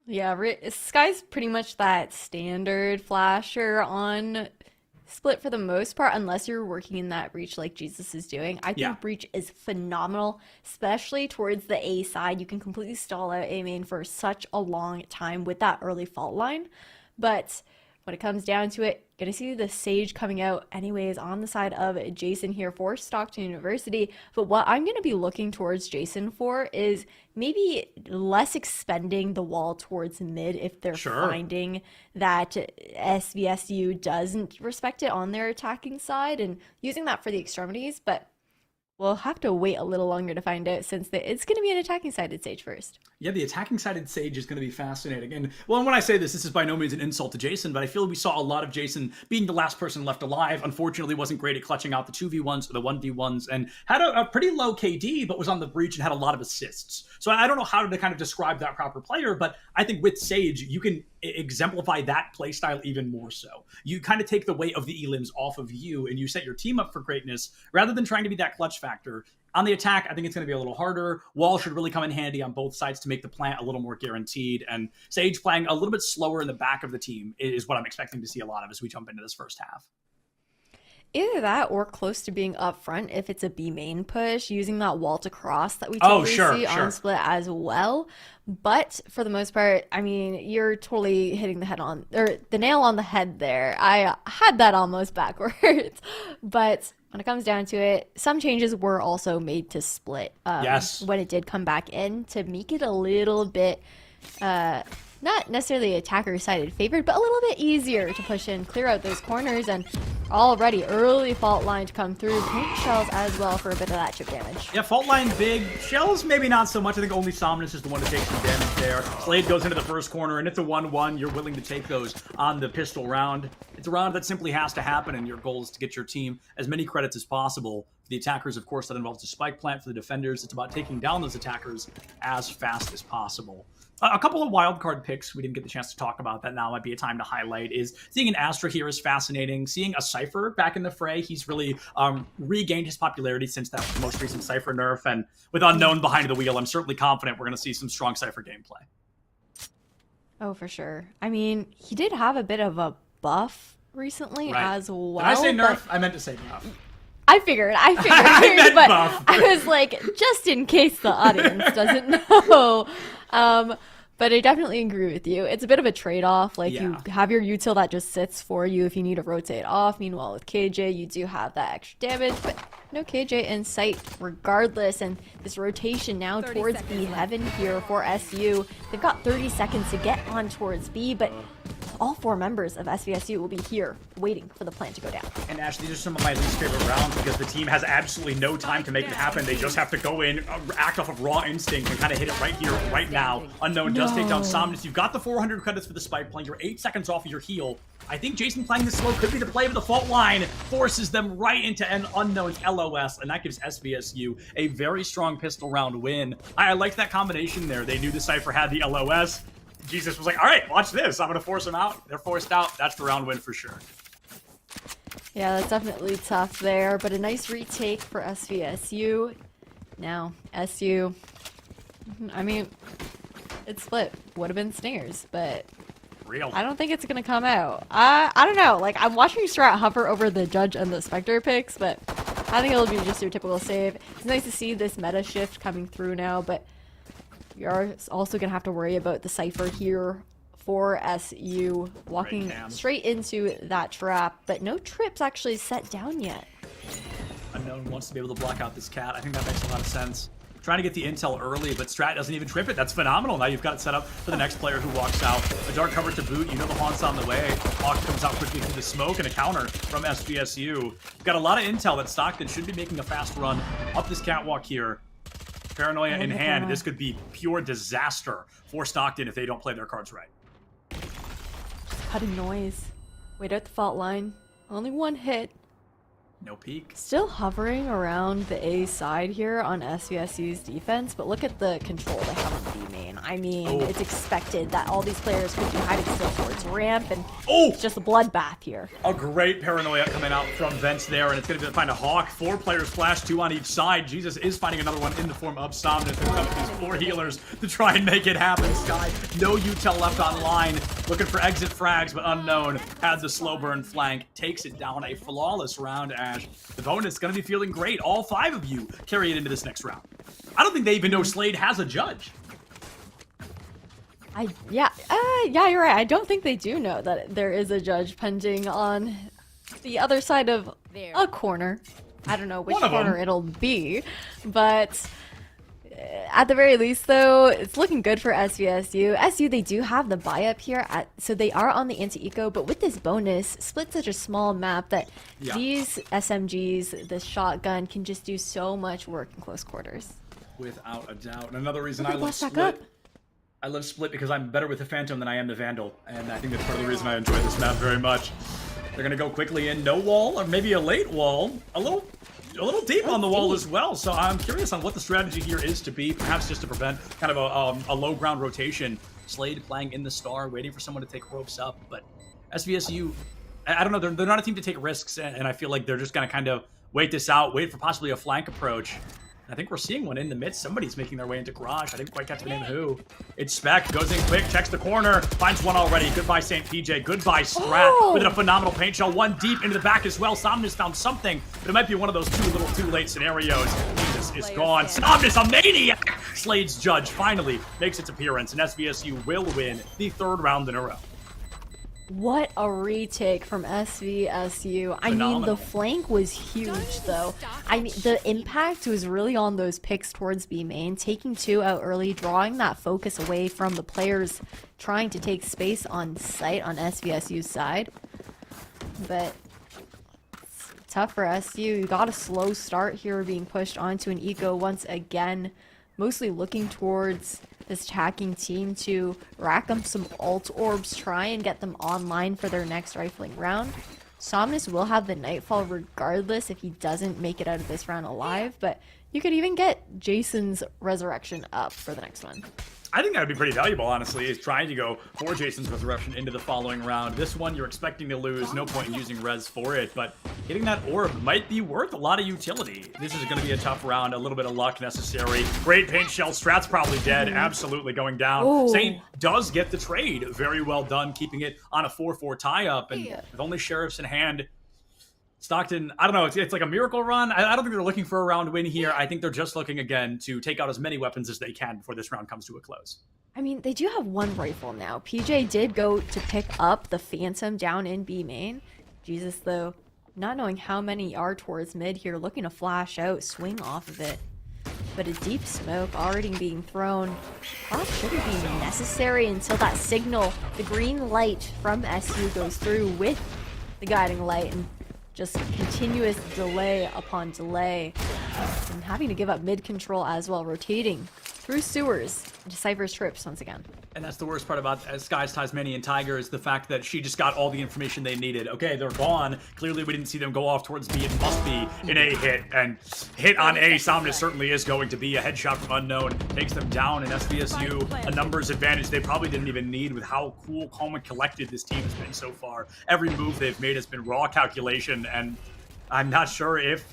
Yeah, Sky's pretty much that standard flasher on Split for the most part, unless you're working in that breach like Jesus is doing. I think breach is phenomenal, especially towards the A side. You can completely stall out A main for such a long time with that early fault line. But when it comes down to it, gonna see the Sage coming out anyways on the side of Jason here for Stockton University. But what I'm gonna be looking towards Jason for is maybe less expending the wall towards mid if they're finding that SVSU doesn't respect it on their attacking side, and using that for the extremities. But we'll have to wait a little longer to find out, since it's going to be an attacking sided Sage first. Yeah, the attacking sided Sage is going to be fascinating. And well, when I say this is by no means an insult to Jason, but I feel we saw a lot of Jason being the last person left alive. Unfortunately, wasn't great at clutching out the 2v1s or the 1v1s, and had a pretty low KD, but was on the breach and had a lot of assists. So I don't know how to kind of describe that proper player, but I think with Sage, you can exemplify that playstyle even more so. You kind of take the weight of the elims off of you, and you set your team up for greatness rather than trying to be that clutch factor. On the attack, I think it's going to be a little harder. Wall should really come in handy on both sides to make the plant a little more guaranteed. And Sage playing a little bit slower in the back of the team is what I'm expecting to see a lot of as we jump into this first half. Either that or close to being up front if it's a B main push, using that wall to cross that we totally see on Split as well. But for the most part, I mean, you're totally hitting the nail on the head there. I had that almost backwards. But when it comes down to it, some changes were also made to Split when it did come back in to make it a little bit not necessarily attacker-sided favored, but a little bit easier to push in, clear out those corners, and already early fault line to come through. Pink shells as well for a bit of that chip damage. Yeah, fault line big. Shells maybe not so much. I think only Somnus is the one to take some damage there. Slade goes into the first corner, and it's a 1-1. You're willing to take those on the pistol round. It's a round that simply has to happen, and your goal is to get your team as many credits as possible. For the attackers, of course, that involves a spike plant. For the defenders, it's about taking down those attackers as fast as possible. A couple of wildcard picks we didn't get the chance to talk about that now might be a time to highlight is seeing an Astra here is fascinating. Seeing a Cypher back in the fray, he's really regained his popularity since that most recent Cypher nerf. And with Unknown behind the wheel, I'm certainly confident we're going to see some strong Cypher gameplay. Oh, for sure. I mean, he did have a bit of a buff recently as well. Did I say nerf? I meant to say buff. I figured, but buff. I was like, just in case the audience doesn't know. But I definitely agree with you. It's a bit of a trade-off. Like, you have your util that just sits for you if you need to rotate off. Meanwhile, with KJ, you do have that extra damage. But No KJ in sight regardless, and this rotation now towards B heaven here for SU. They've got 30 seconds to get on towards B, but all 4 members of SVSU will be here waiting for the plan to go down. And Ash, these are some of my least favorite rounds because the team has absolutely no time to make it happen. They just have to go in, act off of raw instinct, and kind of hit it right here, right now. Unknown does take down Somnus. You've got the 400 credits for the spike playing. You're 8 seconds off of your heal. I think Jason playing this slow could be the play of the fault line, forces them right into an Unknown's LOS, and that gives SVSU a very strong pistol round win. I liked that combination there. They knew the Cypher had the LOS. Jesus was like, all right, watch this. I'm going to force them out. They're forced out. That's the round win for sure. Yeah, that's definitely tough there, but a nice retake for SVSU. Now, SU, I mean, it's split. Would have been Stingers, but real. I don't think it's going to come out. I don't know. Like, I'm watching Strat hover over the Judge and the Spectre picks, but I think it'll be just your typical save. It's nice to see this meta shift coming through now, but we are also going to have to worry about the Cypher here for SU walking straight into that trap, but no trips actually set down yet. Unknown wants to be able to block out this cat. I think that makes a lot of sense. Trying to get the intel early, but Strat doesn't even trip it. That's phenomenal. Now you've got it set up for the next player who walks out. A dark cover to boot. You know the Haunt's on the way. Hawk comes out quickly through the smoke and a counter from SVSU. You've got a lot of intel that Stockton should be making a fast run up this catwalk here. Paranoia in hand. This could be pure disaster for Stockton if they don't play their cards right. Cutting noise. Wait out the fault line. Only 1 hit. No peek. Still hovering around the A side here on SVSU's defense, but look at the control they have on B main. I mean, it's expected that all these players could be hiding still towards ramp, and it's just a bloodbath here. A great Paranoia coming out from vents there, and it's going to be to find a Hawk. 4 players flash, 2 on each side. Jesus is finding another one in the form of Somnus. They're coming with these 4 healers to try and make it happen. Sky, no util left on line. Looking for exit frags, but Unknown had the slow burn flank. Takes it down. A flawless round, Ash. The bonus going to be feeling great. All 5 of you carry it into this next round. I don't think they even know Slade has a judge. Yeah, you're right. I don't think they do know that there is a judge pending on the other side of a corner. I don't know which corner it'll be, but at the very least, though, it's looking good for SVSU. SU, they do have the buy-up here, so they are on the anti-eco, but with this bonus, Split's such a small map that these SMGs, the shotgun, can just do so much work in close quarters. Without a doubt. And another reason I love Split. I love Split because I'm better with the Phantom than I am the Vandal, and I think that's part of the reason I enjoy this map very much. They're going to go quickly in. No wall, or maybe a late wall. A little deep on the wall as well, so I'm curious on what the strategy here is to be, perhaps just to prevent kind of a low ground rotation. Slade playing in the star, waiting for someone to take ropes up, but SVSU, I don't know, they're not a team to take risks, and I feel like they're just going to kind of wait this out, wait for possibly a flank approach. I think we're seeing one in the midst. Somebody's making their way into garage. I didn't quite catch the name who. It's Spec, goes in quick, checks the corner, finds one already. Goodbye, St. PJ. Goodbye, Strat, with a phenomenal paint shell. One deep into the back as well. Somnus found something, but it might be one of those too late scenarios. Jesus is gone. Somnus, a maniac! Slade's judge finally makes its appearance, and SVSU will win the 3rd round in a row. What a retake from SVSU. I mean, the flank was huge, though. I mean, the impact was really on those picks towards B main, taking 2 out early, drawing that focus away from the players trying to take space on site on SVSU's side. But it's tough for SU. You got a slow start here, being pushed onto an eco once again, mostly looking towards this attacking team to rack them some ult orbs, try and get them online for their next rifling round. Somnus will have the Nightfall regardless if he doesn't make it out of this round alive, but you could even get Jason's Resurrection up for the next one. I think that would be pretty valuable, honestly, is trying to go for Jason's Resurrection into the following round. This one, you're expecting to lose. No point in using res for it, but hitting that orb might be worth a lot of utility. This is going to be a tough round, a little bit of luck necessary. Great paint shell. Strat's probably dead. Absolutely going down. Ooh. Saint does get the trade. Very well done, keeping it on a 4-4 tie-up, and with only sheriffs in hand, Stockton, I don't know, it's like a miracle run. I don't think they're looking for a round win here. I think they're just looking, again, to take out as many weapons as they can before this round comes to a close. I mean, they do have 1 rifle now. PJ did go to pick up the Phantom down in B main. Jesus, though, not knowing how many are towards mid here, looking to flash out, swing off of it. But a deep smoke already being thrown. Pop shouldn't be necessary until that signal, the green light from SU goes through with the guiding light, and just continuous delay upon delay. And having to give up mid control as well, rotating through sewers into Cypher's trips once again. And that's the worst part about Sky's Tasmanian Tiger is the fact that she just got all the information they needed. Okay, they're gone. Clearly, we didn't see them go off towards B. It must be an A hit. And hit on A, Somnus certainly is going to be a headshot from Unknown. Takes them down in SVSU. A numbers advantage they probably didn't even need with how cool, calm, and collected this team has been so far. Every move they've made has been raw calculation, and I'm not sure if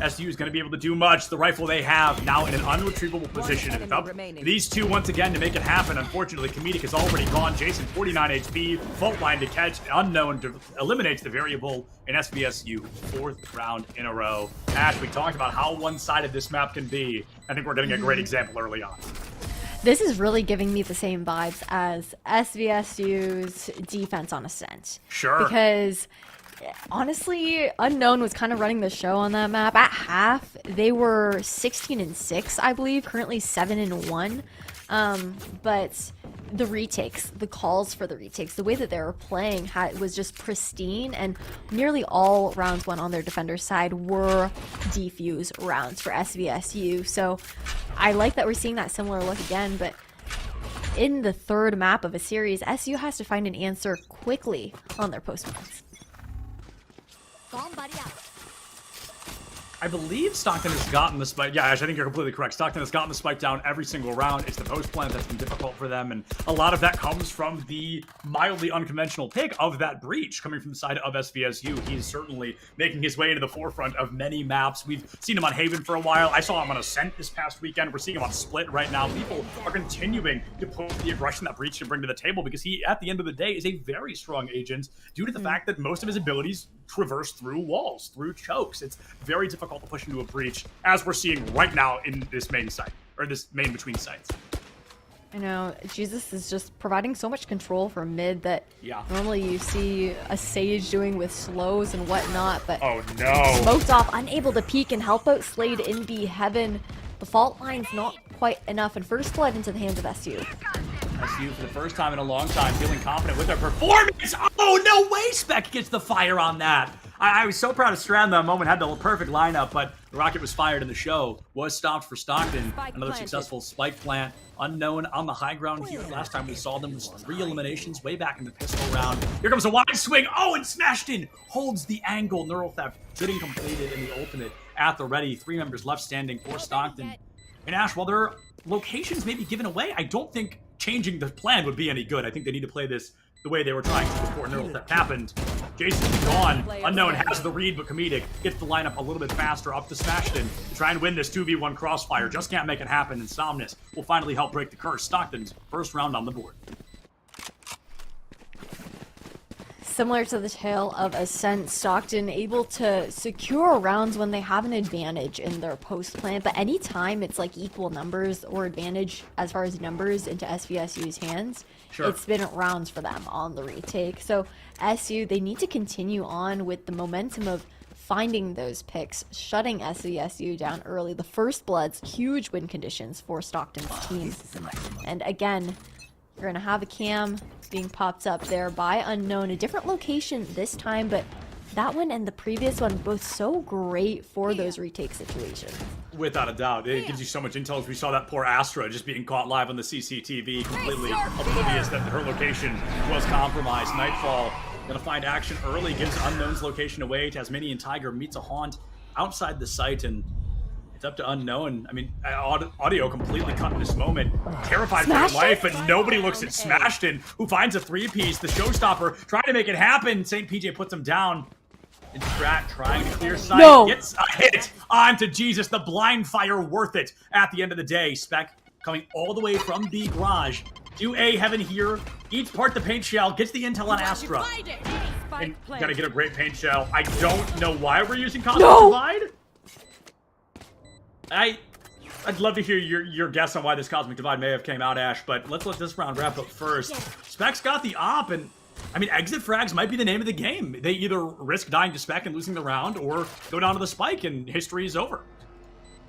SU is going to be able to do much. The rifle they have now in an unretrievable position. It's up these two once again to make it happen. Unfortunately, Comedic is already gone. Jason, 49 HP, fault line to catch. Unknown eliminates the variable in SVSU. 4th round in a row. Ash, we talked about how one-sided this map can be. I think we're getting a great example early on. This is really giving me the same vibes as SVSU's defense on Ascent. Sure. Because honestly, Unknown was kind of running the show on that map. At half, they were 16-6, I believe, currently 7-1. But the retakes, the calls for the retakes, the way that they were playing was just pristine, and nearly all rounds won on their defender side were defuse rounds for SVSU. So I like that we're seeing that similar look again, but in the 3rd map of a series, SU has to find an answer quickly on their post plans. I believe Stockton has gotten the spike. Yeah, Ash, I think you're completely correct. Stockton has gotten the spike down every single round. It's the post plan that's been difficult for them, and a lot of that comes from the mildly unconventional pick of that breach coming from the side of SVSU. He's certainly making his way into the forefront of many maps. We've seen him on Haven for a while. I saw him on Ascent this past weekend. We're seeing him on Split right now. People are continuing to put the aggression that breach can bring to the table because he, at the end of the day, is a very strong agent due to the fact that most of his abilities traverse through walls, through chokes. It's very difficult to push into a breach, as we're seeing right now in this main site, or this main between sites. I know, Jesus is just providing so much control for mid that normally you see a Sage doing with slows and whatnot, but oh no, smoked off, unable to peek and help out Slade in the heaven. The fault line's not quite enough, and first blood into the hands of SU. SU for the first time in a long time, feeling confident with their performance. Oh, no way Spec gets the fire on that. I was so proud of Strand that moment, had the perfect lineup, but the rocket was fired and the show was stopped for Stockton. Another successful spike plant. Unknown on the high ground here. Last time we saw them was 3 eliminations way back in the pistol round. Here comes a wide swing. Oh, and Smashton holds the angle. Neural Theft getting completed in the ultimate at the ready. 3 members left standing for Stockton. And Ash, while their locations may be given away, I don't think changing the plan would be any good. I think they need to play this the way they were trying to before Neural Theft happened. Jason's gone. Unknown has the read, but Comedic gets the lineup a little bit faster up to Smashton to try and win this 2v1 crossfire. Just can't make it happen, and Somnus will finally help break the curse. Stockton's first round on the board. Similar to the tale of Ascent, Stockton able to secure rounds when they have an advantage in their post plan, but anytime it's like equal numbers or advantage as far as numbers into SVSU's hands, it's been rounds for them on the retake. So SU, they need to continue on with the momentum of finding those picks, shutting SVSU down early. The first bloods, huge win conditions for Stockton's team. And again, you're going to have a cam being popped up there by Unknown, a different location this time, but that one and the previous one both so great for those retake situations. Without a doubt. It gives you so much intel. As we saw that poor Astra just being caught live on the CCTV, completely oblivious that her location was compromised. Nightfall gonna find action early, gives Unknown's location away. Tasmanian Tiger meets a haunt outside the site, and it's up to Unknown. I mean, audio completely cut in this moment. Terrified for her life, but nobody looks at Smashton, who finds a 3-piece. The showstopper trying to make it happen. St. PJ puts him down. And Strat trying to clear sight. Gets a hit onto Jesus. The blind fire worth it at the end of the day. Spec coming all the way from B Garage to A Heaven here. Eats part the paint shell. Gets the intel on Astra. And gotta get a great paint shell. I don't know why we're using Cosmic Divide. I'd love to hear your guess on why this Cosmic Divide may have came out, Ash, but let's let this round wrap up first. Spec's got the op, and I mean, exit frags might be the name of the game. They either risk dying to spec and losing the round, or go down to the spike and history is over.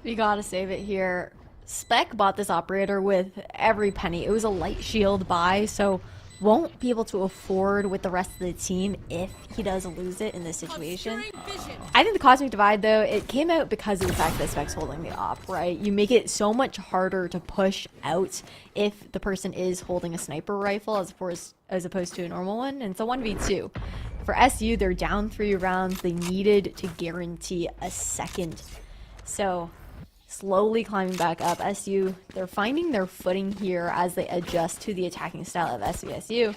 We gotta save it here. Spec bought this operator with every penny. It was a light shield buy, so won't be able to afford with the rest of the team if he does lose it in this situation. I think the Cosmic Divide, though, it came out because of the fact that Spec's holding the op, right? You make it so much harder to push out if the person is holding a sniper rifle as opposed to a normal one, and it's a 1v2. For SU, they're down 3 rounds. They needed to guarantee a second. So slowly climbing back up. SU, they're finding their footing here as they adjust to the attacking style of SVSU.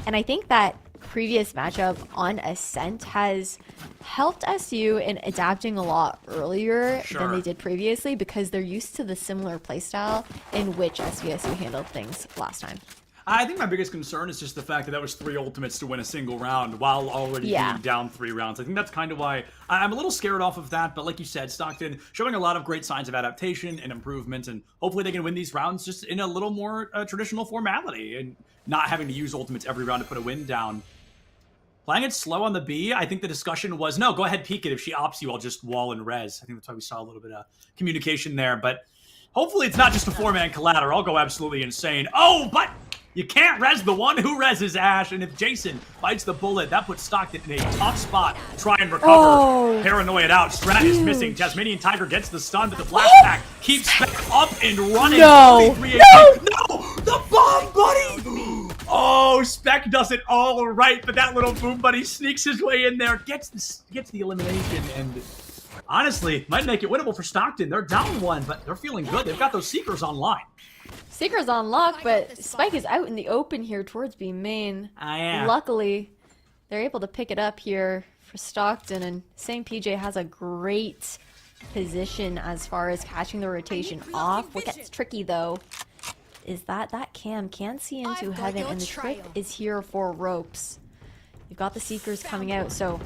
And I think that previous matchup on Ascent has helped SU in adapting a lot earlier than they did previously because they're used to the similar playstyle in which SVSU handled things last time. I think my biggest concern is just the fact that that was 3 ultimates to win a single round while already being down 3 rounds. I think that's kind of why I'm a little scared off of that. But like you said, Stockton showing a lot of great signs of adaptation and improvement, and hopefully they can win these rounds just in a little more traditional formality and not having to use ultimates every round to put a win down. Playing it slow on the B, I think the discussion was, no, go ahead, peek it. If she opts you, I'll just wall and res. I think that's why we saw a little bit of communication there. But hopefully it's not just a 4-man collat, or I'll go absolutely insane. Oh, but you can't res the one who reses Ash, and if Jason bites the bullet, that puts Stockton in a tough spot. Try and recover. Paranoid out. Strat is missing. Tasmanian Tiger gets the stun, but the flashback keeps Spec up and running. No! The bomb buddy! Oh, Spec does it all right, but that little boom buddy sneaks his way in there, gets the elimination, and honestly, might make it winnable for Stockton. They're down 1, but they're feeling good. They've got those Seekers online. Seeker's on lock, but Spike is out in the open here towards B main. Luckily, they're able to pick it up here for Stockton, and St. PJ has a great position as far as catching the rotation off. What gets tricky, though, is that cam can see into heaven, and the trick is here for ropes. You've got the Seekers coming out, so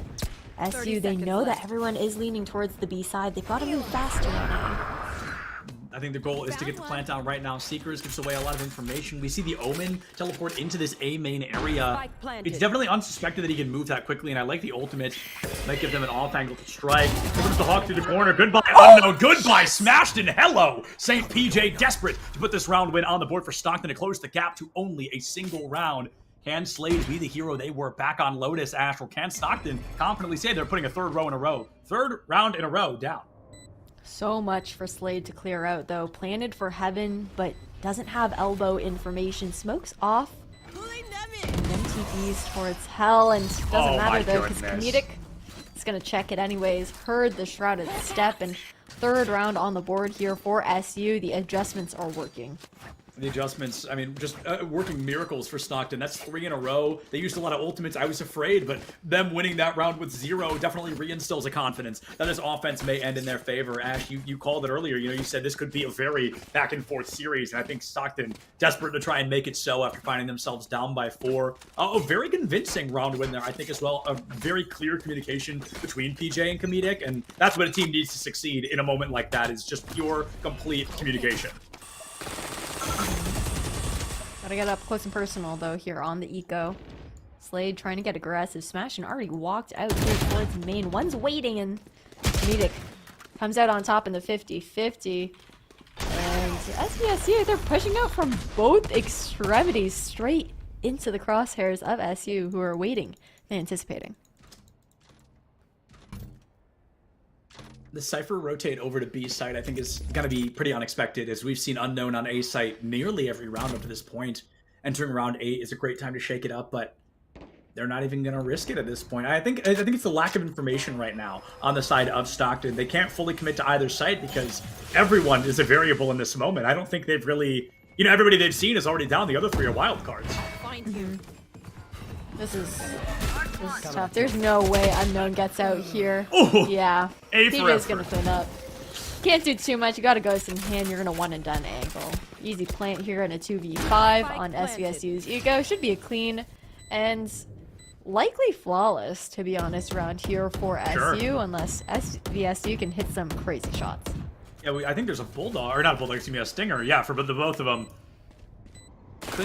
SU, they know that everyone is leaning towards the B side. They've got to move faster now. I think the goal is to get the plant down right now. Seekers gives away a lot of information. We see the Omen teleport into this A main area. It's definitely unsuspected that he can move that quickly, and I like the ultimate. Might give them an off angle to strike. Opens the Hawk through the corner. Goodbye. Oh no, goodbye. Smashed in. Hello. St. PJ desperate to put this round win on the board for Stockton to close the gap to only a single round. Can Slade be the hero they were back on Lotus, Ash? Or can Stockton confidently say they're putting a third round in a row down? So much for Slade to clear out, though. Planted for heaven, but doesn't have elbow information. Smokes off. And then TPs towards hell, and doesn't matter, though, because Comedic is going to check it anyways. Heard the Shrouded Step, and 3rd round on the board here for SU. The adjustments are working. The adjustments, I mean, just working miracles for Stockton. That's 3 in a row. They used a lot of ultimates. I was afraid, but them winning that round with 0 definitely reinstills a confidence that this offense may end in their favor. Ash, you called it earlier. You know, you said this could be a very back-and-forth series, and I think Stockton desperate to try and make it so after finding themselves down by 4. A very convincing round win there, I think, as well. A very clear communication between PJ and Comedic, and that's what a team needs to succeed in a moment like that, is just pure, complete communication. Gotta get up close and personal, though, here on the Eco. Slade trying to get aggressive. Smash and already walked out here towards main. One's waiting, and Comedic comes out on top in the 50-50. And SVSU, they're pushing out from both extremities straight into the crosshairs of SU, who are waiting and anticipating. The Cypher rotate over to B site, I think, is going to be pretty unexpected, as we've seen Unknown on A site nearly every round up to this point. Entering round 8 is a great time to shake it up, but they're not even going to risk it at this point. I think it's the lack of information right now on the side of Stockton. They can't fully commit to either site because everyone is a variable in this moment. I don't think they've really... You know, everybody they've seen is already down. The other 3 are wild cards. This is tough. There's no way Unknown gets out here. Ooh, yeah. PJ's gonna clean up. Can't do too much. You gotta Ghost in hand. You're gonna one and done angle. Easy plant here in a 2v5 on SVSU's Eco. Should be a clean and likely flawless, to be honest, around here for SU, unless SVSU can hit some crazy shots. Yeah, I think there's a Bulldog, or not a Bulldog, excuse me, a Stinger, yeah, for the both of them.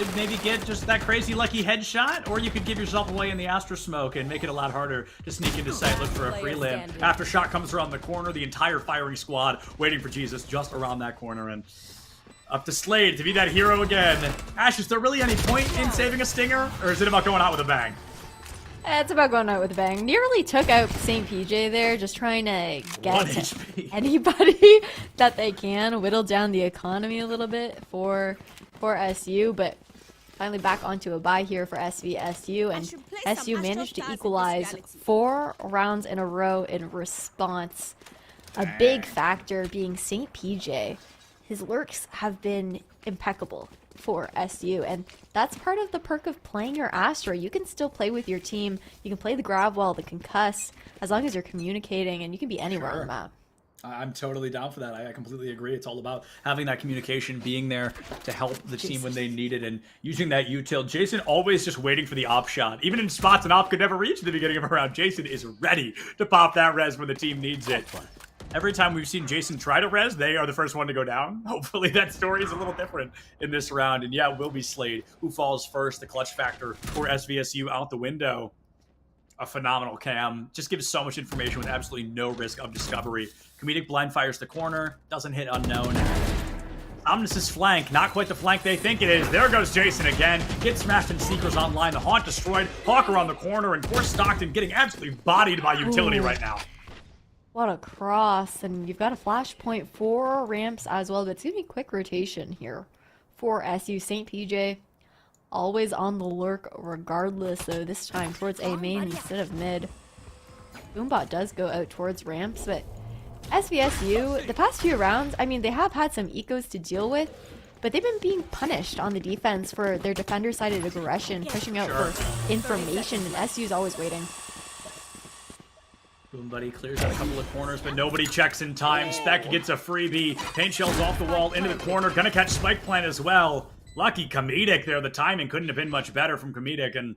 could maybe get just that crazy lucky headshot, or you could give yourself away in the Astra smoke and make it a lot harder to sneak into sight, look for a free limb. After shot comes around the corner, the entire firing squad waiting for Jesus just around that corner, and up to Slade to be that hero again. Ash, is there really any point in saving a stinger, or is it about going out with a bang? It's about going out with a bang. Nearly took out St. PJ there, just trying to get to anybody that they can, whittle down the economy a little bit for SU, but finally back onto a bye here for SVSU, and SU managed to equalize 4 rounds in a row in response. A big factor being St. PJ. His lurks have been impeccable for SU, and that's part of the perk of playing your Astra. You can still play with your team, you can play the grab wall, the concuss, as long as you're communicating, and you can be anywhere on the map. I'm totally down for that. I completely agree. It's all about having that communication, being there to help the team when they need it, and using that util. Jason always just waiting for the op shot. Even in spots an op could never reach at the beginning of a round, Jason is ready to pop that res when the team needs it. Every time we've seen Jason try to res, they are the first one to go down. Hopefully that story is a little different in this round. And yeah, it will be Slade who falls first. The clutch factor for SVSU out the window. A phenomenal cam. Just gives so much information with absolutely no risk of discovery. Comedic blind fires the corner. Doesn't hit unknown. Omnis's flank. Not quite the flank they think it is. There goes Jason again. Gets smashed in Seekers online. The Haunt destroyed. Hawker on the corner. And poor Stockton getting absolutely bodied by utility right now. What a cross, and you've got a flashpoint for ramps as well, but it's going to be quick rotation here for SU. St. PJ always on the lurk regardless, though this time towards A main instead of mid. Boombot does go out towards ramps, but SVSU, the past few rounds, I mean, they have had some ecos to deal with, but they've been being punished on the defense for their defender-sided aggression, pushing out for information, and SU's always waiting. Boom Buddy clears out a couple of corners, but nobody checks in time. Spec gets a freebie. Paint shells off the wall into the corner. Gonna catch Spike Plant as well. Lucky Comedic there. The timing couldn't have been much better from Comedic, and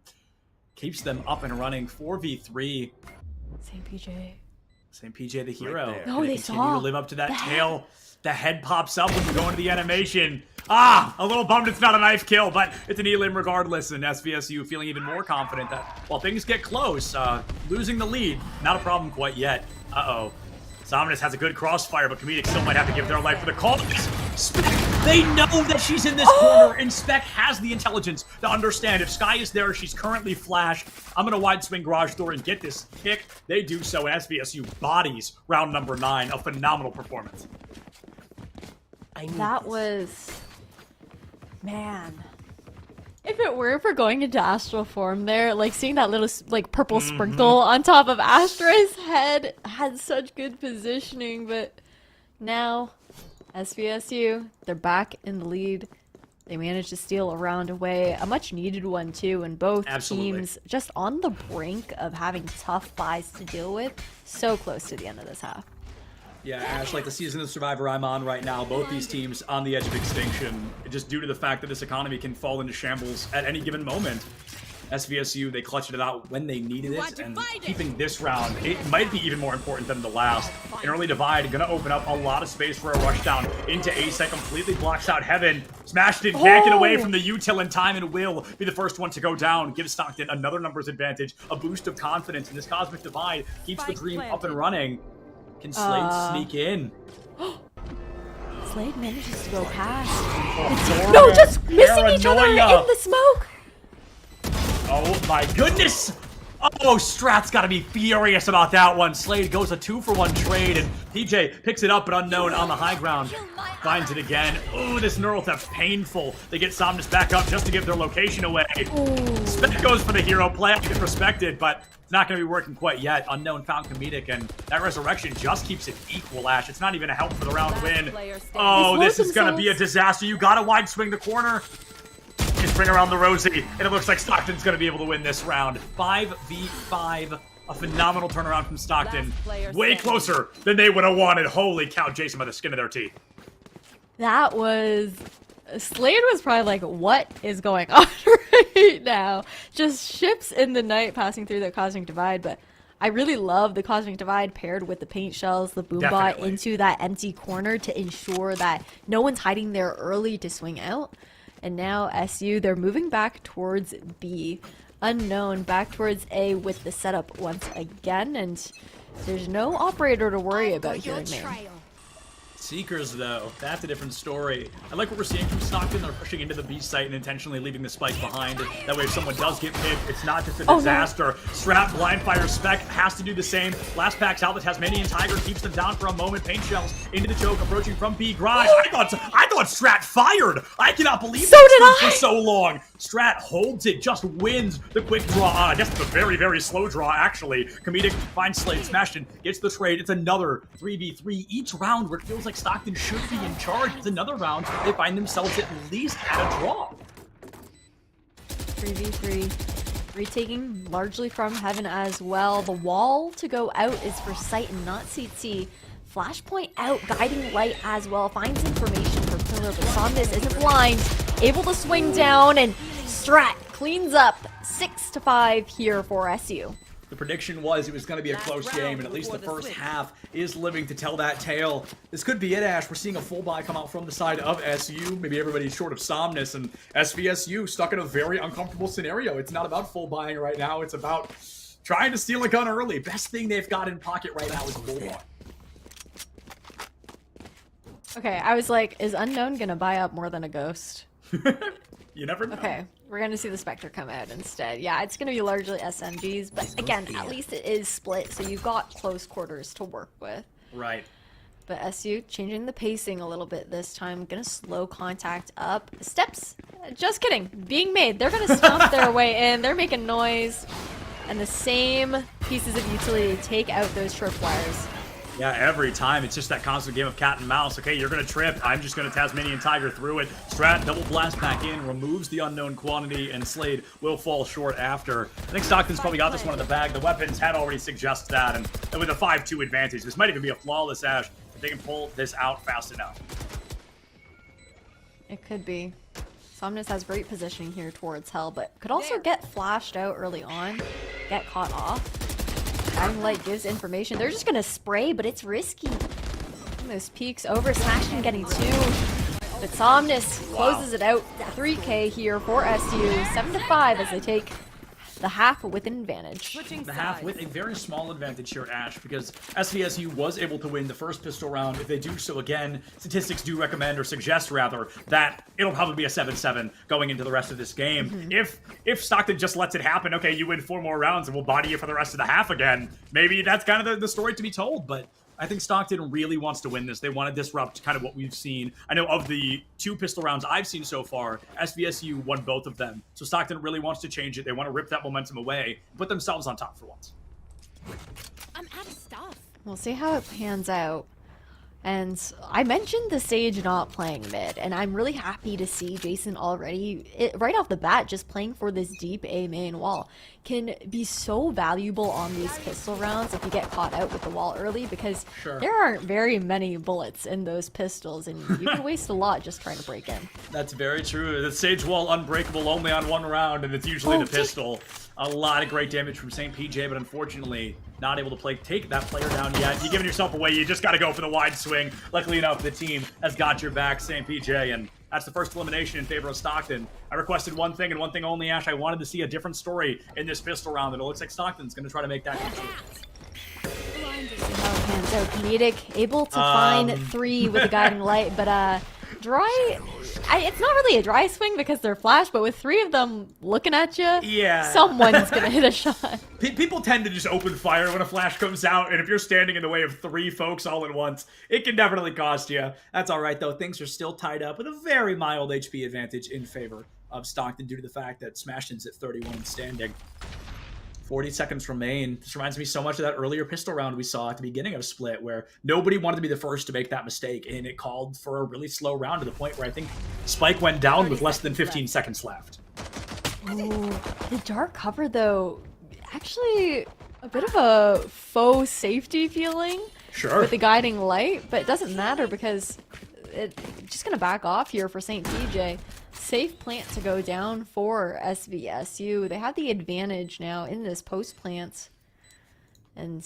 keeps them up and running. 4v3. St. PJ. St. PJ the hero. Right, no, gonna they continue saw to live up to that tail. The head pops up when you go into the animation. Ah, a little bummed it's not a knife kill, but it's an elim regardless, and SVSU feeling even more confident that while things get close, losing the lead, not a problem quite yet. Uh-oh. Somnus has a good crossfire, but Comedic still might have to give their life for the call. Spec, they know that she's in this corner, and Spec has the intelligence to understand if Sky is there, she's currently flashed. I'm going to wide swing garage door and get this kick. They do so, and SVSU bodies round number 9. A phenomenal performance. That was... Man. If it weren't for going into astral form there, like seeing that little like purple sprinkle on top of Astra's head had such good positioning, but now SVSU, they're back in the lead. They managed to steal a round away, a much needed one too, and both teams just on the brink of having tough buys to deal with, so close to the end of this half. Yeah, Ash, like the season of Survivor I'm on right now, both these teams on the edge of extinction, just due to the fact that this economy can fall into shambles at any given moment. SVSU, they clutched it out when they needed it, and keeping this round, it might be even more important than the last. An early divide, gonna open up a lot of space for a rush down into ASEC, completely blocks out Heaven. Smashed it, can't get away from the util in time, and will be the first one to go down. Gives Stockton another numbers advantage, a boost of confidence, and this cosmic divide keeps the dream up and running. Can Slade sneak in? Slade manages to go past. No, just missing each other in the smoke. Oh my goodness! Oh, Strat's got to be furious about that one. Slade goes a 2-for-1 trade, and PJ picks it up, but unknown on the high ground. Finds it again. Oh, this neural theft's painful. They get Somnus back up just to give their location away. Spec goes for the hero play. I can respect it, but it's not going to be working quite yet. Unknown found Comedic, and that resurrection just keeps it equal, Ash. It's not even a help for the round win. Oh, this is going to be a disaster. You got to wide swing the corner. Just bring around the Rosie, and it looks like Stockton's going to be able to win this round. 5v5, a phenomenal turnaround from Stockton. Way closer than they would have wanted. Holy cow, Jason by the skin of their teeth. That was... Slade was probably like, what is going on right now? Just ships in the night passing through the Cosmic Divide, but I really love the Cosmic Divide paired with the paint shells, the boombot into that empty corner to ensure that no one's hiding there early to swing out. And now SU, they're moving back towards B. Unknown back towards A with the setup once again, and there's no operator to worry about here in main. Seekers, though, that's a different story. I like what we're seeing from Stockton. They're pushing into the B site and intentionally leaving the spike behind. That way, if someone does get picked, it's not just a disaster. No. Strat, blind fire, Spec has to do the same. Last packs out, the Tasmanian Tiger keeps them down for a moment. Paint shells into the choke, approaching from B. Garage. I thought Strat fired. I cannot believe that for so long. Strat holds it, just wins the quick draw. I guess it's a very, very slow draw, actually. Comedic finds Slade, smashed in, gets the trade. It's another 3v3 each round where it feels like Stockton should be in charge. It's another round. They find themselves at least at a draw. 3v3. Retaking largely from Heaven as well. The wall to go out is for Sight and not CT. Flashpoint out, guiding light as well. Finds information for Pillar, but Somnus isn't blind. Able to swing down, and Strat cleans up 6-5 here for SU. The prediction was it was going to be a close game, and at least the first half is living to tell that tale. This could be it, Ash. We're seeing a full buy come out from the side of SU. Maybe everybody's short of Somnus, and SVSU stuck in a very uncomfortable scenario. It's not about full buying right now. It's about trying to steal a gun early. Best thing they've got in pocket right now is full buy. Okay, I was like, is Unknown going to buy up more than a Ghost? You never know. Okay, we're going to see the Spectre come out instead. Yeah, it's going to be largely SMGs, but again, at least it is split, so you've got close quarters to work with. Right. But SU changing the pacing a little bit this time. Going to slow contact up. Steps, just kidding, being made. They're going to stomp their way in. They're making noise. And the same pieces of utility take out those tripwires. Yeah, every time. It's just that constant game of cat and mouse. Okay, you're going to trip. I'm just going to Tasmanian Tiger through it. Strat double blast back in, removes the unknown quantity, and Slade will fall short after. I think Stockton's probably got this one in the bag. The weapons had already suggested that, and with a 5-2 advantage, this might even be a flawless Ash if they can pull this out fast enough. It could be. Somnus has great positioning here towards Hell, but could also get flashed out early on, get caught off. Guiding Light gives information. They're just going to spray, but it's risky. Those peaks over. Smashed and getting 2. But Somnus closes it out. 3K here for SU. 7-5 as they take the half with an advantage. The half with a very small advantage here, Ash, because SVSU was able to win the first pistol round. If they do so again, statistics do recommend, or suggest rather, that it'll probably be a 7-7 going into the rest of this game. If Stockton just lets it happen, okay, you win 4 more rounds and we'll body you for the rest of the half again, maybe that's kind of the story to be told, but I think Stockton really wants to win this. They want to disrupt kind of what we've seen. I know of the 2 pistol rounds I've seen so far, SVSU won both of them. So Stockton really wants to change it. They want to rip that momentum away, put themselves on top for once. I'm out of stuff. We'll see how it pans out. And I mentioned the Sage not playing mid, and I'm really happy to see Jason already, right off the bat, just playing for this deep A main wall. Can be so valuable on these pistol rounds if you get caught out with the wall early, because there aren't very many bullets in those pistols, and you can waste a lot just trying to break in. That's very true. The Sage wall unbreakable only on 1 round, and it's usually the pistol. A lot of great damage from St. PJ, but unfortunately not able to take that player down yet. You're giving yourself away. You just got to go for the wide swing. Luckily enough, the team has got your back, St. PJ, and that's the first elimination in favor of Stockton. I requested one thing and one thing only, Ash. I wanted to see a different story in this pistol round, and it looks like Stockton's going to try to make that come true. How it pans out. Comedic able to find 3 with a guiding light, but dry. It's not really a dry swing because they're flash, but with 3 of them looking at you, someone's gonna hit a shot. People tend to just open fire when a flash comes out, and if you're standing in the way of 3 folks all at once, it can definitely cost you. That's all right though. Things are still tied up with a very mild HP advantage in favor of Stockton due to the fact that Smashton's at 31 and standing. 40 seconds remain. This reminds me so much of that earlier pistol round we saw at the beginning of Split, where nobody wanted to be the first to make that mistake, and it called for a really slow round to the point where I think Spike went down with less than 15 seconds left. Ooh, the dark cover, though, actually a bit of a faux safety feeling with the guiding light, but it doesn't matter because it's just going to back off here for St. PJ. Safe plant to go down for SVSU. They have the advantage now in this post plant. And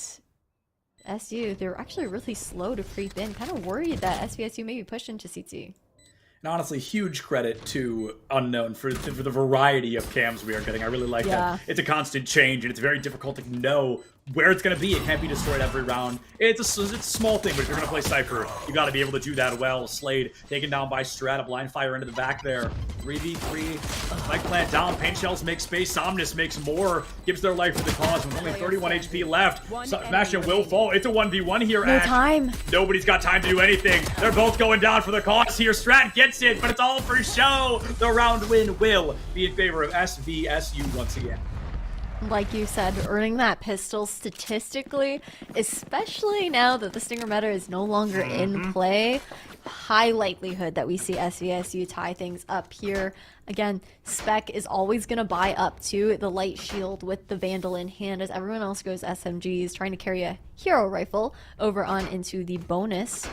SU, they're actually really slow to creep in. Kind of worried that SVSU may be pushed into CT. And honestly, huge credit to Unknown for the variety of cams we are getting. I really like that. It's a constant change, and it's very difficult to know where it's going to be. It can't be destroyed every round. It's a small thing, but if you're going to play Cypher, you got to be able to do that well. Slade taken down by Strat, blind fire into the back there. 3v3, Spike plant down, Paint Shells make space, Somnus makes more, gives their life for the cause with only 31 HP left. Sebastian will fall. It's a 1v1 here, No Ash. time. Nobody's got time to do anything. They're both going down for the cause here. Strat gets it, but it's all for show. The round win will be in favor of SVSU once again. Like you said, earning that pistol statistically, especially now that the Stinger meta is no longer in play, high likelihood that we see SVSU tie things up here. Again, Spec is always going to buy up to the light shield with the Vandal in hand as everyone else goes SMGs, trying to carry a hero rifle over on into the bonus.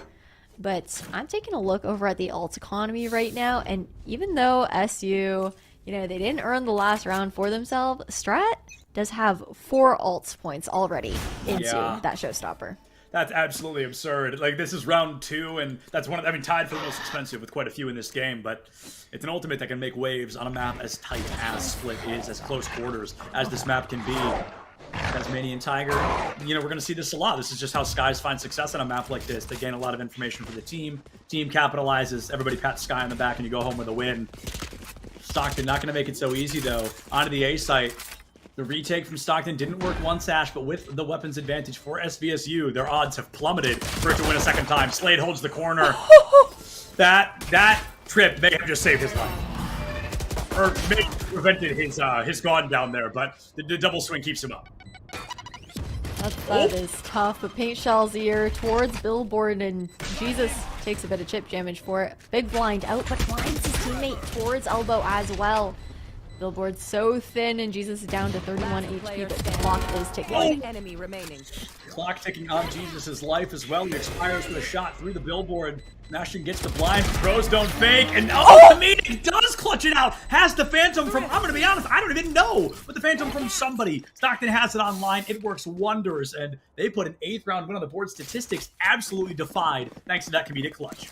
But I'm taking a look over at the alt economy right now, and even though SU, you know, they didn't earn the last round for themselves, Strat does have 4 alt points already into that showstopper. That's absolutely absurd. Like, this is round 2, and that's one of, I mean, tied for the most expensive with quite a few in this game, but it's an ultimate that can make waves on a map as tight as Split is, as close quarters as this map can be. Tasmanian Tiger, you know, we're going to see this a lot. This is just how Skies find success on a map like this. They gain a lot of information for the team. Team capitalizes, everybody pats Sky on the back, and you go home with a win. Stockton not going to make it so easy, though. Onto the A site. The retake from Stockton didn't work once, Ash, but with the weapons advantage for SVSU, their odds have plummeted for it to win a second time. Slade holds the corner. That trip may have just saved his life. Or may have prevented his gone down there, but the double swing keeps him up. That is tough, but Paint Shell's ear towards Billboard, and Jesus takes a bit of chip damage for it. Big blind out, but blinds his teammate towards elbow as well. Billboard's so thin, and Jesus is down to 31 HP, but the clock is ticking. One enemy remaining. Clock ticking on Jesus' life as well. He expires with a shot through the Billboard. Nashton gets the blind. Pros don't fake. And Comedic does clutch it out. Has the Phantom from, I'm going to be honest, I don't even know. But the Phantom from somebody. Stockton has it online. It works wonders. And they put an 8th round win on the board. Statistics absolutely defied thanks to that Comedic clutch.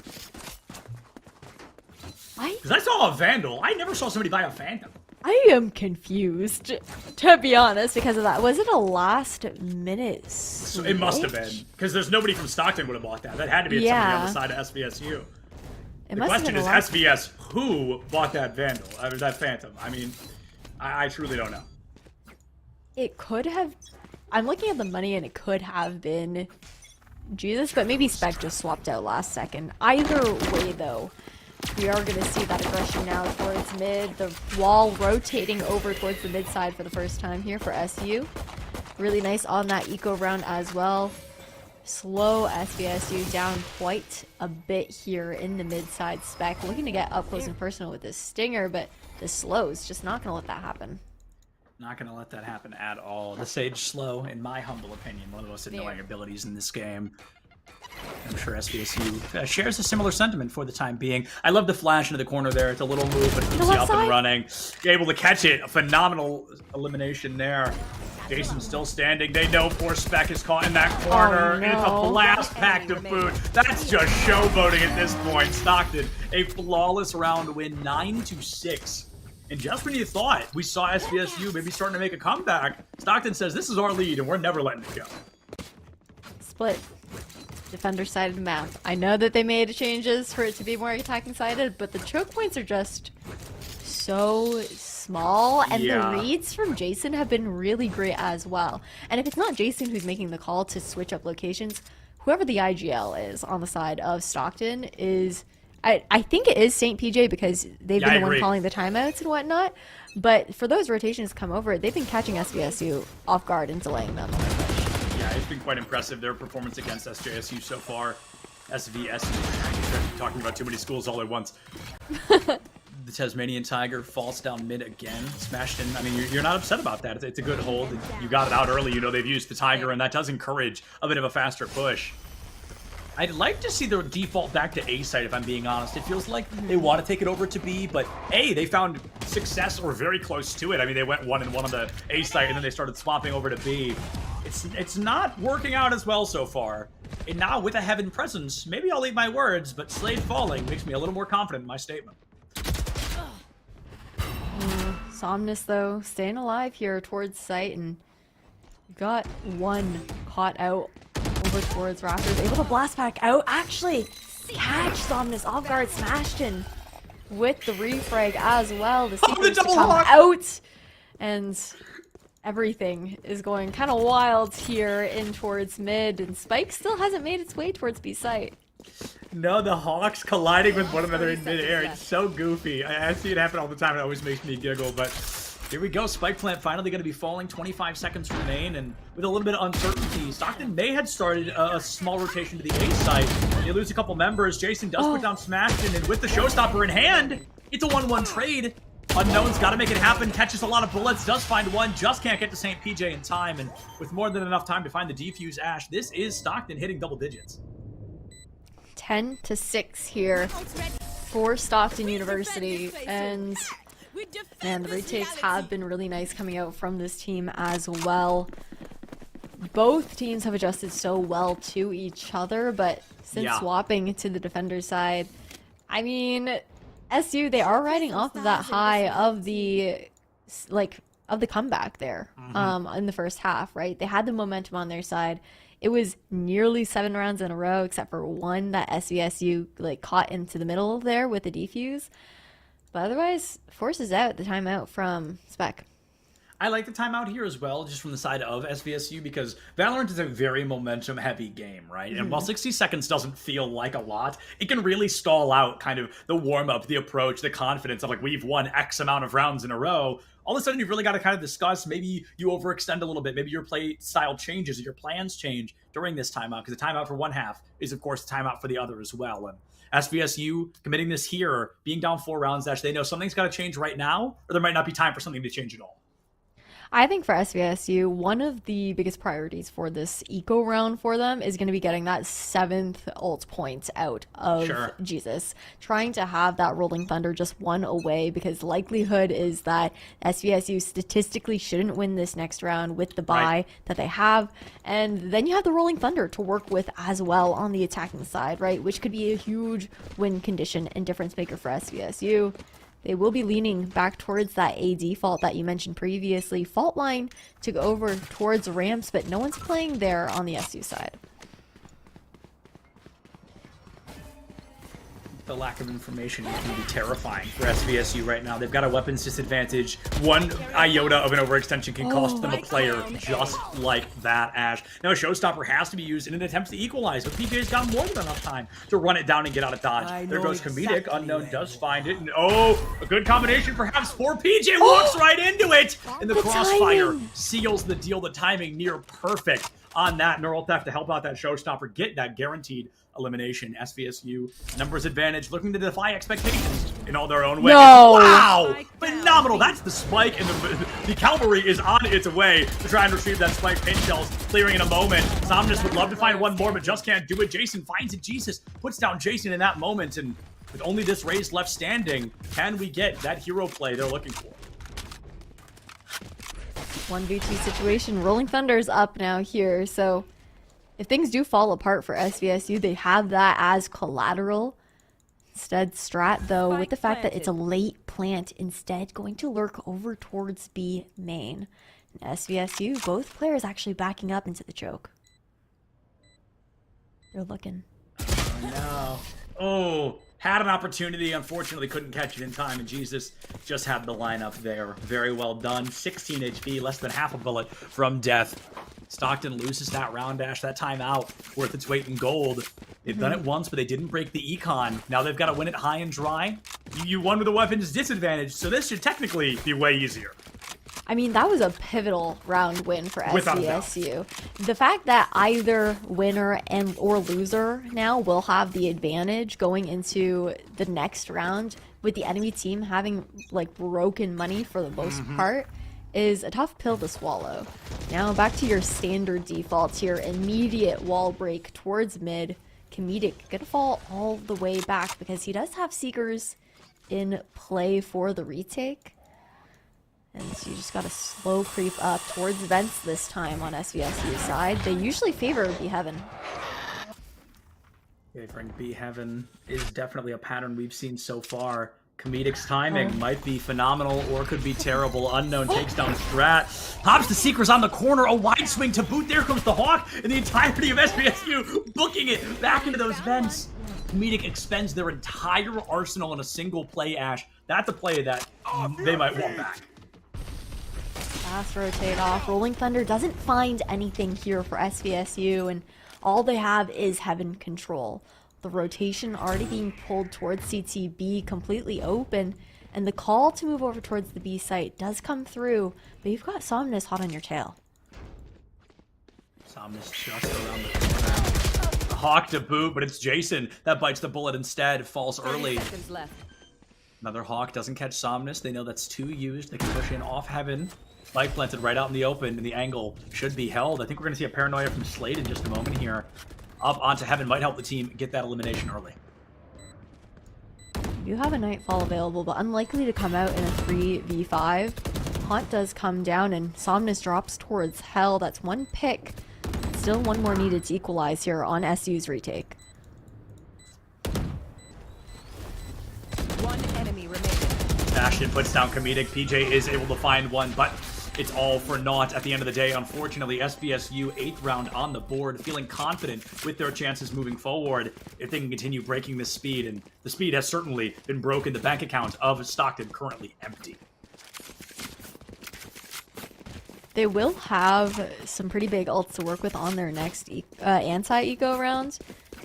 Because I saw a Vandal. I never saw somebody buy a Phantom. I am confused, to be honest, because of that. Was it a last minute switch? It must have been, because there's nobody from Stockton would have bought that. That had to be somebody on the side of SVSU. The question is, SVS, who bought that Vandal, that Phantom? I mean, I truly don't know. It could have, I'm looking at the money and it could have been Jesus, but maybe Spec just swapped out last second. Either way, though, we are going to see that aggression now towards mid. The wall rotating over towards the mid side for the first time here for SU. Really nice on that eco round as well. Slow SVSU down quite a bit here in the mid side. Spec looking to get up close and personal with this Stinger, but the slow is just not going to let that happen. Not going to let that happen at all. The Sage Slow, in my humble opinion, one of the most annoying abilities in this game. I'm sure SVSU shares a similar sentiment for the time being. I love the flash into the corner there. It's a little move, but it keeps you up and running. You're able to catch it. A phenomenal elimination there. Jason's still standing. They know poor Spec is caught in that corner. And it's a blast pack to boot. That's just showboating at this point. Stockton, a flawless round win, 9-6. And just when you thought we saw SVSU maybe starting to make a comeback, Stockton says, this is our lead and we're never letting it go. Split. Defender sided map. I know that they made changes for it to be more attacking sided, but the choke points are just so small, and the reads from Jason have been really great as well. And if it's not Jason who's making the call to switch up locations, whoever the IGL is on the side of Stockton is, I think it is St. PJ, because they've been the one calling the timeouts and whatnot. But for those rotations to come over, they've been catching SVSU off guard and delaying them. Yeah, it's been quite impressive, their performance against SJSU so far. SVSU, talking about too many schools all at once. The Tasmanian Tiger falls down mid again, smashed in. I mean, you're not upset about that. It's a good hold. You got it out early. You know they've used the Tiger, and that does encourage a bit of a faster push. I'd like to see the default back to A site, if I'm being honest. It feels like they want to take it over to B, but A, they found success or very close to it. I mean, they went 1-1 on the A site, and then they started swapping over to B. It's not working out as well so far. And now with a Heaven presence, maybe I'll eat my words, but Slade falling makes me a little more confident in my statement. Somnus, though, staying alive here towards site, and got one caught out over towards Raptors. Able to blast back out. Actually, catch Somnus off guard, smashed in with the refrag as well. The Seekers to come out, and everything is going kind of wild here in towards mid, and Spike still hasn't made its way towards B site. No, the Hawks colliding with one another in midair. It's so goofy. I see it happen all the time. It always makes me giggle, but here we go. Spike plant finally going to be falling. 25 seconds remain, and with a little bit of uncertainty, Stockton may have started a small rotation to the A site. They lose a couple members. Jason does put down Smashton, and with the showstopper in hand, it's a 1-1 trade. Unknown's got to make it happen. Catches a lot of bullets. Does find one. Just can't get to St. PJ in time, and with more than enough time to find the defuse Ash, this is Stockton hitting double digits. 10-6 here for Stockton University, and man, the retakes have been really nice coming out from this team as well. Both teams have adjusted so well to each other, but since swapping to the defender side, I mean, SU, they are riding off of that high of the comeback there in the first half, right? They had the momentum on their side. It was nearly 7 rounds in a row, except for one that SVSU caught into the middle there with the defuse. But otherwise, forces out the timeout from Spec. I like the timeout here as well, just from the side of SVSU, because Valorant is a very momentum-heavy game, right? And while 60 seconds doesn't feel like a lot, it can really stall out kind of the warm-up, the approach, the confidence of, we've won X amount of rounds in a row. All of a sudden, you've really got to kind of discuss, maybe you overextend a little bit, maybe your play style changes, or your plans change during this timeout, because the timeout for one half is, of course, the timeout for the other as well. And SVSU committing this here, being down 4 rounds, they know something's got to change right now, or there might not be time for something to change at all. I think for SVSU, one of the biggest priorities for this eco round for them is going to be getting that 7th ult point out of Jesus. Trying to have that Rolling Thunder just one away, because likelihood is that SVSU statistically shouldn't win this next round with the bye that they have. And then you have the Rolling Thunder to work with as well on the attacking side, right? Which could be a huge win condition and difference maker for SVSU. They will be leaning back towards that A default that you mentioned previously. Fault line to go over towards ramps, but no one's playing there on the SU side. The lack of information can be terrifying for SVSU right now. They've got a weapons disadvantage. One iota of an overextension can cost them a player just like that, Ash. Now, a showstopper has to be used in an attempt to equalize, but PJ's got more than enough time to run it down and get out of dodge. There goes Comedic. Unknown does find it. And a good combination perhaps for PJ. Walks right into it. And the crossfire seals the deal. The timing near perfect on that Neural Theft to help out that showstopper, get that guaranteed elimination. SVSU numbers advantage, looking to defy expectations in all their own way. Wow! Phenomenal! That's the spike, and the cavalry is on its way to try and retrieve that spike. Pin shells clearing in a moment. Somnus would love to find one more, but just can't do it. Jason finds it. Jesus puts down Jason in that moment, and with only this raise left standing, can we get that hero play they're looking for? 1v2 situation. Rolling Thunder's up now here, so if things do fall apart for SVSU, they have that as collateral. Instead, Strat, though, with the fact that it's a late plant, instead going to lurk over towards B main. And SVSU, both players actually backing up into the choke. They're looking. Oh, no. Had an opportunity, unfortunately couldn't catch it in time, and Jesus just had the lineup there. Very well done. 16 HP, less than half a bullet from death. Stockton loses that round dash, that timeout, worth its weight in gold. They've done it once, but they didn't break the econ. Now they've got to win it high and dry. You won with a weapons disadvantage, so this should technically be way easier. I mean, that was a pivotal round win for SVSU. The fact that either winner or loser now will have the advantage going into the next round, with the enemy team having broken money for the most part, is a tough pill to swallow. Now back to your standard defaults here. Immediate wall break towards mid. Comedic gonna fall all the way back because he does have Seekers in play for the retake. And so you just got to slow creep up towards vents this time on SVSU's side. They usually favor B Heaven. Yeah, Frank, B Heaven is definitely a pattern we've seen so far. Comedic's timing might be phenomenal or could be terrible. Unknown takes down Strat. Pops the Seekers on the corner. A wide swing to boot. There comes the Hawk. And the entirety of SVSU booking it back into those vents. Comedic expends their entire arsenal in a single play, Ash. That's a play that they might want back. Fast rotate off. Rolling Thunder doesn't find anything here for SVSU, and all they have is Heaven control. The rotation already being pulled towards CTB, completely open, and the call to move over towards the B site does come through, but you've got Somnus hot on your tail. Somnus just around the corner. Hawk to boot, but it's Jason that bites the bullet instead. Falls early. Left. Another Hawk doesn't catch Somnus. They know that's 2 used. They can push in off Heaven. Spike planted right out in the open, and the angle should be held. I think we're going to see a paranoia from Slade in just a moment here. Up onto Heaven might help the team get that elimination early. You have a Nightfall available, but unlikely to come out in a 3v5. Haunt does come down, and Somnus drops towards Hell. That's 1 pick. Still 1 more needed to equalize here on SU's retake. 1 enemy remaining. Bastion puts down Comedic. PJ is able to find one, but it's all for naught at the end of the day. Unfortunately, SVSU 8th round on the board, feeling confident with their chances moving forward if they can continue breaking this speed. And the speed has certainly been broken. The bank account of Stockton currently empty. They will have some pretty big ults to work with on their next anti-eco round.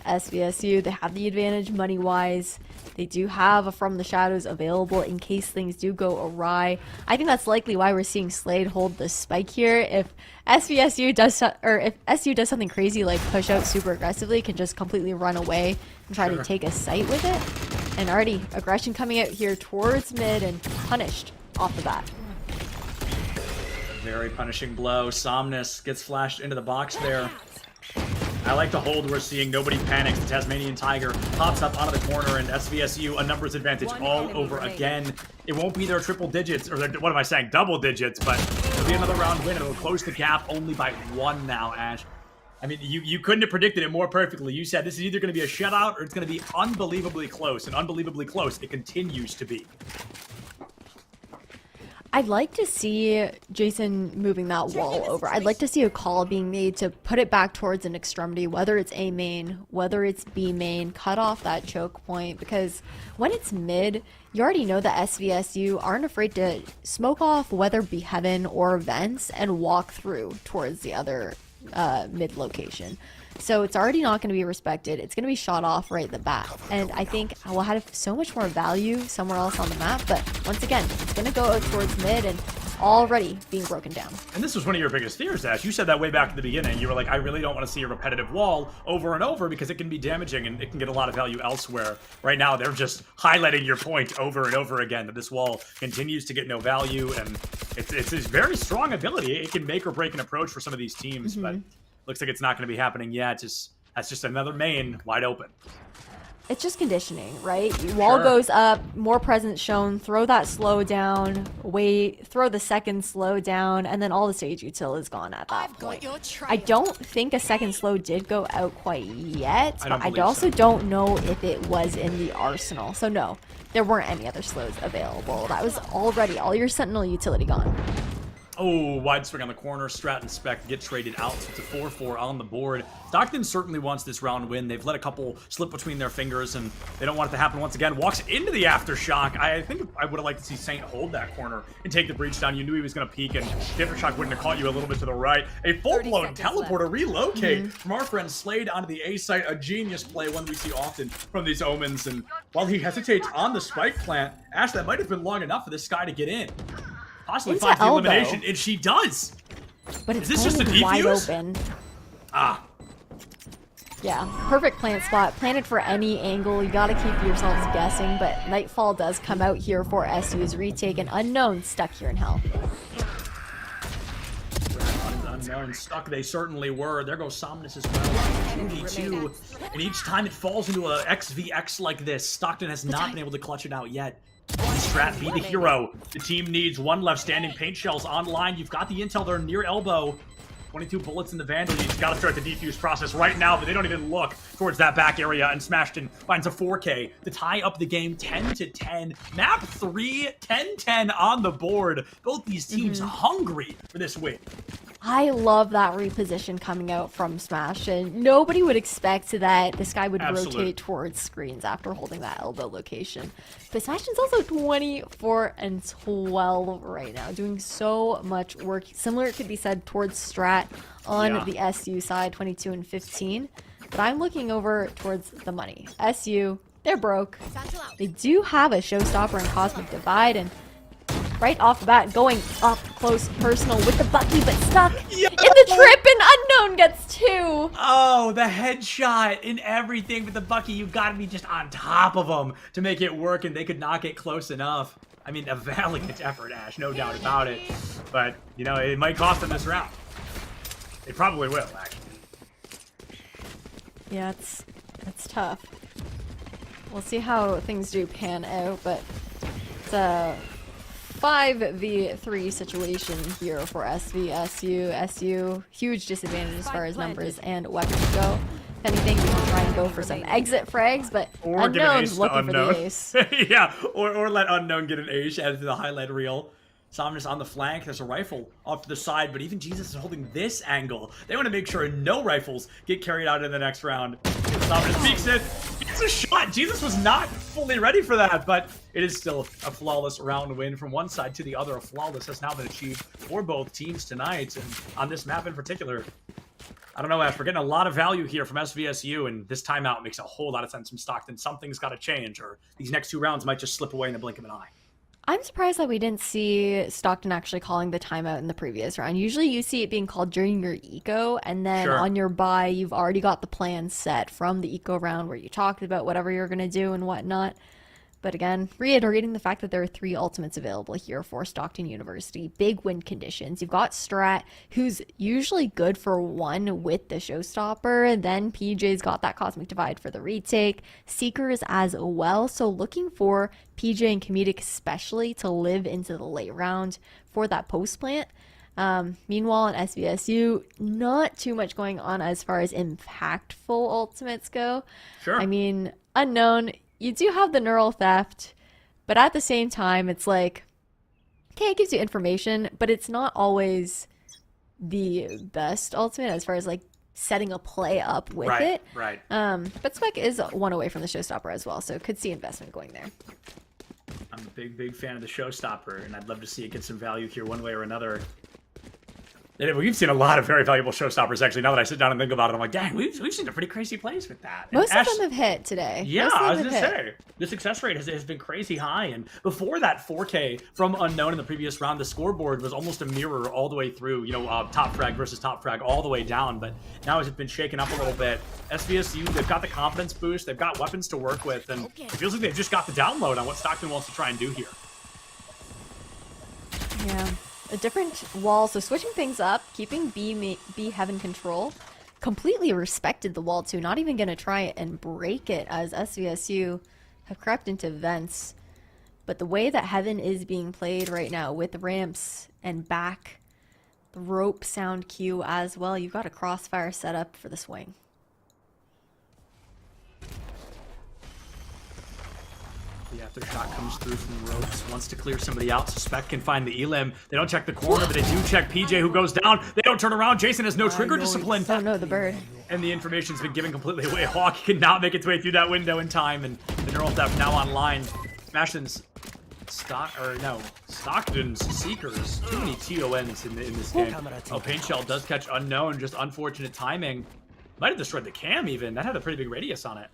SVSU, they have the advantage money-wise. They do have a From the Shadows available in case things do go awry. I think that's likely why we're seeing Slade hold the spike here. If SVSU does, or if SU does something crazy like push out super aggressively, can just completely run away and try to take a site with it. And already aggression coming out here towards mid and punished off the bat. Very punishing blow. Somnus gets flashed into the box there. I like the hold we're seeing. Nobody panics. The Tasmanian Tiger pops up out of the corner, and SVSU a numbers advantage all over again. It won't be their triple digits, or what am I saying? Double digits, but it'll be another round win. It'll close the gap only by 1 now, Ash. I mean, you couldn't have predicted it more perfectly. You said this is either going to be a shutout or it's going to be unbelievably close, and unbelievably close it continues to be. I'd like to see Jason moving that wall over. I'd like to see a call being made to put it back towards an extremity, whether it's A main, whether it's B main, cut off that choke point, because when it's mid, you already know that SVSU aren't afraid to smoke off whether it be Heaven or vents and walk through towards the other mid location. So it's already not going to be respected. It's going to be shot off right at the bat. And I think I will have so much more value somewhere else on the map. But once again, it's going to go out towards mid and already being broken down. And this was one of your biggest fears, Ash. You said that way back at the beginning. You were like, I really don't want to see a repetitive wall over and over because it can be damaging and it can get a lot of value elsewhere. Right now, they're just highlighting your point over and over again that this wall continues to get no value. And it's this very strong ability. It can make or break an approach for some of these teams. But looks like it's not going to be happening yet. That's just another main wide open. It's just conditioning, right? Wall goes up, more presence shown, throw that slow down, wait, throw the second slow down, and then all the stage util is gone at that point. I don't think a second slow did go out quite yet, but I also don't know if it was in the arsenal. So no, there weren't any other slows available. That was already all your sentinel utility gone. Oh, wide swing on the corner. Strat and Spec get traded out. So it's a 4-4 on the board. Stockton certainly wants this round win. They've let a couple slip between their fingers, and they don't want it to happen once again. Walks into the Aftershock. I think I would have liked to see Saint hold that corner and take the breach down. You knew he was going to peek, and the Aftershock wouldn't have caught you a little bit to the right. A full-blown teleporter relocate from our friend Slade onto the A site. A genius play, one we see often from these Omens. And while he hesitates on the spike plant, Ash, that might have been long enough for this guy to get in. Possibly finds the elimination, and she does. But it's this just a defuse? Wide open. Ah. Yeah, perfect plant spot. Planted for any angle. You gotta keep yourselves guessing, but Nightfall does come out here for SU's retake, and Unknown stuck here in Hell. Unknown stuck, they certainly were. There goes Somnus as well. 2v2, and each time it falls into a XVX like this, Stockton has not been able to clutch it out yet. Strat be the hero. The team needs one left standing. Paint shells online. You've got the intel there near elbow. 22 bullets in the Vandal. You've got to start the defuse process right now, but they don't even look towards that back area, and Smashton finds a 4K to tie up the game 10-10. Map 3, 10-10 on the board. Both these teams hungry for this win. I love that reposition coming out from Smash, and nobody would expect that this guy would rotate towards screens after holding that elbow location. But Smashton's also 24-12 right now, doing so much work. Similar, it could be said, towards Strat on the SU side, 22-15. But I'm looking over towards the money. SU, they're broke. They do have a showstopper in Cosmic Divide, and right off the bat, going up close personal with the Bucky, but stuck in the trip, and Unknown gets 2. Oh, the headshot and everything with the Bucky. You've got to be just on top of them to make it work, and they could not get close enough. I mean, a valiant effort, Ash, no doubt about it. But, you know, it might cost them this round. It probably will, actually. Yeah, it's tough. We'll see how things do pan out, but it's a 5v3 situation here for SVSU. SU, huge disadvantage as far as numbers and weapons go. If anything, you can try and go for some exit frags, but Unknown's looking for the ace. Yeah, or let Unknown get an ace, added to the highlight reel. Somnus on the flank. There's a rifle off to the side, but even Jesus is holding this angle. They want to make sure no rifles get carried out in the next round. Somnus peeks it. It's a shot. Jesus was not fully ready for that, but it is still a flawless round win from one side to the other. A flawless has now been achieved for both teams tonight, and on this map in particular. I don't know, Ash, we're getting a lot of value here from SVSU, and this timeout makes a whole lot of sense from Stockton. Something's got to change, or these next 2 rounds might just slip away in the blink of an eye. I'm surprised that we didn't see Stockton actually calling the timeout in the previous round. Usually you see it being called during your eco, and then on your bye, you've already got the plan set from the eco round where you talked about whatever you're going to do and whatnot. But again, reiterating the fact that there are 3 ultimates available here for Stockton University. Big win conditions. You've got Strat, who's usually good for 1 with the showstopper. Then PJ's got that Cosmic Divide for the retake. Seekers as well. So looking for PJ and Comedic especially to live into the late round for that post plant. Meanwhile, in SVSU, not too much going on as far as impactful ultimates go. I mean, Unknown, you do have the neural theft, but at the same time, it's like, okay, it gives you information, but it's not always the best ultimate as far as like setting a play up with it. But Spec is 1 away from the showstopper as well, so could see investment going there. I'm a big fan of the showstopper, and I'd love to see it get some value here one way or another. And we've seen a lot of very valuable showstoppers, actually. Now that I sit down and think about it, I'm like, dang, we've seen a pretty crazy plays with that. And Most of them have hit today. Yeah, I was going to say, the success rate has been crazy high. And before that 4K from Unknown in the previous round, the scoreboard was almost a mirror all the way through, you know, top frag versus top frag all the way down. But now it's been shaken up a little bit. SVSU, they've got the confidence boost. They've got weapons to work with. And it feels like they've just got the download on what Stockton wants to try and do here. Yeah. A different wall, so switching things up, keeping B Heaven control. Completely respected the wall too, not even going to try and break it as SVSU have crept into vents. But the way that Heaven is being played right now with ramps and back, the rope sound cue as well, you've got a crossfire set up for the swing. The after shot comes through from the ropes, wants to clear somebody out. Suspect can find the elim. They don't check the corner, but they do check PJ, who goes down. They don't turn around. Jason has no trigger discipline. Don't know the bird. And the information's been given completely away. Hawk cannot make its way through that window in time, and the neural theft now online. Smashton's Stockton's Seekers. Too many TONs in this game. Oh, Paint Shell does catch Unknown. Just unfortunate timing. Might have destroyed the cam even. That had a pretty big radius on it.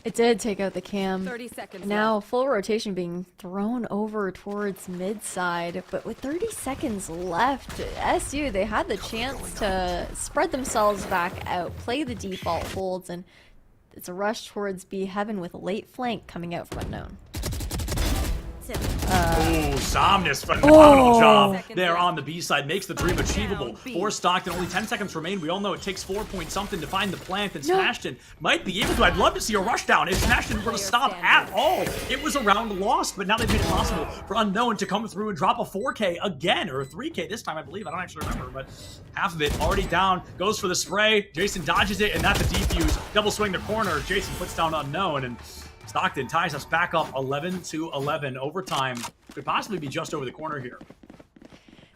It did take out the cam. 30 seconds now full rotation being thrown over towards mid side, but with 30 seconds left, SU, they had the chance to spread themselves back out, play the default holds, and it's a rush towards B Heaven with a late flank coming out from Unknown. Somnus, phenomenal job there on the B side. Makes the dream achievable for Stockton. Only 10 seconds remain. We all know it takes 4 point something to find the plant, and Smashton might be able to. I'd love to see a rush down if Smashton were to stop at all. It was a round lost, but now they've made it possible for Unknown to come through and drop a 4K again, or a 3K this time, I believe. I don't actually remember, but half of it already down. Goes for the spray. Jason dodges it, and that's a defuse. Double swing the corner. Jason puts down Unknown, and Stockton ties us back up 11-11. Overtime could possibly be just over the corner here.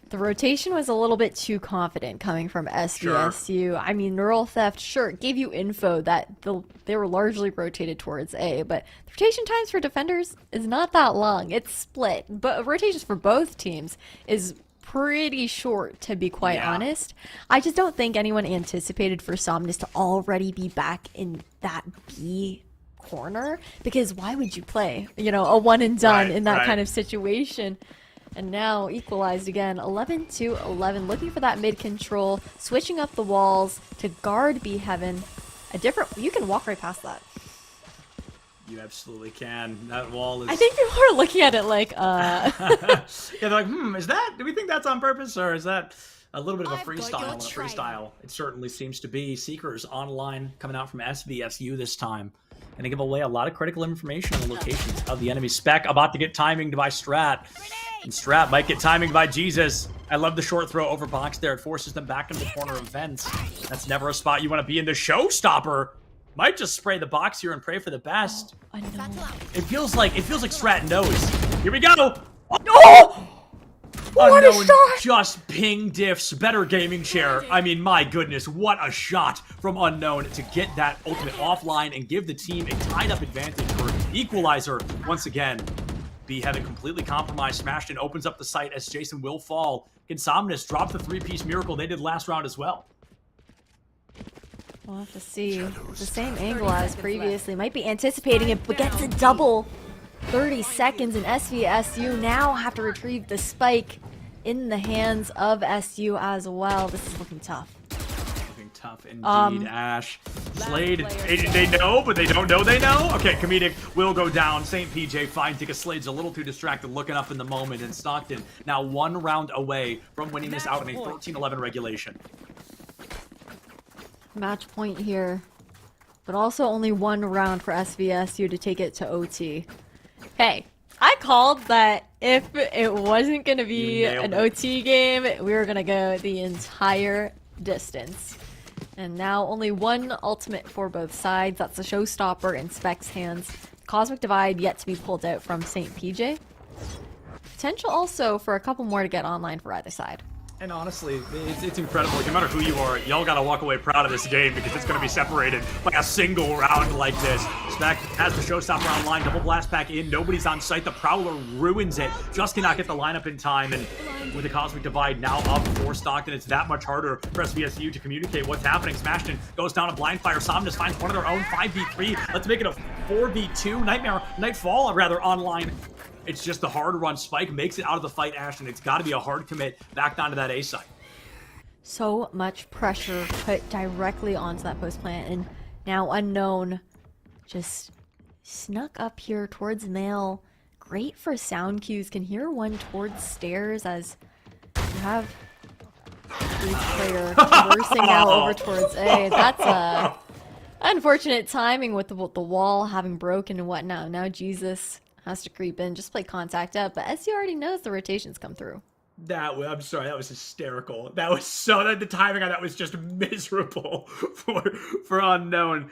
The rotation was a little bit too confident coming from SVSU. Sure. I mean, Neural Theft, sure, gave you info that they were largely rotated towards A, but the rotation times for defenders is not that long. It's split, but rotations for both teams is pretty short, to be quite honest. I just don't think anyone anticipated for Somnus to already be back in that B corner, because why would you play, a one and done in that kind of situation? And now equalized again, 11-11, looking for that mid control, switching up the walls to guard B Heaven. You can walk right past that. You absolutely can. That wall is... I think people are looking at it like, yeah, they're like, do we think that's on purpose, or is that a little bit of a freestyle? It certainly seems to be. Seekers online coming out from SVSU this time. Going to give away a lot of critical information on the locations of the enemy. Spec about to get timing by Strat. And Strat might get timing by Jesus. I love the short throw over box there. It forces them back into the corner of Vents. That's never a spot you want to be in. The showstopper might just spray the box here and pray for the best. I know. It feels like Strat knows. Here we go. Oh! What Unknown a shot! Just ping diffs, better gaming share. I mean, my goodness, what a shot from Unknown to get that ultimate offline and give the team a tied-up advantage for equalizer once again. B Heaven completely compromised. Smashton opens up the site as Jason will fall. Can Somnus drop the three-piece miracle they did last round as well? We'll have to see. The same angle as previously. Might be anticipating it, but gets a double. 30 seconds, and SVSU now have to retrieve the spike in the hands of SU as well. This is looking tough. Looking tough indeed, Ash. Slade, they know, but they don't know they know? Okay, Comedic will go down. St. PJ fine because Slade's a little too distracted looking up in the moment, and Stockton now 1 round away from winning this out in a 13-11 regulation. Match point here, but also only 1 round for SVSU to take it to OT. Hey, I called that if it wasn't going to be an OT game, we were going to go the entire distance. And now only 1 ultimate for both sides. That's the showstopper in Spec's hands. Cosmic Divide yet to be pulled out from St. PJ. Potential also for a couple more to get online for either side. And honestly, it's incredible. Like, no matter who you are, y'all gotta walk away proud of this game because it's gonna be separated by a single round like this. Spec has the showstopper online, double blast back in, nobody's on site. The Prowler ruins it. Just cannot get the lineup in time, and with the Cosmic Divide now up for Stockton, it's that much harder for SVSU to communicate what's happening. Smashton goes down a blind fire. Somnus finds one of their own 5v3. Let's make it a 4v2. Nightfall online. It's just the hard run. Spike makes it out of the fight, Ash, and it's got to be a hard commit back down to that A site. So much pressure put directly onto that post plant, and now Unknown just snuck up here towards Mail. Great for sound cues. Can hear one towards stairs as you have each player traversing now over towards A. That's unfortunate timing with the wall having broken and whatnot. Now Jesus has to creep in, just play contact up, but SU already knows the rotations come through. I'm sorry, that was hysterical. That was the timing on that was just miserable for Unknown.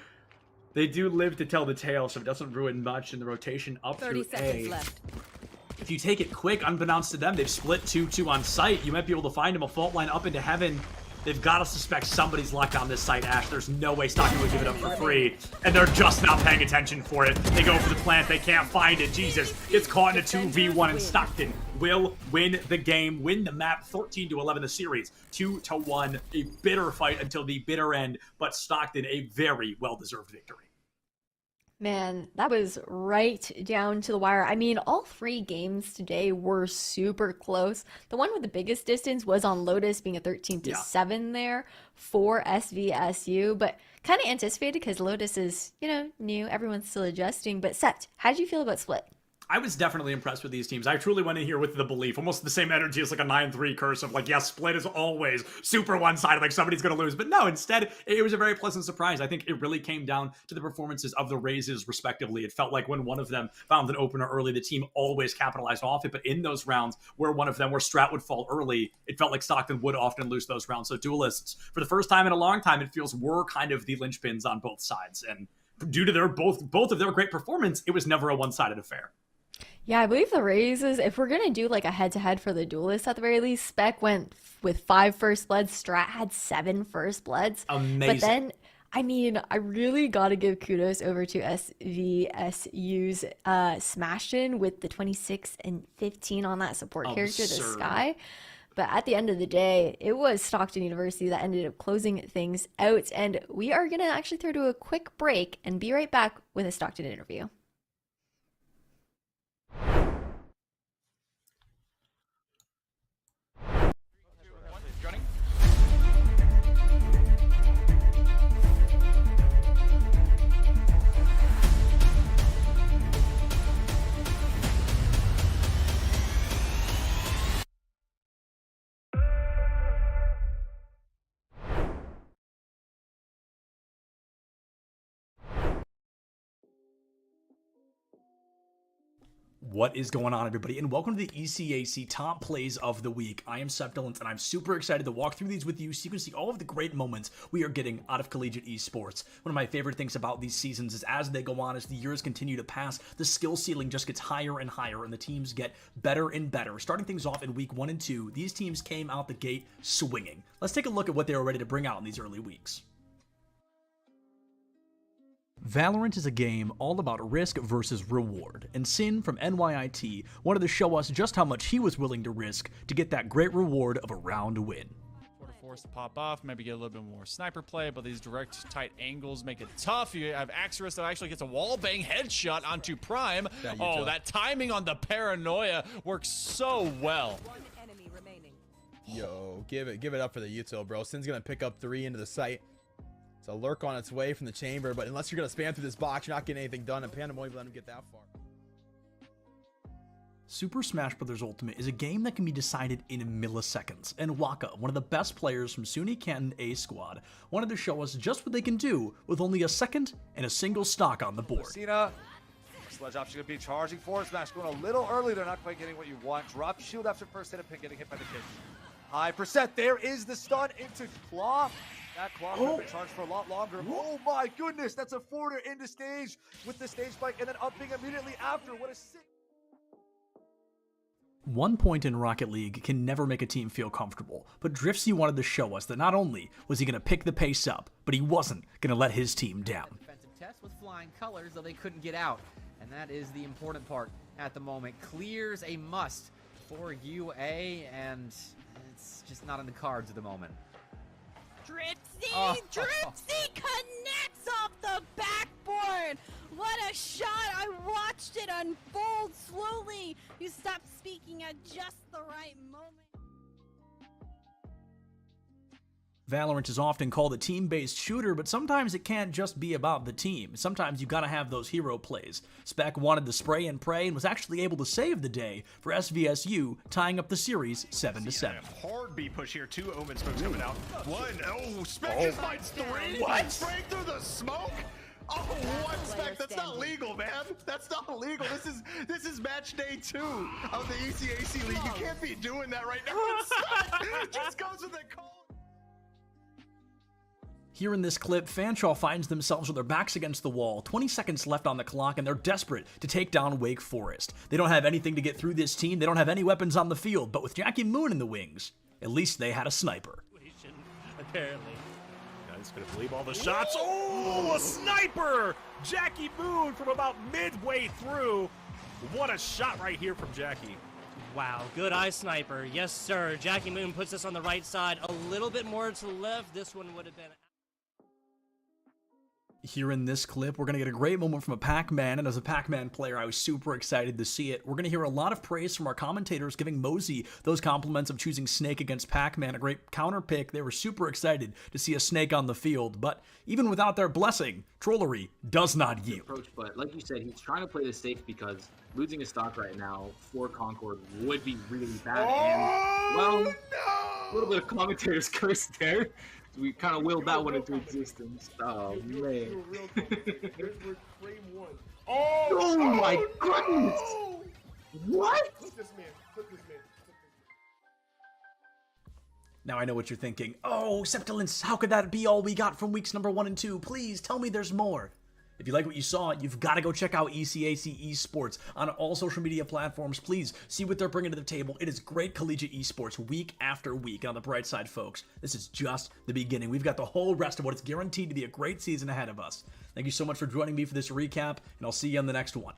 They do live to tell the tale, so it doesn't ruin much in the rotation up through 30 seconds A. left. If you take it quick, unbeknownst to them, they've split 2-2 on site. You might be able to find him a fault line up into heaven. They've got to suspect somebody's luck on this site, Ash. There's no way Stockton would give it up for free. And they're just not paying attention for it. They go for the plant. They can't find it. Jesus gets caught in a 2v1, and Stockton will win the game, win the map, 13-11 the series. 2-1, a bitter fight until the bitter end, but Stockton a very well-deserved victory. Man, that was right down to the wire. I mean, all 3 games today were super close. The one with the biggest distance was on Lotus, being a 13-7 there for SVSU, but kind of anticipated because Lotus is, new. Everyone's still adjusting. But Seth, how did you feel about Split? I was definitely impressed with these teams. I truly went in here with the belief, almost the same energy as like a 9-3 curse of like, yes, Split is always super one-sided, like somebody's going to lose. But no, instead, it was a very pleasant surprise. I think it really came down to the performances of the Razes, respectively. It felt like when one of them found an opener early, the team always capitalized off it. But in those rounds where one of them, where Strat would fall early, it felt like Stockton would often lose those rounds. So Duelists, for the first time in a long time, it feels were kind of the linchpins on both sides. And due to their both of their great performance, it was never a one-sided affair. Yeah, I believe the Razes, if we're going to do like a head-to-head for the Duelists at the very least, Spec went with 5 first bloods, Strat had 7 first bloods. Amazing. But then, I mean, I really got to give kudos over to SVSU's Smashin with the 26 and 15 on that support character, the Sky. But at the end of the day, it was Stockton University that ended up closing things out. And we are going to actually throw to a quick break and be right back with a Stockton interview. What is going on, everybody, and welcome to the ECAC Top Plays of the Week. I am Septilent, and I'm super excited to walk through these with you so you can see all of the great moments we are getting out of collegiate esports. One of my favorite things about these seasons is as they go on, as the years continue to pass, the skill ceiling just gets higher and higher, and the teams get better and better. Starting things off in Week 1 and 2, these teams came out the gate swinging. Let's take a look at what they were ready to bring out in these early weeks. Valorant is a game all about risk versus reward, and Sin from NYIT wanted to show us just how much he was willing to risk to get that great reward of a round win. Sort of forced to pop off, maybe get a little bit more sniper play, but these direct tight angles make it tough. You have Axeris that actually gets a wallbang headshot onto Prime. Oh, that timing on the paranoia works so well. Yo, give it up for the util, bro. Sin's gonna pick up 3 into the site. It's a lurk on its way from the chamber, but unless you're gonna spam through this box, you're not getting anything done, and Panda won't even let him get that far. Super Smash Bros. Ultimate is a game that can be decided in milliseconds, and Waka, one of the best players from SUNY Canton A Squad, wanted to show us just what they can do with only a second and a single stock on the board. Cena, sledge option gonna be charging forward smash, going a little early. They're not quite getting what you want. Drop shield after first hit of pick, getting hit by the kick. High percent. There is the stun into Claw. That Claw could have been charged for a lot longer. Oh my goodness, that's a forwarder into stage with the stage spike and then upping immediately after. What a sick. 1 point in Rocket League can never make a team feel comfortable, but Driftsy wanted to show us that not only was he going to pick the pace up, but he wasn't going to let his team down. Defensive test with flying colors, though they couldn't get out, and that is the important part at the moment. Clears a must for UA, and it's just not in the cards at the moment. Dripsy! Dripsy connects off the backboard! What a shot! I watched it unfold slowly! You stopped speaking at just the right moment. Valorant is often called a team-based shooter, but sometimes it can't just be about the team. Sometimes you gotta have those hero plays. Spec wanted to spray and pray and was actually able to save the day for SVSU, tying up the series 7-7. Hard B push here, 2 Omen smokes coming out. 1, Spec just finds 3. What? Spraying through the smoke? Oh, what, Spec? That's not legal, man. That's not legal. This is match day 2 of the ECAC League. You can't be doing that right now. Spec just goes with the call. Here in this clip, Fanshawe finds themselves with their backs against the wall, 20 seconds left on the clock, and they're desperate to take down Wake Forest. They don't have anything to get through this team, they don't have any weapons on the field, but with Jackie Moon in the wings, at least they had a sniper. Apparently. Guys gonna believe all the shots. Oh, a sniper! Jackie Moon from about midway through. What a shot right here from Jackie. Wow, good eye sniper. Yes, sir. Jackie Moon puts us on the right side. A little bit more to the left. This one would have been... here in this clip. We're going to get a great moment from a Pac-Man, and as a Pac-Man player, I was super excited to see it. We're going to hear a lot of praise from our commentators giving Mosey those compliments of choosing Snake against Pac-Man, a great counter pick. They were super excited to see a Snake on the field, but even without their blessing, Trollery does not yield. Approach, but like you said, he's trying to play this safe because losing a stock right now for Concord would be really bad. And, well, a little bit of commentator's curse there. We kind of willed that one into existence. Oh, man. Oh, my goodness. What? Now I know what you're thinking. Oh, Septilence, how could that be all we got from weeks number 1 and 2? Please tell me there's more. If you like what you saw, you've got to go check out ECAC Esports on all social media platforms. Please see what they're bringing to the table. It is great collegiate esports week after week. And on the bright side, folks, this is just the beginning. We've got the whole rest of what is guaranteed to be a great season ahead of us. Thank you so much for joining me for this recap, and I'll see you on the next one.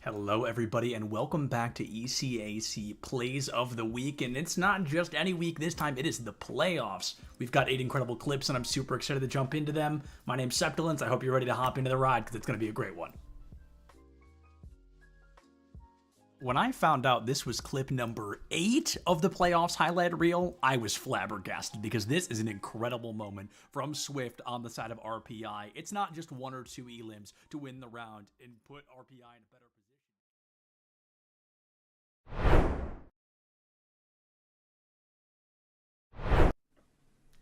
Hello everybody and welcome back to ECAC Plays of the Week, and it's not just any week this time, it is the playoffs. We've got 8 incredible clips and I'm super excited to jump into them. My name's Septilence, I hope you're ready to hop into the ride because it's going to be a great one. When I found out this was clip number 8 of the playoffs highlight reel, I was flabbergasted because this is an incredible moment from Swift on the side of RPI. It's not just 1 or 2 elims to win the round and put RPI in a better position.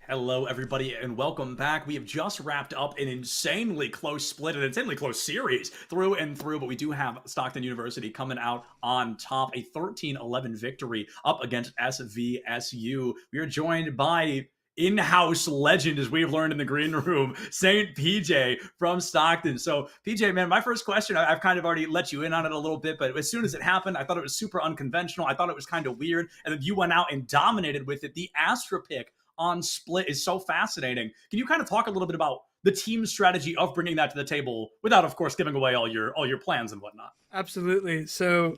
Hello everybody and welcome back. We have just wrapped up an insanely close split, an insanely close series through and through, but we do have Stockton University coming out on top, a 13-11 victory up against SVSU. We are joined by in-house legend, as we've learned in the green room, Saint PJ from Stockton. So PJ, man, my first question, I've kind of already let you in on it a little bit, but as soon as it happened, I thought it was super unconventional. I thought it was kind of weird, and then you went out and dominated with it. The Astra pick on split is so fascinating. Can you kind of talk a little bit about the team strategy of bringing that to the table without, of course, giving away all your plans and whatnot? Absolutely. So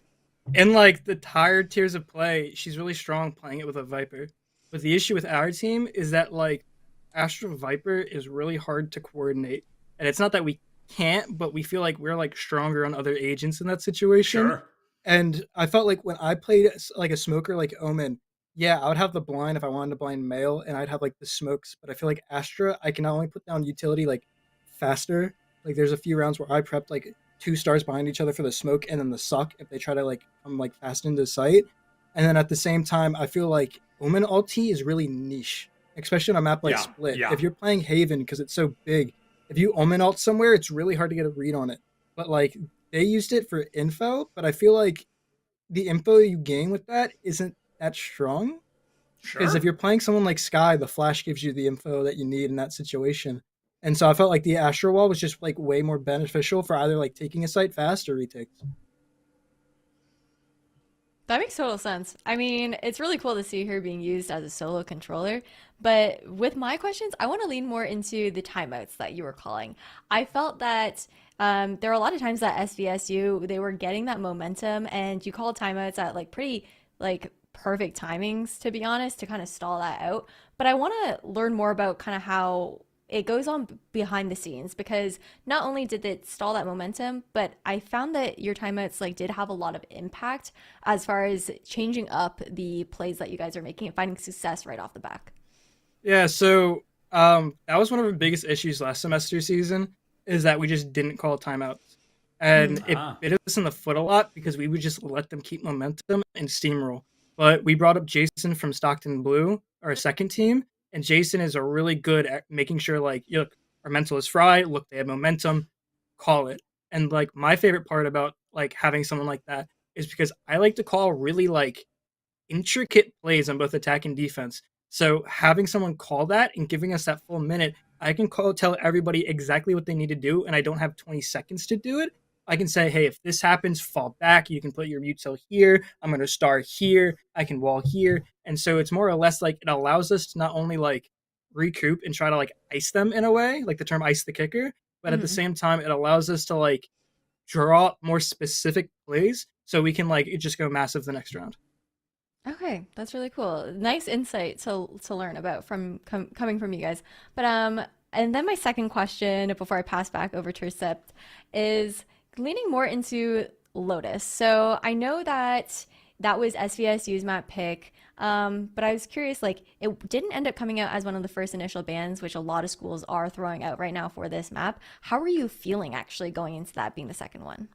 in like the tired tiers of play, she's really strong playing it with a Viper. But the issue with our team is that like Astra Viper is really hard to coordinate. And it's not that we can't, but we feel like we're like stronger on other agents in that situation. Sure. And I felt like when I played like a smoker like Omen, yeah, I would have the blind if I wanted to blind male, and I'd have like the smokes. But I feel like Astra, I can not only put down utility like faster. Like there's a few rounds where I prepped like 2 stars behind each other for the smoke and then the suck if they try to like come like fast into sight. And then at the same time, I feel like Omen ulti is really niche, especially on a map like Split. Yeah. If you're playing Haven because it's so big, if you Omen ult somewhere, it's really hard to get a read on it. But like they used it for info, but I feel like the info you gain with that isn't that strong. Because if you're playing someone like Sky, the flash gives you the info that you need in that situation. And so I felt like the Astro Wall was just like way more beneficial for either like taking a site fast or retakes. That makes total sense. I mean, it's really cool to see her being used as a solo controller. But with my questions, I want to lean more into the timeouts that you were calling. I felt that there were a lot of times that SVSU, they were getting that momentum, and you called timeouts at like pretty like perfect timings, to be honest, to kind of stall that out. But I want to learn more about kind of how it goes on behind the scenes, because not only did it stall that momentum, but I found that your timeouts like did have a lot of impact as far as changing up the plays that you guys are making and finding success right off the back. Yeah, so that was one of our biggest issues last semester season, is that we just didn't call timeouts. And it bit us in the foot a lot because we would just let them keep momentum and steamroll. But we brought up Jason from Stockton Blue, our second team, and Jason is a really good at making sure, like, look, our mental is fried, look, they have momentum, call it. And, like, my favorite part about, like, having someone like that is because I like to call really, like, intricate plays on both attack and defense. So having someone call that and giving us that full minute, I can tell everybody exactly what they need to do, and I don't have 20 seconds to do it. I can say, hey, if this happens, fall back. You can put your mute cell here. I'm going to star here. I can wall here. And so it's more or less like it allows us to not only like recoup and try to like ice them in a way, like the term ice the kicker, but at the same time, it allows us to like draw up more specific plays so we can like just go massive the next round. Okay, that's really cool. Nice insight to learn about from coming from you guys. But and then my second question before I pass back over to Recept is leaning more into Lotus. So I know that was SVSU's map pick, but I was curious, like it didn't end up coming out as one of the first initial bans, which a lot of schools are throwing out right now for this map. How are you feeling actually going into that being the second one?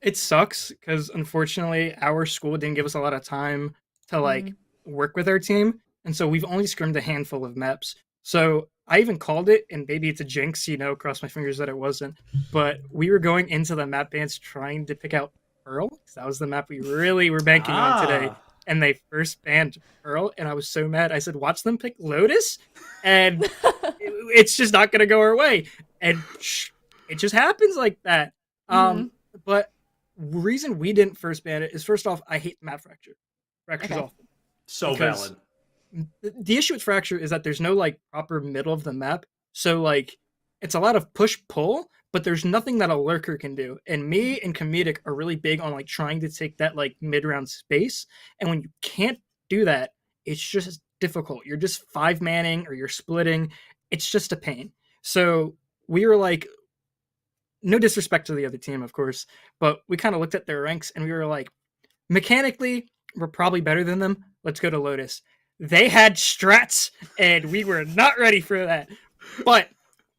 It sucks because unfortunately our school didn't give us a lot of time to like work with our team, and so we've only scrimmed a handful of maps. So I even called it, and maybe it's a jinx, cross my fingers that it wasn't. But we were going into the map bans trying to pick out Pearl, because that was the map we really were banking on today. And they first banned Pearl, and I was so mad. I said, watch them pick Lotus, and it's just not going to go our way. And it just happens like that. But the reason we didn't first ban it is, first off, I hate map fracture. Fracture's awful. So valid. The issue with Fracture is that there's no like proper middle of the map. So like it's a lot of push-pull, but there's nothing that a lurker can do. And me and Comedic are really big on like trying to take that like mid-round space. And when you can't do that, it's just difficult. You're just 5-manning or you're splitting. It's just a pain. So we were like, no disrespect to the other team, of course, but we kind of looked at their ranks and we were like, mechanically, we're probably better than them. Let's go to Lotus. They had strats, and we were not ready for that. But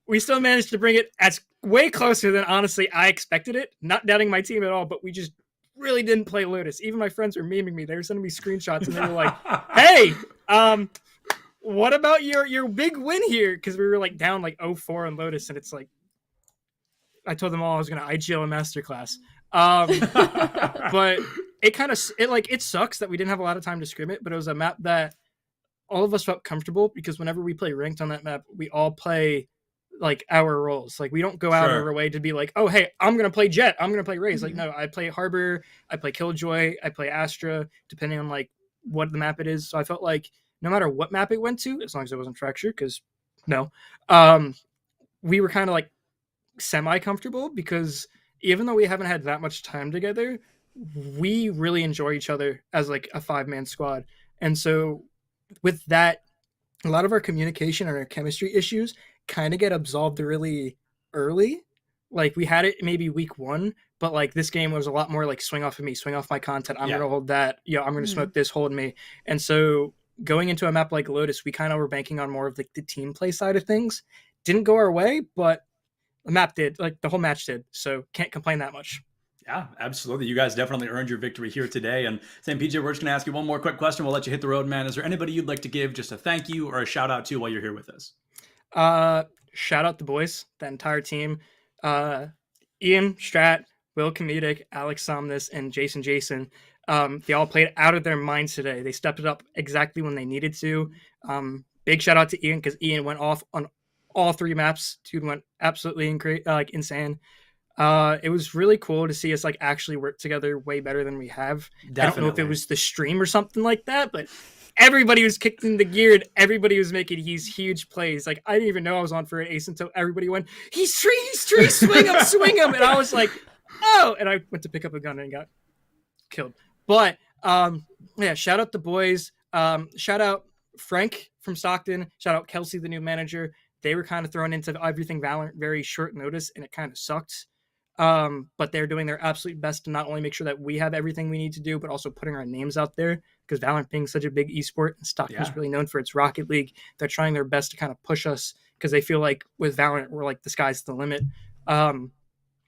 we still managed to bring it as way closer than, honestly, I expected it. Not doubting my team at all, but we just really didn't play Lotus. Even my friends were memeing me. They were sending me screenshots, and they were like, hey, what about your big win here? Because we were like down like 0-4 on Lotus, and it's like, I told them all I was going to IGL a masterclass. But it sucks that we didn't have a lot of time to scrim it, but it was a map that all of us felt comfortable because whenever we play ranked on that map, we all play like our roles. Like we don't go out of our way to be like, oh, hey, I'm going to play Jet. I'm going to play Raze. Like, no, I play Harbor. I play Killjoy. I play Astra, depending on like what the map it is. So I felt like no matter what map it went to, as long as it wasn't Fracture, because we were kind of like semi-comfortable because even though we haven't had that much time together, we really enjoy each other as like a 5-man squad. And so with that, a lot of our communication and our chemistry issues kind of get absolved really early. Like we had it maybe week 1, but like this game was a lot more like swing off of me, swing off my content. I'm going to hold that. I'm going to smoke this, hold me. And so going into a map like Lotus, we kind of were banking on more of like the team play side of things. Didn't go our way, but the map did, like the whole match did. So can't complain that much. Yeah, absolutely. You guys definitely earned your victory here today. And Sam PJ, we're just going to ask you one more quick question. We'll let you hit the road, man. Is there anybody you'd like to give just a thank you or a shout out to while you're here with us? Shout out the boys, the entire team. Ian, Strat, Will Comedic, Alex Somnus, and Jason. They all played out of their minds today. They stepped it up exactly when they needed to. Big shout out to Ian because Ian went off on all 3 maps. Dude went absolutely insane. It was really cool to see us like actually work together way better than we have. Definitely. I don't know if it was the stream or something like that, but everybody was kicked into gear and everybody was making these huge plays. Like I didn't even know I was on for an ace until everybody went, he's tree, swing him. And I was like, oh, and I went to pick up a gun and got killed. But shout out the boys. Shout out Frank from Stockton. Shout out Kelsey, the new manager. They were kind of thrown into everything Valorant very short notice, and it kind of sucked. But they're doing their absolute best to not only make sure that we have everything we need to do, but also putting our names out there because Valorant being such a big esport and Stockton is really known for its Rocket League. They're trying their best to kind of push us because they feel like with Valorant, we're like the sky's the limit.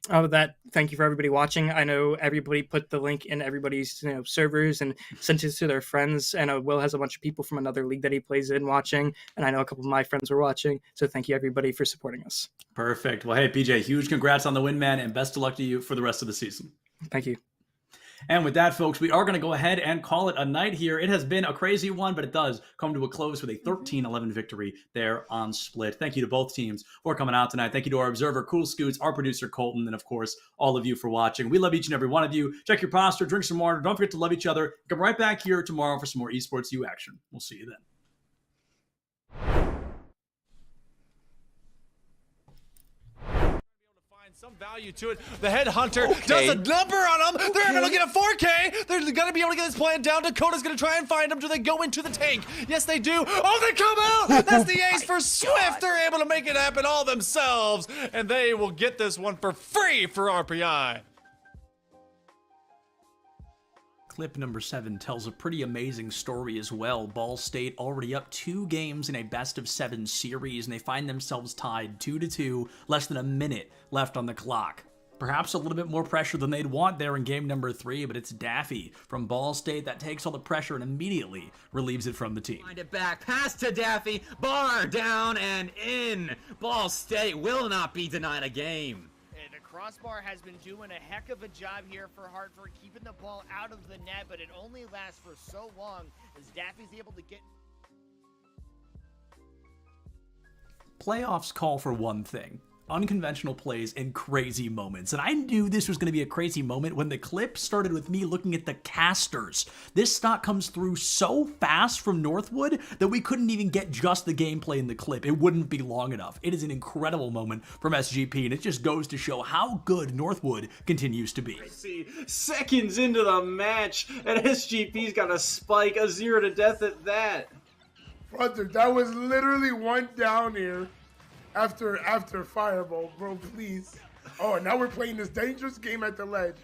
Out of that, thank you for everybody watching. I know everybody put the link in everybody's servers and sent it to their friends. I know Will has a bunch of people from another league that he plays in watching, and I know a couple of my friends were watching. So thank you everybody for supporting us. Perfect. Well, hey PJ, huge congrats on the win, man, and best of luck to you for the rest of the season. Thank you. And with that, folks, we are going to go ahead and call it a night here. It has been a crazy one, but it does come to a close with a 13-11 victory there on Split. Thank you to both teams for coming out tonight. Thank you to our observer, Cool Scoots, our producer, Colton, and of course, all of you for watching. We love each and every one of you. Check your posture, drink some water. Don't forget to love each other. Come right back here tomorrow for some more Esports U action. We'll see you then. Some value to it. The headhunter does a number on them. They're going to get a 4K. They're going to be able to get this plan down. Dakota's going to try and find them. Do they go into the tank? Yes, they do. Oh, they come out. That's the ace for Swift. They're able to make it happen all themselves, and they will get this one for free for RPI. Clip number 7 tells a pretty amazing story as well. Ball State already up 2 games in a best-of-7 series, and they find themselves tied 2-2, less than a minute left on the clock. Perhaps a little bit more pressure than they'd want there in game number 3, but it's Daffy from Ball State that takes all the pressure and immediately relieves it from the team. Find it back, pass to Daffy, bar down and in. Ball State will not be denied a game. Crossbar has been doing a heck of a job here for Hartford, keeping the ball out of the net, but it only lasts for so long as Daffy's able to get... Playoffs call for one thing: unconventional plays and crazy moments. And I knew this was going to be a crazy moment when the clip started with me looking at the casters. This stock comes through so fast from Northwood that we couldn't even get just the gameplay in the clip. It wouldn't be long enough. It is an incredible moment from SGP, and it just goes to show how good Northwood continues to be. See, seconds into the match, and SGP's got a spike, a 0 to death at that. Brother, that was literally one down here. After Fireball, bro, please. Oh, now we're playing this dangerous game at the ledge.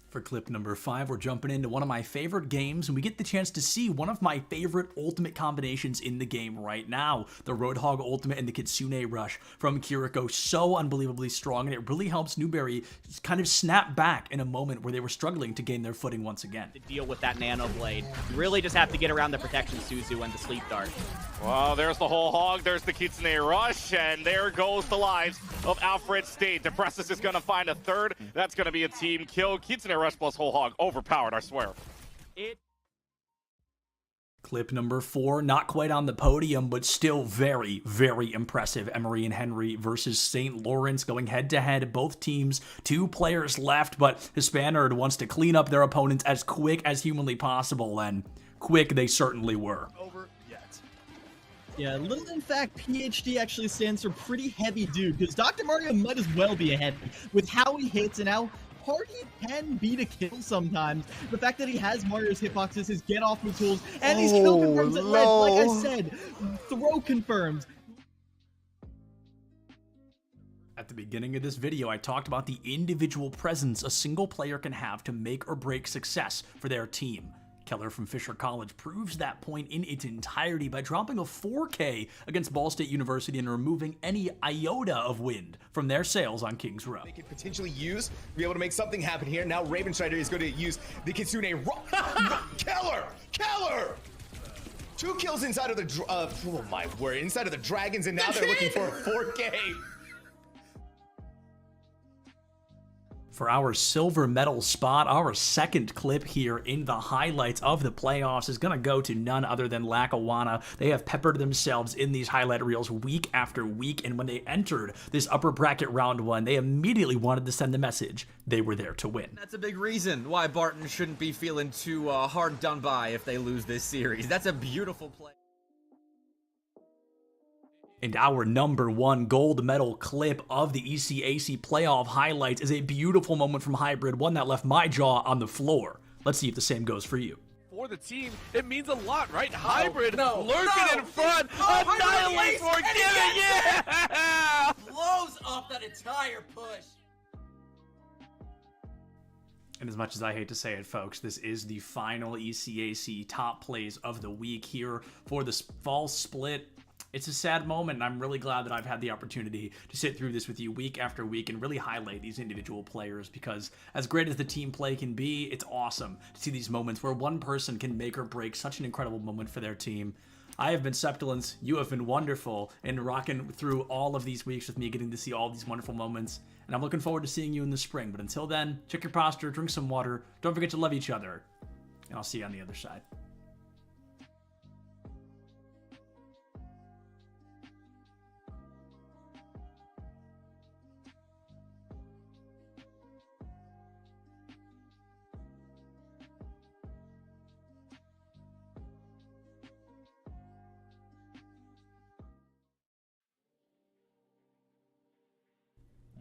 For clip number 5, we're jumping into one of my favorite games, and we get the chance to see one of my favorite ultimate combinations in the game right now. The Roadhog ultimate and the Kitsune Rush from Kiriko, so unbelievably strong, and it really helps Newberry kind of snap back in a moment where they were struggling to gain their footing once again. To deal with that Nano Blade, you really just have to get around the protection Suzu and the Sleep Dart. Well, there's the whole hog, there's the Kitsune Rush, and there goes the lives of Alfred State. Depressus is going to find a third. That's going to be a team kill. Kitsune Rush plus whole hog, overpowered, I swear. Clip number 4, not quite on the podium, but still very, very impressive. Emery and Henry versus St. Lawrence going head-to-head. Both teams, 2 players left, but Hispanerd wants to clean up their opponents as quick as humanly possible, and quick they certainly were. Yeah, little in fact, PhD actually stands for pretty heavy dude, because Dr. Mario might as well be a heavy. With how he hits and how hard he can be to kill sometimes, the fact that he has Mario's hitboxes, his get off the tools, and these kill confirms at ledge, like I said, throw confirms. At the beginning of this video, I talked about the individual presence a single player can have to make or break success for their team. Keller from Fisher College proves that point in its entirety by dropping a 4K against Ball State University and removing any iota of wind from their sails on Kings Row. They could potentially use to be able to make something happen here. Now Ravenstrider is going to use the Kitsune Keller! 2 kills inside of the oh my word, inside of the Dragons, and now they're looking for a 4K. For our silver medal spot, our second clip here in the highlights of the playoffs is going to go to none other than Lackawanna. They have peppered themselves in these highlight reels week after week, and when they entered this upper bracket round 1, they immediately wanted to send the message they were there to win. That's a big reason why Barton shouldn't be feeling too hard done by if they lose this series. That's a beautiful play. And our number 1 gold medal clip of the ECAC playoff highlights is a beautiful moment from Hybrid, one that left my jaw on the floor. Let's see if the same goes for you. For the team, it means a lot, right? Hybrid lurking in front, annihilate Forgiving, yeah! Blows up that entire push. And as much as I hate to say it, folks, this is the final ECAC top plays of the week here for the fall split. It's a sad moment, and I'm really glad that I've had the opportunity to sit through this with you week after week and really highlight these individual players, because as great as the team play can be, it's awesome to see these moments where one person can make or break such an incredible moment for their team. I have been Septilence. You have been wonderful and rocking through all of these weeks with me, getting to see all these wonderful moments. And I'm looking forward to seeing you in the spring. But until then, check your posture, drink some water. Don't forget to love each other. And I'll see you on the other side.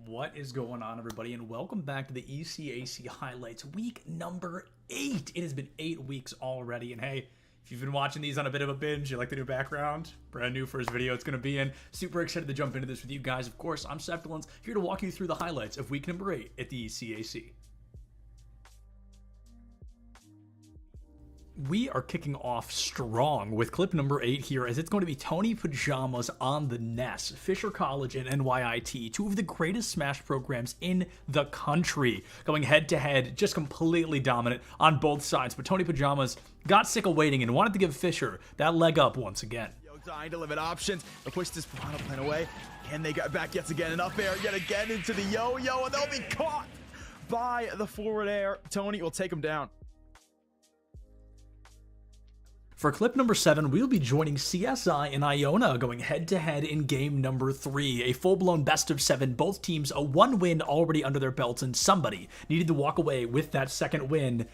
What is going on, everybody, and welcome back to the ECAC Highlights, week number 8. It has been 8 weeks already, and hey, if you've been watching these on a bit of a binge, you like the new background, brand new first video it's going to be in, super excited to jump into this with you guys. Of course, I'm Septilence, here to walk you through the highlights of week number 8 at the ECAC. We are kicking off strong with clip number 8 here, as it's going to be Tony Pajamas on the Ness, Fisher College and NYIT, two of the greatest Smash programs in the country, going head to head, just completely dominant on both sides. But Tony Pajamas got sick of waiting and wanted to give Fisher that leg up once again. Dying to limit options, but push this piranha plan away. Can they get back yet again? Enough air yet again into the yo-yo, and they'll be caught by the forward air. Tony will take him down. For clip number 7, we'll be joining CSI and Iona going head-to-head in game number 3. A full-blown best-of-7, both teams a 1 win already under their belts, and somebody needed to walk away with that second win